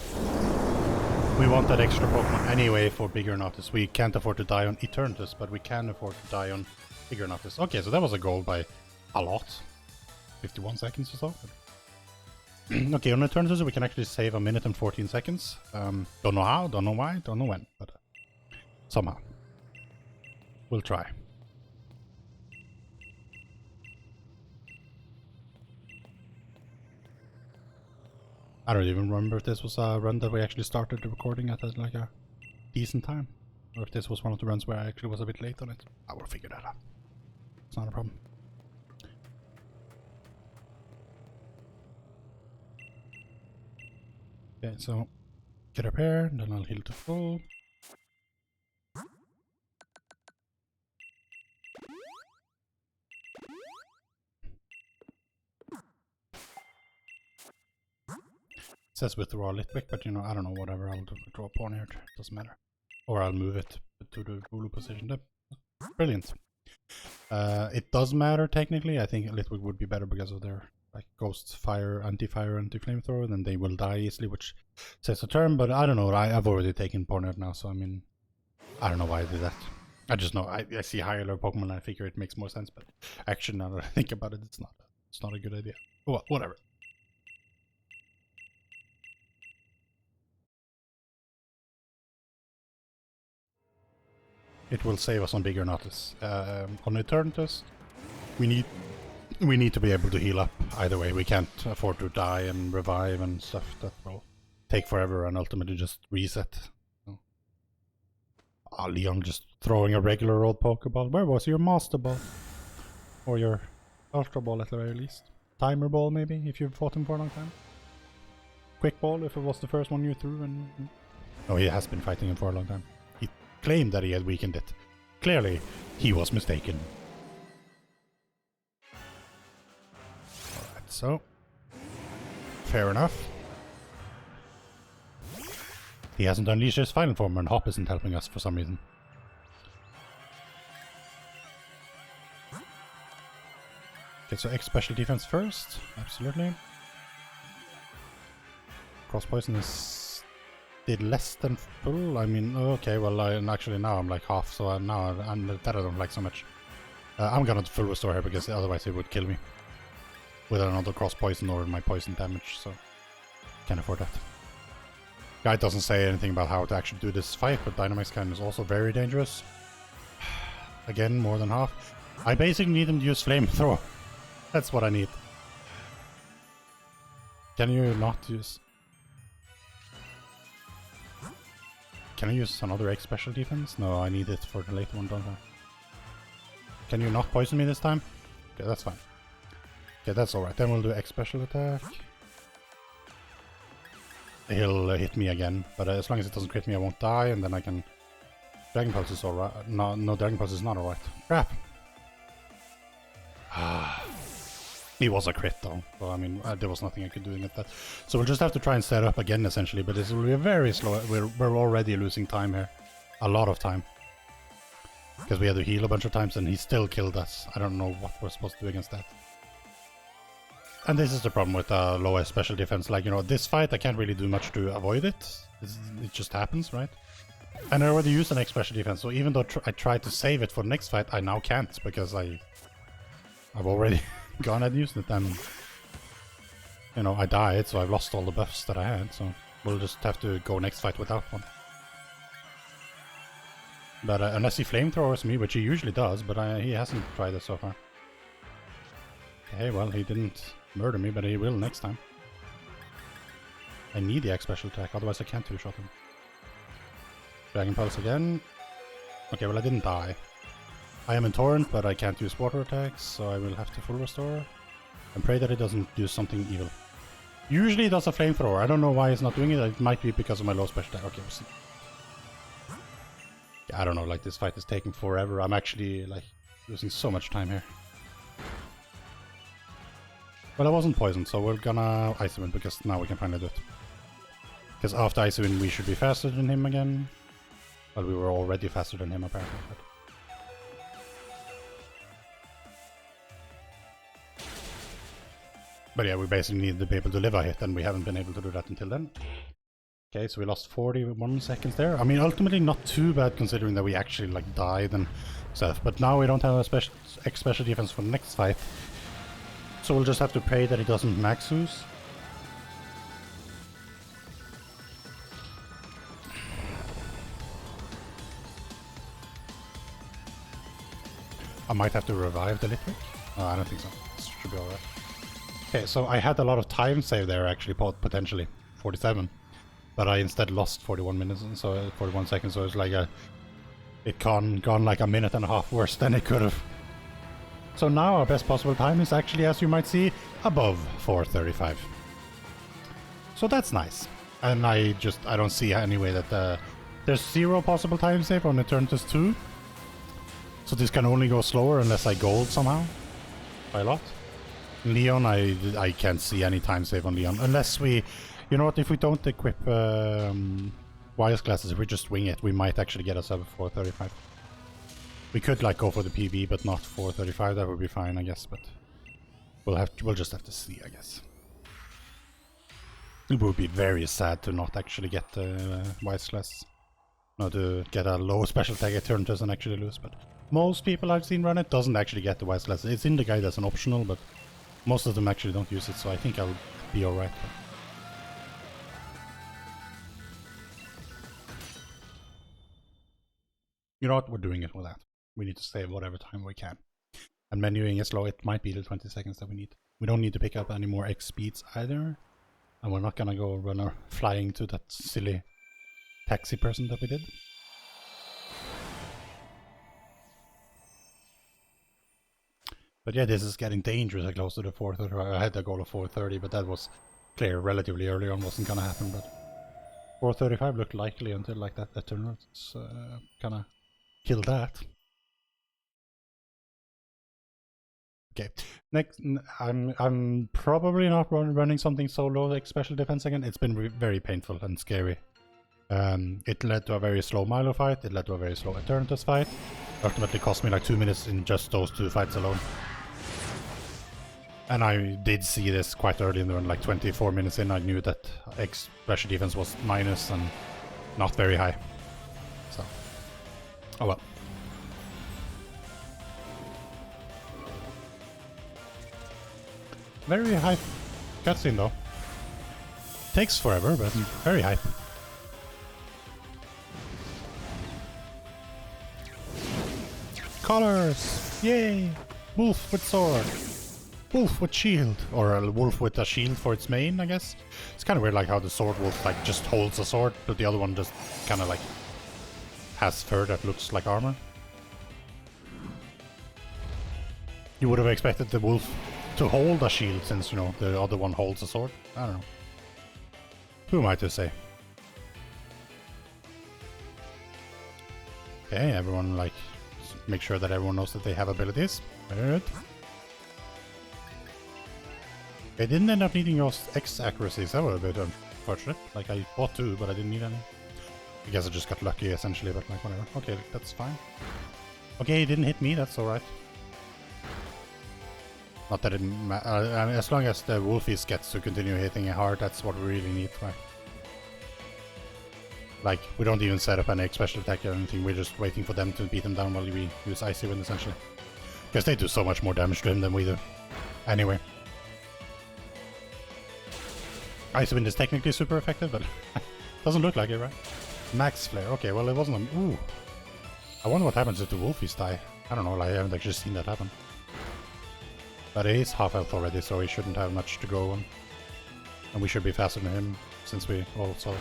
we want that extra Pokemon anyway for bigger Nautis. We can't afford to die on Eternatus, but we can afford to die on bigger Nautis. Okay, so that was a goal by a lot. 51 seconds or so. Okay, on Eternatus we can actually save 1 minute and 14 seconds. Don't know how, don't know why, don't know when, but somehow. We'll try. I don't even remember if this was a run that we actually started the recording at like a decent time, or if this was one of the runs where I actually was a bit late on it. I will figure that out. It's not a problem. Okay, so get up here, then I'll heal to full. It says withdraw Litwick, but you know, I don't know, whatever, I'll withdraw pawn here, it doesn't matter. Or I'll move it to the Bulu position there. Brilliant. It does matter technically. I think Litwick would be better because of their like ghost, fire, anti-fire, anti-flamethrower, then they will die easily, which saves a turn, but I don't know, I've already taken pawn now, so I mean, I don't know why I did that. I just know, I see higher level Pokemon and I figure it makes more sense, but actually now that I think about it, it's not a good idea. Well, whatever. It will save us on bigger Nautis. On Eternatus, we need to be able to heal up either way. We can't afford to die and revive and stuff that will take forever and ultimately just reset. Leon just throwing a regular old Pokeball. Where was your Master Ball? Or your Ultra Ball at the very least. Timer ball, maybe, if you've fought him for a long time. Quick ball, if it was the first one you threw. And oh, he has been fighting him for a long time. He claimed that he had weakened it. Clearly, he was mistaken. Alright, so... fair enough. He hasn't unleashed his final form, and Hop isn't helping us for some reason. Okay, so X special defense first. Absolutely. Cross poison is... did less than full. I mean, okay, well, actually now I'm like half, so now that I don't like so much. I'm gonna full restore here because otherwise it would kill me with another cross poison or my poison damage, so can't afford that. Guy doesn't say anything about how to actually do this fight, but Dynamax Cannon is also very dangerous. Again, more than half. I basically need him to use Flamethrower. That's what I need. Can you not use... can I use another X special defense? No, I need it for the later one, don't I? Can you not poison me this time? Okay, that's fine. Okay, that's alright. Then we'll do X special attack. He'll hit me again, but as long as it doesn't crit me, I won't die, and then I can... Dragon Pulse is alright. No, Dragon Pulse is not alright. Crap! He was a crit though, so I mean, there was nothing I could do against that. So we'll just have to try and set up again essentially, but this will be very slow. We're already losing time here. A lot of time. Because we had to heal a bunch of times and he still killed us. I don't know what we're supposed to do against that. And this is the problem with low special defense. Like, you know, this fight I can't really do much to avoid it. It just happens, right? And I already used an X special defense, so even though I tried to save it for the next fight, I now can't because I've already gone and used it, and you know, I died, so I've lost all the buffs that I had, so we'll just have to go next fight without one. But unless he flamethrowers me, which he usually does, but he hasn't tried it so far. Okay, well, he didn't murder me, but he will next time. I need the X special attack, otherwise I can't two-shot him. Dragon Pulse again. Okay, well, I didn't die. I am in Torrent, but I can't use water attacks, so I will have to full restore. And pray that it doesn't do something evil. Usually it does a flamethrower. I don't know why it's not doing it. It might be because of my low special attack. Okay, we'll see. I don't know, like, this fight is taking forever. I'm actually, like, losing so much time here. But I wasn't poisoned, so we're gonna Ice Wind because now we can finally do it. Because after Ice Wind we should be faster than him again. Well, we were already faster than him apparently. But yeah, we basically need to be able to live a hit, and we haven't been able to do that until then. Okay, so we lost 41 seconds there. I mean, ultimately not too bad considering that we actually, like, died and stuff. But now we don't have a special defense for the next fight. So we'll just have to pray that he doesn't Maxus. I might have to revive the Litwick. Oh, I don't think so. This should be alright. Okay, so I had a lot of time save there actually, potentially. 47. But I instead lost 41 minutes, so 41 seconds, so it's like it gone like a minute and a half worse than it could have. So now our best possible time is actually, as you might see, above 4:35. So that's nice. And I don't see any way that there's 0 possible time save on Eternatus 2. So this can only go slower unless I gold somehow. By a lot. Leon, I can't see any time save on Leon. Unless we... You know what, if we don't equip Wise classes, if we just wing it, we might actually get us up 4:35. We could, like, go for the PB, but not 4:35. That would be fine, I guess, but... We'll just have to see, I guess. It would be very sad to not actually get Wise class. No, to get a low special tag Eternatus and actually lose, but... Most people I've seen run it doesn't actually get the Wise class. It's in the guide as an optional, but most of them actually don't use it, so I think I'll be alright. You know what, we're doing it with that. We need to save whatever time we can. And menuing is slow, it might be the 20 seconds that we need. We don't need to pick up any more X speeds either. And we're not gonna go run flying to that silly taxi person that we did. But But yeah, this is getting dangerously close to the 430. I had the goal of 430, but that was clear relatively early on, wasn't gonna happen. But 435 looked likely until like that Eternals kind of killed that. Okay, next I'm probably not running something so low like special defense again. It's been very painful and scary. It led to a very slow Milo fight. It led to a very slow Eternatus fight. Ultimately cost me like 2 minutes in just those 2 fights alone. And I did see this quite early in the run, like 24 minutes in. I knew that X special defense was minus and not very high. So, oh well. Very hype cutscene though. Takes forever, but very hype. Colors! Yay! Wolf with sword. Wolf with shield. Or a wolf with a shield for its main, I guess. It's kind of weird like how the sword wolf like just holds a sword, but the other one just kind of like has fur that looks like armor. You would have expected the wolf to hold a shield since, you know, the other one holds a sword. I don't know. Who am I to say? Okay, everyone like make sure that everyone knows that they have abilities. Good. I didn't end up needing your X accuracies. That was a bit unfortunate. Like I bought 2, but I didn't need any. I guess I just got lucky essentially, but like whatever. Okay, that's fine. Okay, he didn't hit me. That's all right. Not that it as long as the Wolfies gets to continue hitting it hard, that's what we really need, right? Like, we don't even set up any special attack or anything, we're just waiting for them to beat them down while we use Icy Wind, essentially. Because they do so much more damage to him than we do. Anyway. Icy Wind is technically super effective, but doesn't look like it, right? Max Flare, okay, well it wasn't a... Ooh. I wonder what happens if the Wolfies die. I don't know, like, I haven't actually seen that happen. But he is half health already, so he shouldn't have much to go on. And we should be faster than him, since we also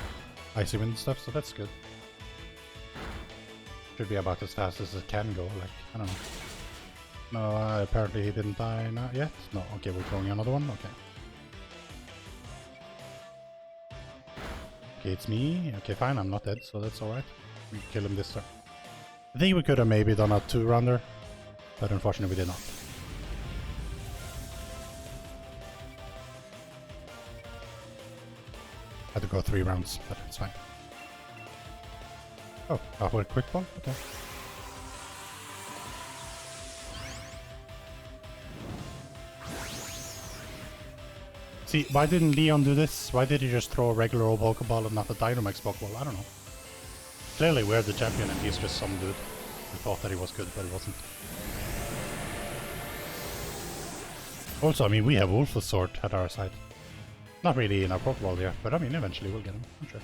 Icy Wind stuff, so that's good. Should be about as fast as it can go, like, I don't know. No, apparently he didn't die not yet. No, okay, we're throwing another one, okay. Okay, it's me. Okay, fine, I'm not dead, so that's alright. We can kill him this turn. I think we could have maybe done a 2-rounder, but unfortunately we did not. Had to go 3 rounds, but it's fine. Oh, with a quick ball? Okay. See, why didn't Leon do this? Why did he just throw a regular old Pokeball and not a Dynamax Pokeball? I don't know. Clearly we're the champion and he's just some dude who thought that he was good, but he wasn't. Also, I mean, we have Wolf's Sword at our side. Not really in our Pokeball yet, but I mean, eventually we'll get him, I'm sure.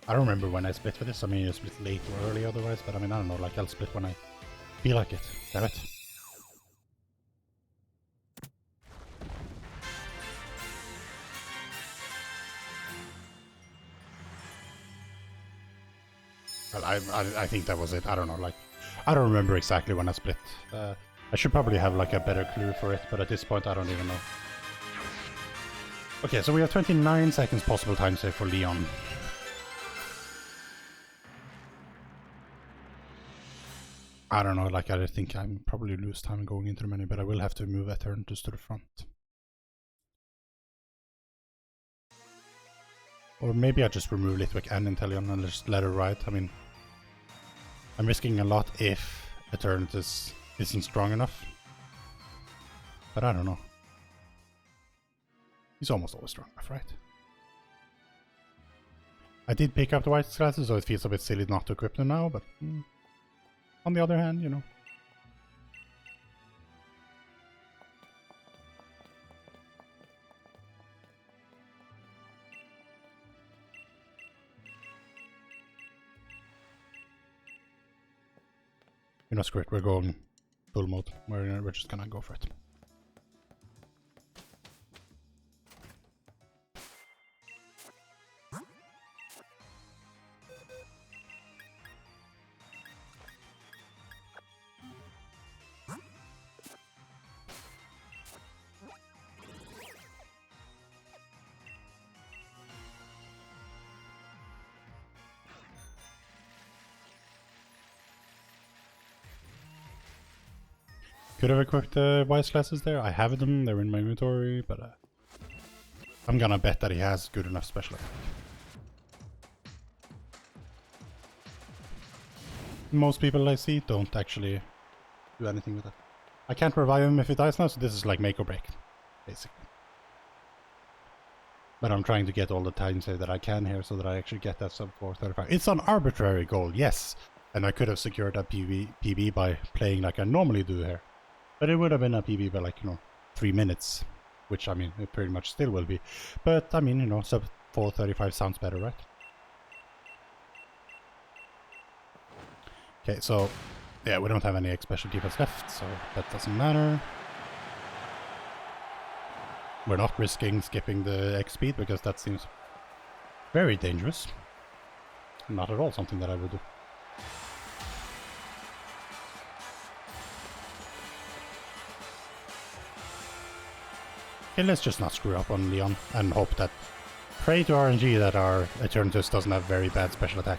I don't remember when I split for this. I mean, I split late or early otherwise, but I mean, I don't know, like, I'll split when I feel like it. Damn it. Well, I think that was it. I don't know, like, I don't remember exactly when I split. I should probably have, like, a better clue for it, but at this point, I don't even know. Okay, so we have 29 seconds possible time save for Leon. I don't know, like, I think I'm probably lose time going into the menu, but I will have to move Eternatus to the front. Or maybe I just remove Litwick and Inteleon and just let her ride. I mean, I'm risking a lot if Eternatus isn't strong enough. But I don't know. He's almost always strong enough, right? I did pick up the white glasses, so it feels a bit silly not to equip them now, but on the other hand, you know. You know, screw it, we're going full mode. We're just gonna go for it. Could have equipped the wise classes there. I have them, they're in my inventory, but I'm gonna bet that he has good enough special attack. Most people I see don't actually do anything with it. I can't revive him if he dies now, so this is like make or break, basically. But I'm trying to get all the time save that I can here so that I actually get that sub 435. It's an arbitrary goal, yes. And I could have secured a PB by playing like I normally do here. But it would have been a PB by like, 3 minutes. Which, I mean, it pretty much still will be. But, I mean, sub 435 sounds better, right? Okay, so, yeah, we don't have any special defense left, so that doesn't matter. We're not risking skipping the X speed because that seems very dangerous. Not at all something that I would do. Okay, let's just not screw up on Leon and hope that... Pray to RNG that our Eternatus doesn't have very bad special attack.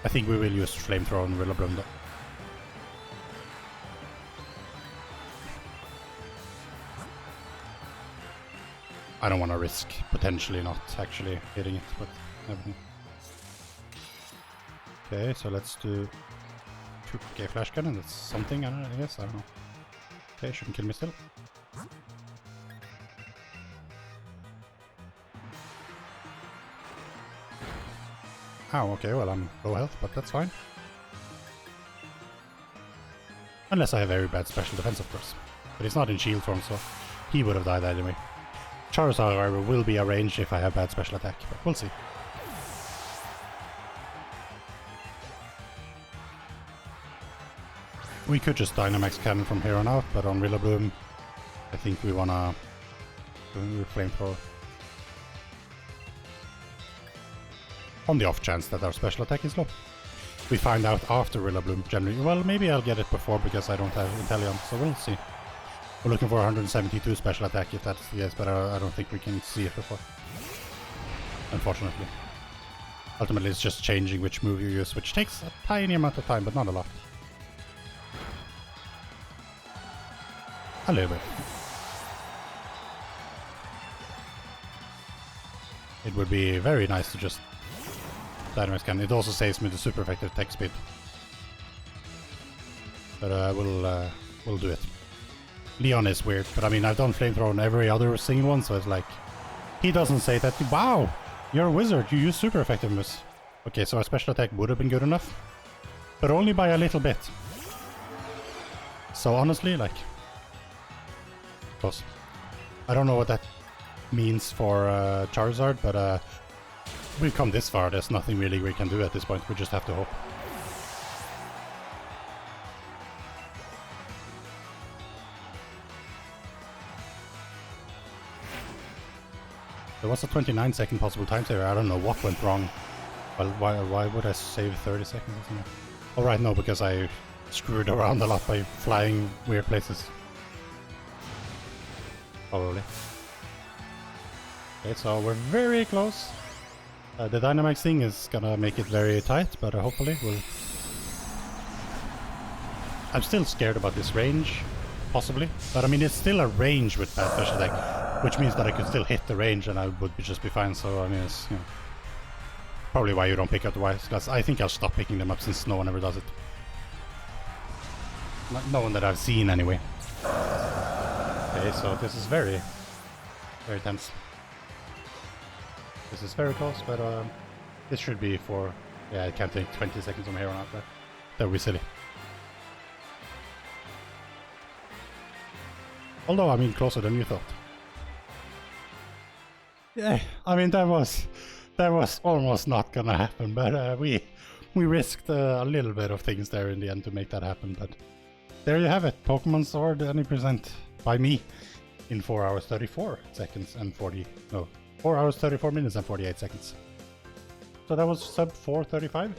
I think we will use Flamethrower on Rillaboom though. I don't want to risk potentially not actually hitting it, but everything. Okay, so let's do 2k flash cannon, that's something, I guess, I don't know. Okay, shouldn't kill me still. Oh, okay, well I'm low health, but that's fine. Unless I have very bad special defense, of course. But he's not in shield form, so he would have died anyway. Charizard, however, will be a range if I have bad special attack, but we'll see. We could just Dynamax Cannon from here on out, but on Rillaboom, I think we wanna do Flamethrower. On the off chance that our special attack is low. We find out after Rillaboom generally. Well, maybe I'll get it before because I don't have Inteleon, so we'll see. We're looking for 172 special attack if that's the case, but I don't think we can see it before. Unfortunately. Ultimately it's just changing which move you use, which takes a tiny amount of time, but not a lot. A little bit. It would be very nice to just Dynamax Cannon. It also saves me the super effective attack speed. But we'll do it. Leon is weird, but I mean I've done Flamethrower on every other single one, so it's like... He doesn't say that, wow, you're a wizard, you use super effectiveness. Okay, so our special attack would have been good enough. But only by a little bit. So honestly, like... Close. I don't know what that means for Charizard, but we've come this far, there's nothing really we can do at this point, we just have to hope. There was a 29-second possible time saver, I don't know what went wrong. Well, why would I save 30 seconds or something? Alright, no, because I screwed around a lot by flying weird places. Probably. Okay, so we're very close. The Dynamax thing is gonna make it very tight, but hopefully we'll... I'm still scared about this range, possibly. But I mean, it's still a range with bad special attack, which means that I could still hit the range and I would just be fine, so I mean, it's, probably why you don't pick up the wise class. I think I'll stop picking them up since no one ever does it. No one that I've seen, anyway. Okay, so this is very, very tense. This is very close, but this should be for... Yeah, it can't take 20 seconds from here on out. That would be silly. Although, I mean, closer than you thought. Yeah, I mean, that was almost not gonna happen, but we risked a little bit of things there in the end to make that happen. But there you have it, Pokémon Sword Any present by me in 4 hours 34 seconds and 4 hours 34 minutes and 48 seconds. So that was sub 435.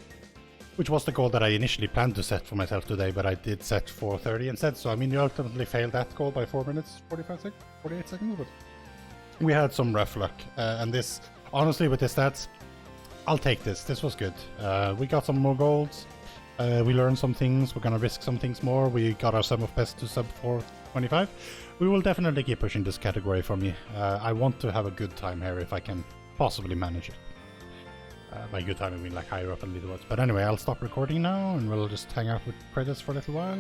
which was the goal that I initially planned to set for myself today, but I did set 4:30 instead. So I mean, you ultimately failed that goal by 4 minutes, 48 seconds, but we had some rough luck. And this, honestly, with the stats, I'll take this. This was good. We got some more goals. We learned some things. We're gonna risk some things more. We got our sum of best to sub 425. We will definitely keep pushing this category for me. I want to have a good time here if I can possibly manage it. By good time I mean like higher up in leaderboards. But anyway, I'll stop recording now and we'll just hang out with credits for a little while.